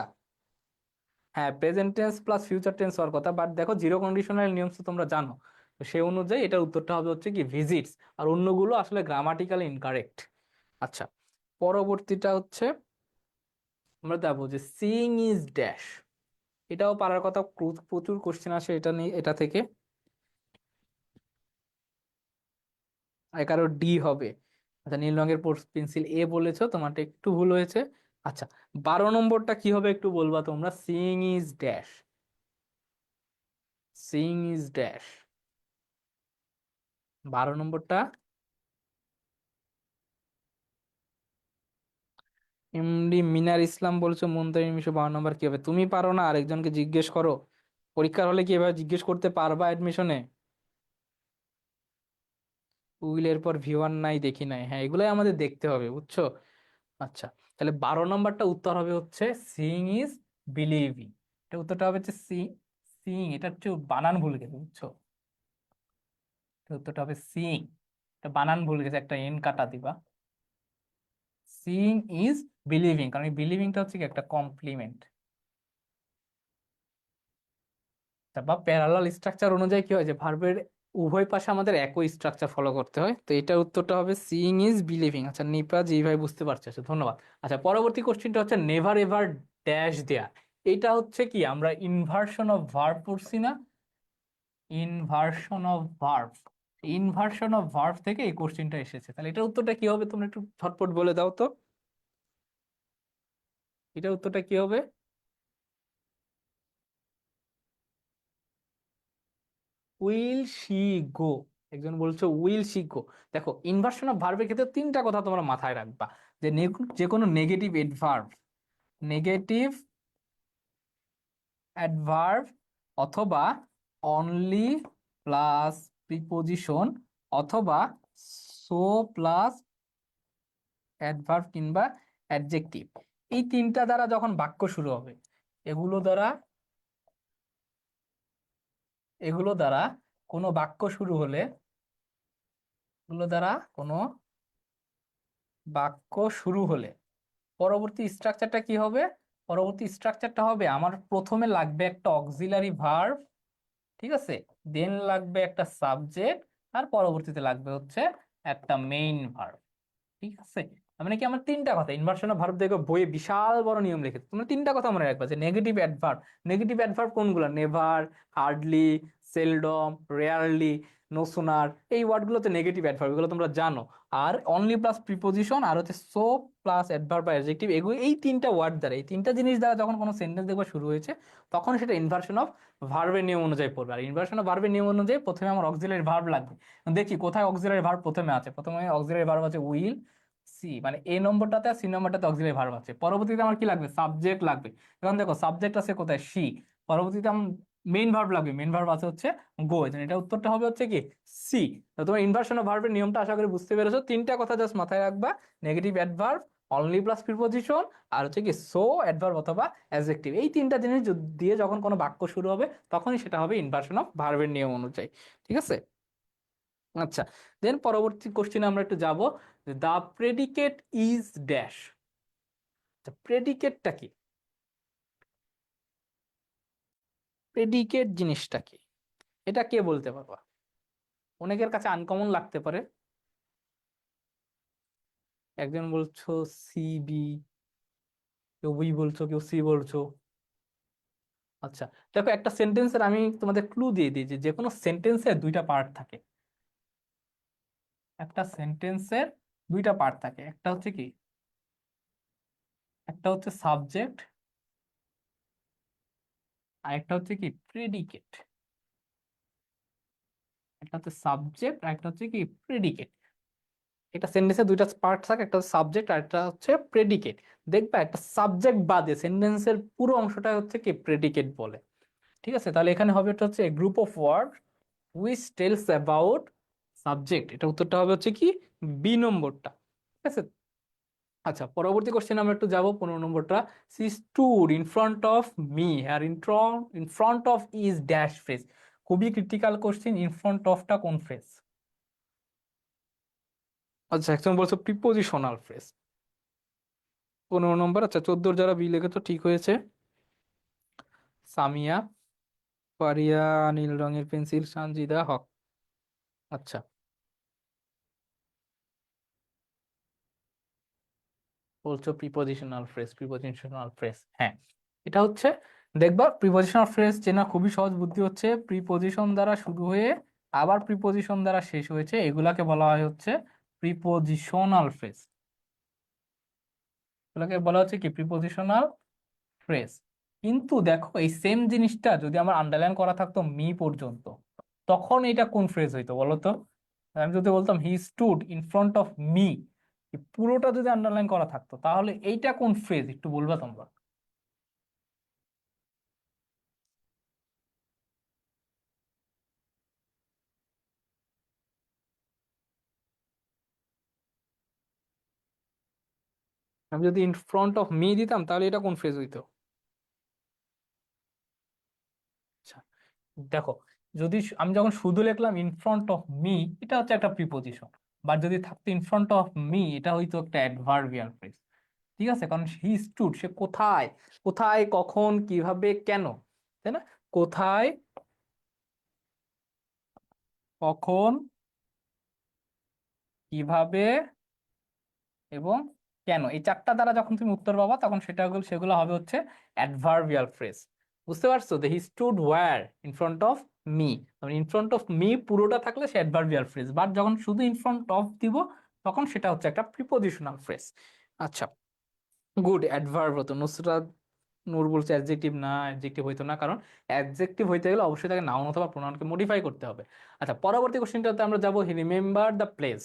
হ্যাঁ, present tense plus future tense হওয়ার কথা, বাট দেখো জিরো কন্ডিশনাল নিয়ম তো তোমরা জানো। তো সেই অনুযায়ী এটার উত্তরটা হবে হচ্ছে কি ভিজিটস, আর অন্যগুলো আসলে গ্রামাটিক্যালি ইনকারেক্ট। আচ্ছা, পরবর্তীটা হচ্ছে আমরা দেখবো যে সিইং ইজ ড্যাশ, এটাও পারার কথা, প্রচুর কোশ্চেন আসে এটা নিয়ে, এটা থেকে। 11 ডি হবে। আচ্ছা, নীল রঙের পেন্সিল এ বলেছো, তোমারটা একটু ভুল হয়েছে। আচ্ছা, 12 নম্বরটা কি হবে একটু বলবা তোমরা? Seeing is dash, seeing is dash, 12 নম্বরটা। এমডি মিনার ইসলাম বলছো মুনতাহির মিশু, 12 নম্বর কি হবে? তুমি পারো না, আরেকজনকে জিজ্ঞেস করো। পরীক্ষার হলে কি এভাবে জিজ্ঞেস করতে পারবা অ্যাডমিশনে? উইলের পর ভি ওয়ান নাই, দেখি নাই, হ্যাঁ এগুলাই আমাদের দেখতে হবে, বুঝছো? আচ্ছা, তাহলে 12 নম্বরটা উত্তর হবে হচ্ছে সিইং ইজ বিলিভিং। এটা উত্তরটা হবে হচ্ছে সিইং, এটা হচ্ছে বানান ভুল গেছে, বুঝছো? এটা উত্তরটা হবে সিইং, এটা বানান ভুল গেছে, একটা এন কাটা দিবা। সিইং ইজ বিলিভিং, কারণ এই বিলিভিংটা হচ্ছে কি একটা কমপ্লিমেন্ট। বা প্যারালাল স্ট্রাকচার অনুযায়ী কি হয়, যে ভার্বের উভয় পাশে আমাদের একই স্ট্রাকচার ফলো করতে হয়। তো এটার উত্তরটা হবে সিইং ইজ বিলিভিং। আচ্ছা নিপা যেভাবে বুঝতে পারছো, আচ্ছা ধন্যবাদ। আচ্ছা, পরবর্তী কোশ্চেনটা হচ্ছে নেভার এভার ড্যাশ দেয়ার। এটা হচ্ছে কি আমরা ইনভার্সন অফ ভার্ব পড়ছি না? Inversion of verb, inversion of verb থেকে এই কোশ্চেনটা এসেছে। তাহলে এটার উত্তরটা কি হবে তোমরা একটু ঝটপট বলে দাও তো, এটার উত্তরটা কি হবে? উইল শি গো, একজন বলছো উইল শি গো। দেখো ইনভার্সন অফ ভার্বের ক্ষেত্রে তিনটা কথা তোমরা মাথায় রাখবা, যে যে কোনো নেগেটিভ অ্যাডভার্ব, নেগেটিভ অ্যাডভার্ব অথবা অনলি প্লাস প্রিপোজিশন অথবা সো প্লাস অ্যাডভার্ব কিংবা অ্যাডজেক্টিভ, এই তিনটা দ্বারা যখন বাক্য শুরু হবে, এগুলো দ্বারা, এগুলো দ্বারা কোনো বাক্য শুরু হলে, এগুলো দ্বারা কোনো বাক্য শুরু হলে পরবর্তী স্ট্রাকচারটা কি হবে? পরবর্তী স্ট্রাকচারটা হবে আমার প্রথমে লাগবে একটা অক্সিলারি ভার্ব, ঠিক আছে, দেন লাগবে একটা সাবজেক্ট, আর পরবর্তীতে লাগবে হচ্ছে একটা মেইন ভার্ব, ঠিক আছে। তার মানে কি আমার তিনটা কথা, ইনভার্সন অফ ভার্ব দেখো বইয়ে বিশাল বড় নিয়ম লিখেছে, তোমরা তিনটা কথা মনে রাখবা, যে নেগেটিভ অ্যাডভার্ব, নেগেটিভ অ্যাডভার্ব কোনগুলো? Never, hardly, seldom, rarely, no sooner, এই ওয়ার্ডগুলোতে নেগেটিভ অ্যাডভার্ব, এগুলো তোমরা জানো। আর অনলি প্লাস প্রিপোজিশন আর হচ্ছে সো প্লাস অ্যাডভার্ব বা অ্যাডজেক্টিভ, এগুলো এই তিনটা ওয়ার্ড দ্বারা, এই তিনটা জিনিস দ্বারা যখন কোনো সেন্টেন্স দেখবা শুরু হয়েছে, তখন সেটা ইনভার্সন অফ ভার্বের নিয়ম অনুযায়ী পড়বে। আর ইনভার্সন অফ ভার্বের নিয়ম অনুযায়ী প্রথমে আমার অক্সিলারি ভার্ব লাগবে। দেখি কোথায় অক্সিলারি ভার্ব প্রথমে আছে। প্রথমে অক্সিলারি ভার্ব আছে উইল, সি মানে এ নম্বরটাতে আর সি নম্বরটাতে অক্সিলারি ভার্ব আছে। পরবর্তীতে আমার কি লাগবে? সাবজেক্ট লাগবে। এখন দেখো সাবজেক্ট আছে কোথায়? সি। পরবর্তীতে আমার মেইন ভার্ব লাগবে, মেইন ভার্ব আছে হচ্ছে গো। এটা উত্তরটা হবে হচ্ছে কি সি। তো তোমার ইনভার্সন অফ ভার্বের নিয়মটা আশা করি বুঝতে পেরেছো। তিনটা কথা জাস্ট মাথায় রাখবা, negative adverb, only plus preposition, আর হচ্ছে কি সো অ্যাডভার্ব অথবা অ্যাডজেক্টিভ, এই তিনটা জিনিস দিয়ে যখন কোনো বাক্য শুরু হবে তখনই সেটা হবে ইনভার্সন অফ ভার্বের নিয়ম অনুযায়ী, ঠিক আছে। আচ্ছা, দেন পরবর্তী কোশ্চেনে আমরা একটু যাব, দা প্রেডিকেট ইজ ড্যাশ। প্রেডিকেটটা কি? প্রেডিকেট জিনিসটা কি, এটা কে বলতে পারবা? অনেকের কাছে আনকমন লাগতে পারে। একজন বলছো সিবি, কেউ বি বলছো, কেউ সি বলছো। আচ্ছা, দেখো একটা সেন্টেন্সের আমি তোমাদের ক্লু দিয়ে দিই, যে যে কোনো সেন্টেন্সের দুইটা পার্ট থাকে, একটা সেন্টেন্সের দুইটা পার্ট থাকে, একটা হচ্ছে কি, একটা হচ্ছে সাবজেক্ট, আর একটা হচ্ছে কি প্রেডিকেট। একটা হচ্ছে সাবজেক্ট আর একটা হচ্ছে কি প্রেডিকেট। এটা সেন্টেন্সে দুইটা পার্ট থাকে, একটা সাবজেক্ট আর একটা হচ্ছে প্রেডিকেট। দেখবা একটা সাবজেক্ট বাদে সেন্টেন্সের পুরো অংশটা হচ্ছে কি প্রেডিকেট বলে। ঠিক আছে, তাহলে এখানে হবে এটা হচ্ছে group of word which tells about subject, এটা উত্তরটা হবে হচ্ছে কি বি নম্বরটা। ঠিক আছে। আচ্ছা, পরবর্তী কোশ্চেন আমরা একটু যাবো, 15 নম্বরটা। She stood in front of me, আর in front of is dash phrase. খুবই ক্রিটিক্যাল কোশ্চেন, ইন ফ্রন্ট অফটা কোন ফ্রেজ? আচ্ছা, একজন বলছো প্রিপোজিশনাল ফ্রেজ। 15 নম্বর। আচ্ছা, 14 যারা বি লিখে তো ঠিক হয়েছে। সামিয়া, পারিয়া, নীল রঙের পেন্সিল, সানজিদা হক। আচ্ছা, বলছো প্রিপোজিশনাল ফ্রেজ, প্রিপোজিশনাল ফ্রেজ, হ্যাঁ। এটা হচ্ছে, দেখবা প্রিপোজিশনাল ফ্রেজ চেনা খুবই সহজ বুদ্ধি হচ্ছে প্রিপোজিশন দ্বারা শুরু হয়ে আবার প্রিপোজিশন দ্বারা শেষ হয়েছে, এগুলাকে বলা হয় হচ্ছে প্রিপোজিশনাল ফ্রেজ। এগুলাকে বলা হচ্ছে কি প্রিপোজিশনাল ফ্রেজ। কিন্তু দেখো এই সেম জিনিসটা যদি আমার আন্ডারলাইন করা থাকতো মি পর্যন্ত, তখন এটা কোন ফ্রেজ হইতো বলো তো? আমি যদি বলতাম হি stood in front of me, পুরোটা যদি আন্ডারলাইন করা থাকতো, তাহলে এইটা কোন ফ্রেজ একটু বলবা তোমরা? আমি যদি ইন ফ্রন্ট অফ মি দিতাম তাহলে এটা কোন ফ্রেজ হইতো? আচ্ছা, দেখো, যদি আমি যখন শুধু লিখলাম ইন ফ্রন্ট অফ মি, এটা হচ্ছে একটা প্রিপোজিশন। বাট যদি থাকতো ইন ফ্রন্ট অফ মি, এটা হইতো একটা অ্যাডভার্বিয়াল ফ্রেজ। ঠিক আছে, কারণ হি স্টুড, সে কোথায়, কোথায় কখন কিভাবে কেন, তাই না? কোথায়, কখন, কিভাবে এবং কেন, এই চারটা দ্বারা যখন তুমি উত্তর পাবা তখন সেগুলো হবে হচ্ছে অ্যাডভার্বিয়াল ফ্রেজ। বুঝতে পারছো? যে he stood where in front of me, মানে ইন ফ্রন্ট অফ মি পুরোটা থাকলে সে অ্যাডভার্বিয়াল ফ্রেজ, বাট যখন শুধু ইন ফ্রন্ট অফ দিব তখন সেটা হচ্ছে একটা প্রিপোজিশনাল ফ্রেজ। আচ্ছা, গুড। অ্যাডভার্ব হতো, নুসরাত নূর বলছে অ্যাডজেক্টিভ না, অ্যাডজেক্টিভ হইতো না, কারণ অ্যাডজেক্টিভ হইতে গেলে অবশ্যই তাকে নাউন অথবা প্রোনাউনকে মডিফাই করতে হবে। আচ্ছা, পরবর্তী কোশ্চেনটাতে আমরা যাবো, he remember the place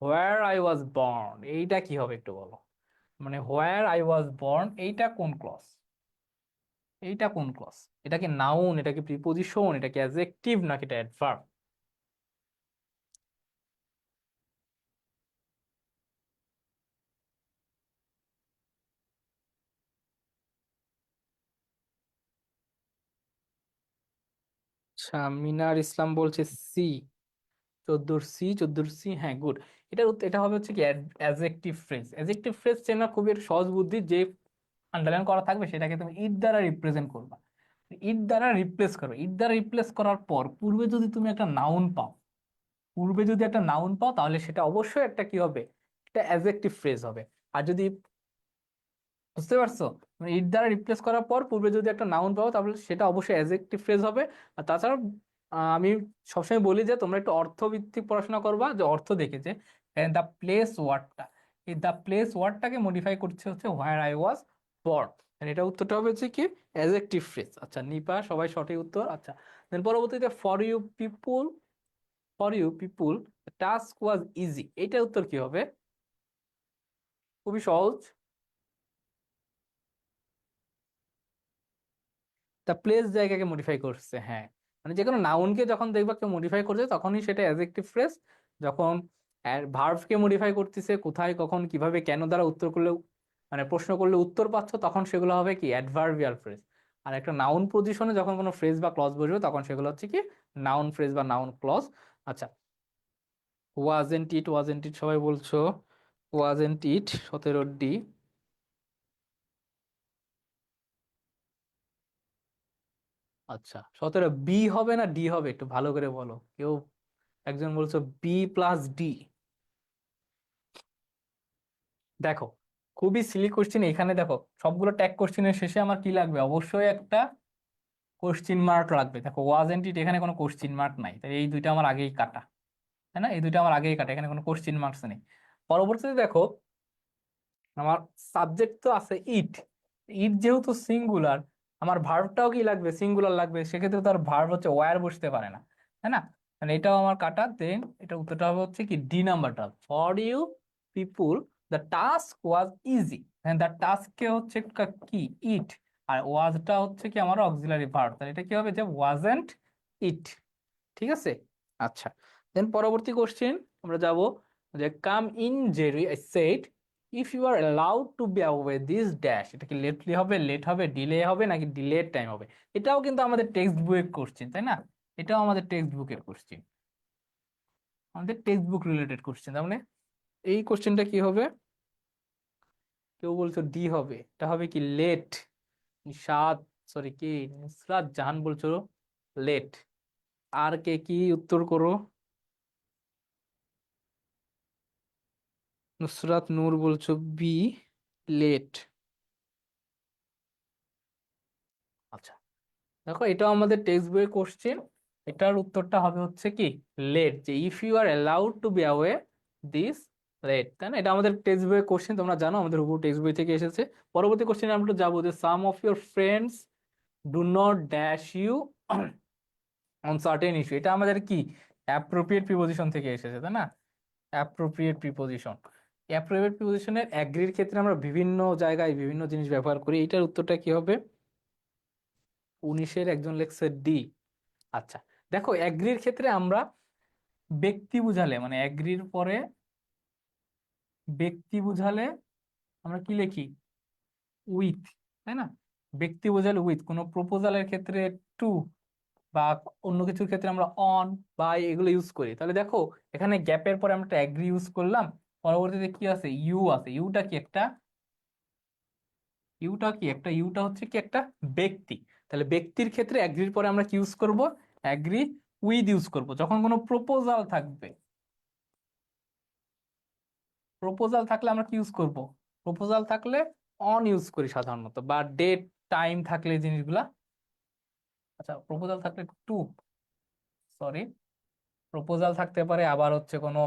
where I was born, এইটা কি হবে একটু বলো? মানে হোয়ার আই ওয়াজ বর্ন, এইটা কোন ক্লজ? এইটা কোন ক্লজ? এটা কি নাউন, এটা কি প্রিপোজিশন, এটা কি অ্যাডজেক্টিভ, নাকি এটা অ্যাডভার্ব? আচ্ছা, মিনার ইসলাম বলছে সি, 14 সি, 14 সি, হ্যাঁ গুড। এটা হবে হচ্ছে কি অ্যাডজেক্টিভ ফ্রেজ। অ্যাডজেক্টিভ ফ্রেজ চেনা খুবই একটা সহজ বুদ্ধি, যে আন্ডারলাইন করা থাকবে সেটাকে তুমি ইট দ্বারা রিপ্রেজেন্ট করবা। ইট দ্বারা রিপ্লেস করো, ইট দ্বারা রিপ্লেস করার পর পূর্বে যদি তুমি একটা নাউন পাও, পূর্বে যদি একটা নাউন পাও তাহলে সেটা অবশ্যই একটা কি হবে, এটা অ্যাডজেক্টিভ ফ্রেজ হবে। আর যদি, বুঝতে পারছো, মানে ইট দ্বারা রিপ্লেস করার পর পূর্বে যদি একটা নাউন পাও তাহলে সেটা অবশ্যই অ্যাডজেক্টিভ ফ্রেজ হবে। আর তাছাড়া আমি সবসময় বলি যে তোমরা একটু অর্থভিত্তিক পড়াশোনা করবা, যে অর্থ দেখে যে দ্য প্লেস ওয়ার্ডটা, এই দ্য প্লেস ওয়ার্ডটাকে মডিফাই করছে হচ্ছে হোয়ার আই ওয়াজ বর্ন, এটা উত্তরটা হবে হচ্ছে কি অ্যাডজেক্টিভ ফ্রেজ। আচ্ছা, নিপা সবাই সঠিক উত্তর। আচ্ছা, দেন পরবর্তীতে for you people task was easy, এইটার উত্তর কি হবে? খুবই সহজ। তা প্লেস জায়গাকে মডিফাই করছে, হ্যাঁ। মানে যে কোনো নাউনকে যখন দেখবা কেউ মডিফাই করছে তখনই সেটা অ্যাডজেক্টিভ ফ্রেজ। যখন ভার্বকে মডিফাই করতেছে, কোথায় কখন কিভাবে কেন দ্বারা উত্তর করলে, মানে প্রশ্ন করলে উত্তর পাচ্ছ, তখন সেগুলো হবে কি অ্যাডভার্বিয়াল ফ্রেজ। আর একটা নাউন পজিশনে যখন কোনো ফ্রেজ বা ক্লজ বসবে তখন সেগুলো হচ্ছে কি নাউন ফ্রেজ বা নাউন ক্লজ। আচ্ছা, ওয়াজেন্ট ইট সবাই বলছো, ওয়াজেন্ট ইট, 17 ডি। আচ্ছা, 17 বি হবে না ডি হবে একটু ভালো করে বলো কেউ। একজন বলছো বি+ডি। দেখো, খুবই সিলি কোশ্চেন এখানে। দেখো, সবগুলো ট্যাগ কোশ্চেনের শেষে আমার কি লাগবে? অবশ্যই একটা কোশ্চিন মার্ক লাগবে। দেখো, ওয়াজেন্ট ইট, এখানে কোনো কোশ্চিন মার্ক নাই, তাই এই দুইটা আমার আগেই কাটা, তাই না? এই দুইটা আমার আগেই কাটা, এখানে কোনো কোশ্চিন মার্কস নেই। পরবর্তীতে দেখো, আমার সাবজেক্ট তো আছে ইট, ইট যেহেতু সিঙ্গুলার, আমার ভার্বটাও কি লাগবে? সিঙ্গুলার লাগবে। সেক্ষেত্রে তো আর ভার্ব হচ্ছে ওয়্যার বসতে পারে না, তাই না? মানে এটাও আমার কাটা, দেন এটা উত্তরটা হবে হচ্ছে কি ডি নাম্বারটা, for you people the task was easy. The টাস্কে হচ্ছে কি ইট, আর ওয়াজটা হচ্ছে কি আমার অক্সিলারি ভার্ব, তাহলে এটা কি হবে যে ওয়াজেন্ট ইট। ঠিক আছে। আচ্ছা, দেন পরবর্তী কোশ্চেন আমরা যাব, যে come in Jerry I said if you are allowed to be away this dash, এটা কি লেটলি হবে, লেট হবে, ডিলে হবে, নাকি ডিলেড টাইম হবে? এটাও কিন্তু আমাদের টেক্সট বুকের কোশ্চেন, তাই না? এটাও আমাদের টেক্সট বুকের কোশ্চেন, আমাদের টেক্সট বুক রিলেটেড কোশ্চেন। তার মানে এই কোশ্চেনটা কি হবে? কেউ বলছো ডি হবে, এটা হবে কি লেট। নিশাদ, সরি কি নুসরাত জাহান বলছো লেট। আর কে কি উত্তর করো? নুসরাত নূর বলছো বি, লেট। আচ্ছা, দেখো এটাও আমাদের টেক্সট বইয়ের কোশ্চেন। এটার উত্তরটা হবে হচ্ছে কি লেট, যে if you are allowed to be away this late, তাই না? এটা আমাদের টেক্সট বইয়ের কোশ্চেন, তোমরা জানো আমাদের হুবহু টেক্সট বই থেকে এসেছে। পরবর্তী কোশ্চেনে আমরা একটু যাবো, যে some of your friends do not dash you on certain issue, এটা আমাদের কি অ্যাপ্রোপ্রিয়েট প্রিপোজিশন থেকে এসেছে, তাই না? অ্যাপ্রোপ্রিয়েট প্রিপোজিশন, অ্যাপ্রোপ্রিয়েট প্রিপোজিশনের অ্যাগ্রির ক্ষেত্রে আমরা বিভিন্ন জায়গায় বিভিন্ন জিনিস ব্যবহার করি। এটার উত্তরটা কি হবে? 19-এর একজন লেখছে ডি। আচ্ছা, দেখো অ্যাগ্রির ক্ষেত্রে আমরা ব্যক্তি বুঝালে, মানে অ্যাগ্রির পরে ব্যক্তি বুঝালে আমরা কি লিখি? উইথ, তাই না? ব্যক্তি বোঝালে উইথ, কোনো প্রপোজালের ক্ষেত্রে টু, বা অন্য কিছুর ক্ষেত্রে আমরা অন বা এগুলো ইউজ করি। তাহলে দেখো এখানে গ্যাপের পরে আমরা একটা অ্যাগ্রি ইউজ করলাম, পরবর্তীতে কি আছে ইউ আছে, ইউটা কি একটা, ইউটা হচ্ছে কি একটা ব্যক্তি। তাহলে ব্যক্তির ক্ষেত্রে অ্যাগ্রির পরে আমরা কি ইউজ করব? অ্যাগ্রি উইথ ইউজ করব। যখন কোনো প্রপোজাল থাকবে, প্রপোজাল থাকলে আমরা কি ইউজ করব? প্রপোজাল থাকলে অন ইউজ করি সাধারণত, বা ডেট টাইম থাকলে এই জিনিসগুলা। আচ্ছা, প্রপোজাল থাকলে টু, সরি, প্রপোজাল থাকতে পারে, আবার হচ্ছে কোনো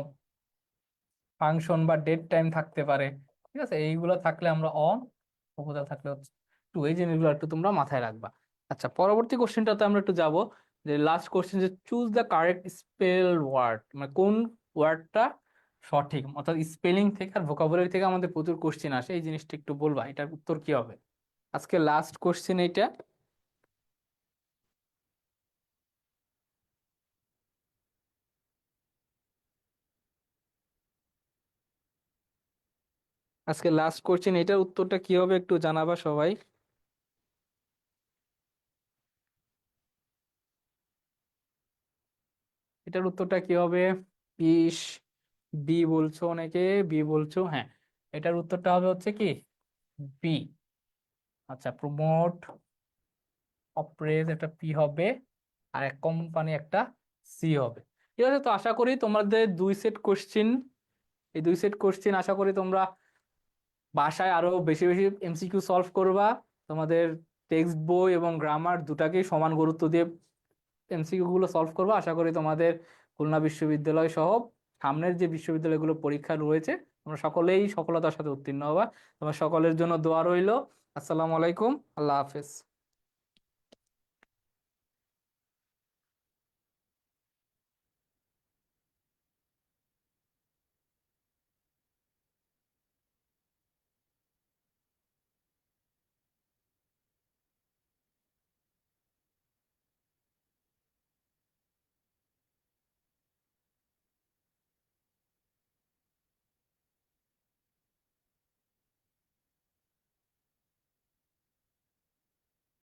ফাংশন বা ডেট টাইম থাকতে পারে। ঠিক আছে, এইগুলো থাকলে আমরা অন, প্রপোজাল থাকলে হচ্ছে টু, এই জিনিসগুলো একটু তোমরা মাথায় রাখবা। আচ্ছা, পরবর্তী কোশ্চেনটাতে আমরা একটু যাব, যে লাস্ট কোশ্চেন, যে choose the correct spell word, মানে কোন ওয়ার্ডটা সঠিক। অর্থাৎ স্পেলিং থেকে আর ভোকাবুলারি থেকে আমাদের প্রচুর কোশ্চেন আসে, এই জিনিসটা একটু বলবা, এটার উত্তর কি হবে? আজকে লাস্ট কোশ্চেন এইটা। আজকে লাস্ট কোশ্চেন, এটার উত্তরটা কি হবে একটু জানাবা সবাই। এটার উত্তরটা কি হবে? ইস, বি বলছো অনেকে, বি বলছো, হ্যাঁ। এটার উত্তরটা হবে হচ্ছে কি বি। আচ্ছা, প্রমোট অপ্রেজ একটা পি হবে, আর এক কোম্পানি একটা সি হবে। ঠিক আছে, তো আশা করি তোমাদের দুই সেট কোশ্চিন, এই দুই সেট কোশ্চিন আশা করি তোমরা বাসায় আরো বেশি বেশি এমসিকিউ সলভ করবা। তোমাদের টেক্সট বই এবং গ্রামার দুটাকেই সমান গুরুত্ব দিয়ে এমসিকিউ গুলো সলভ করবো। আশা করি তোমাদের খুলনা বিশ্ববিদ্যালয় সহ সামনের যে বিশ্ববিদ্যালয়গুলো পরীক্ষা রয়েছে, তোমরা সকলেই সফলতার সাথে উত্তীর্ণ হবা। তোমার সকলের জন্য দোয়া রইলো। আসসালামু আলাইকুম, আল্লাহ হাফেজ।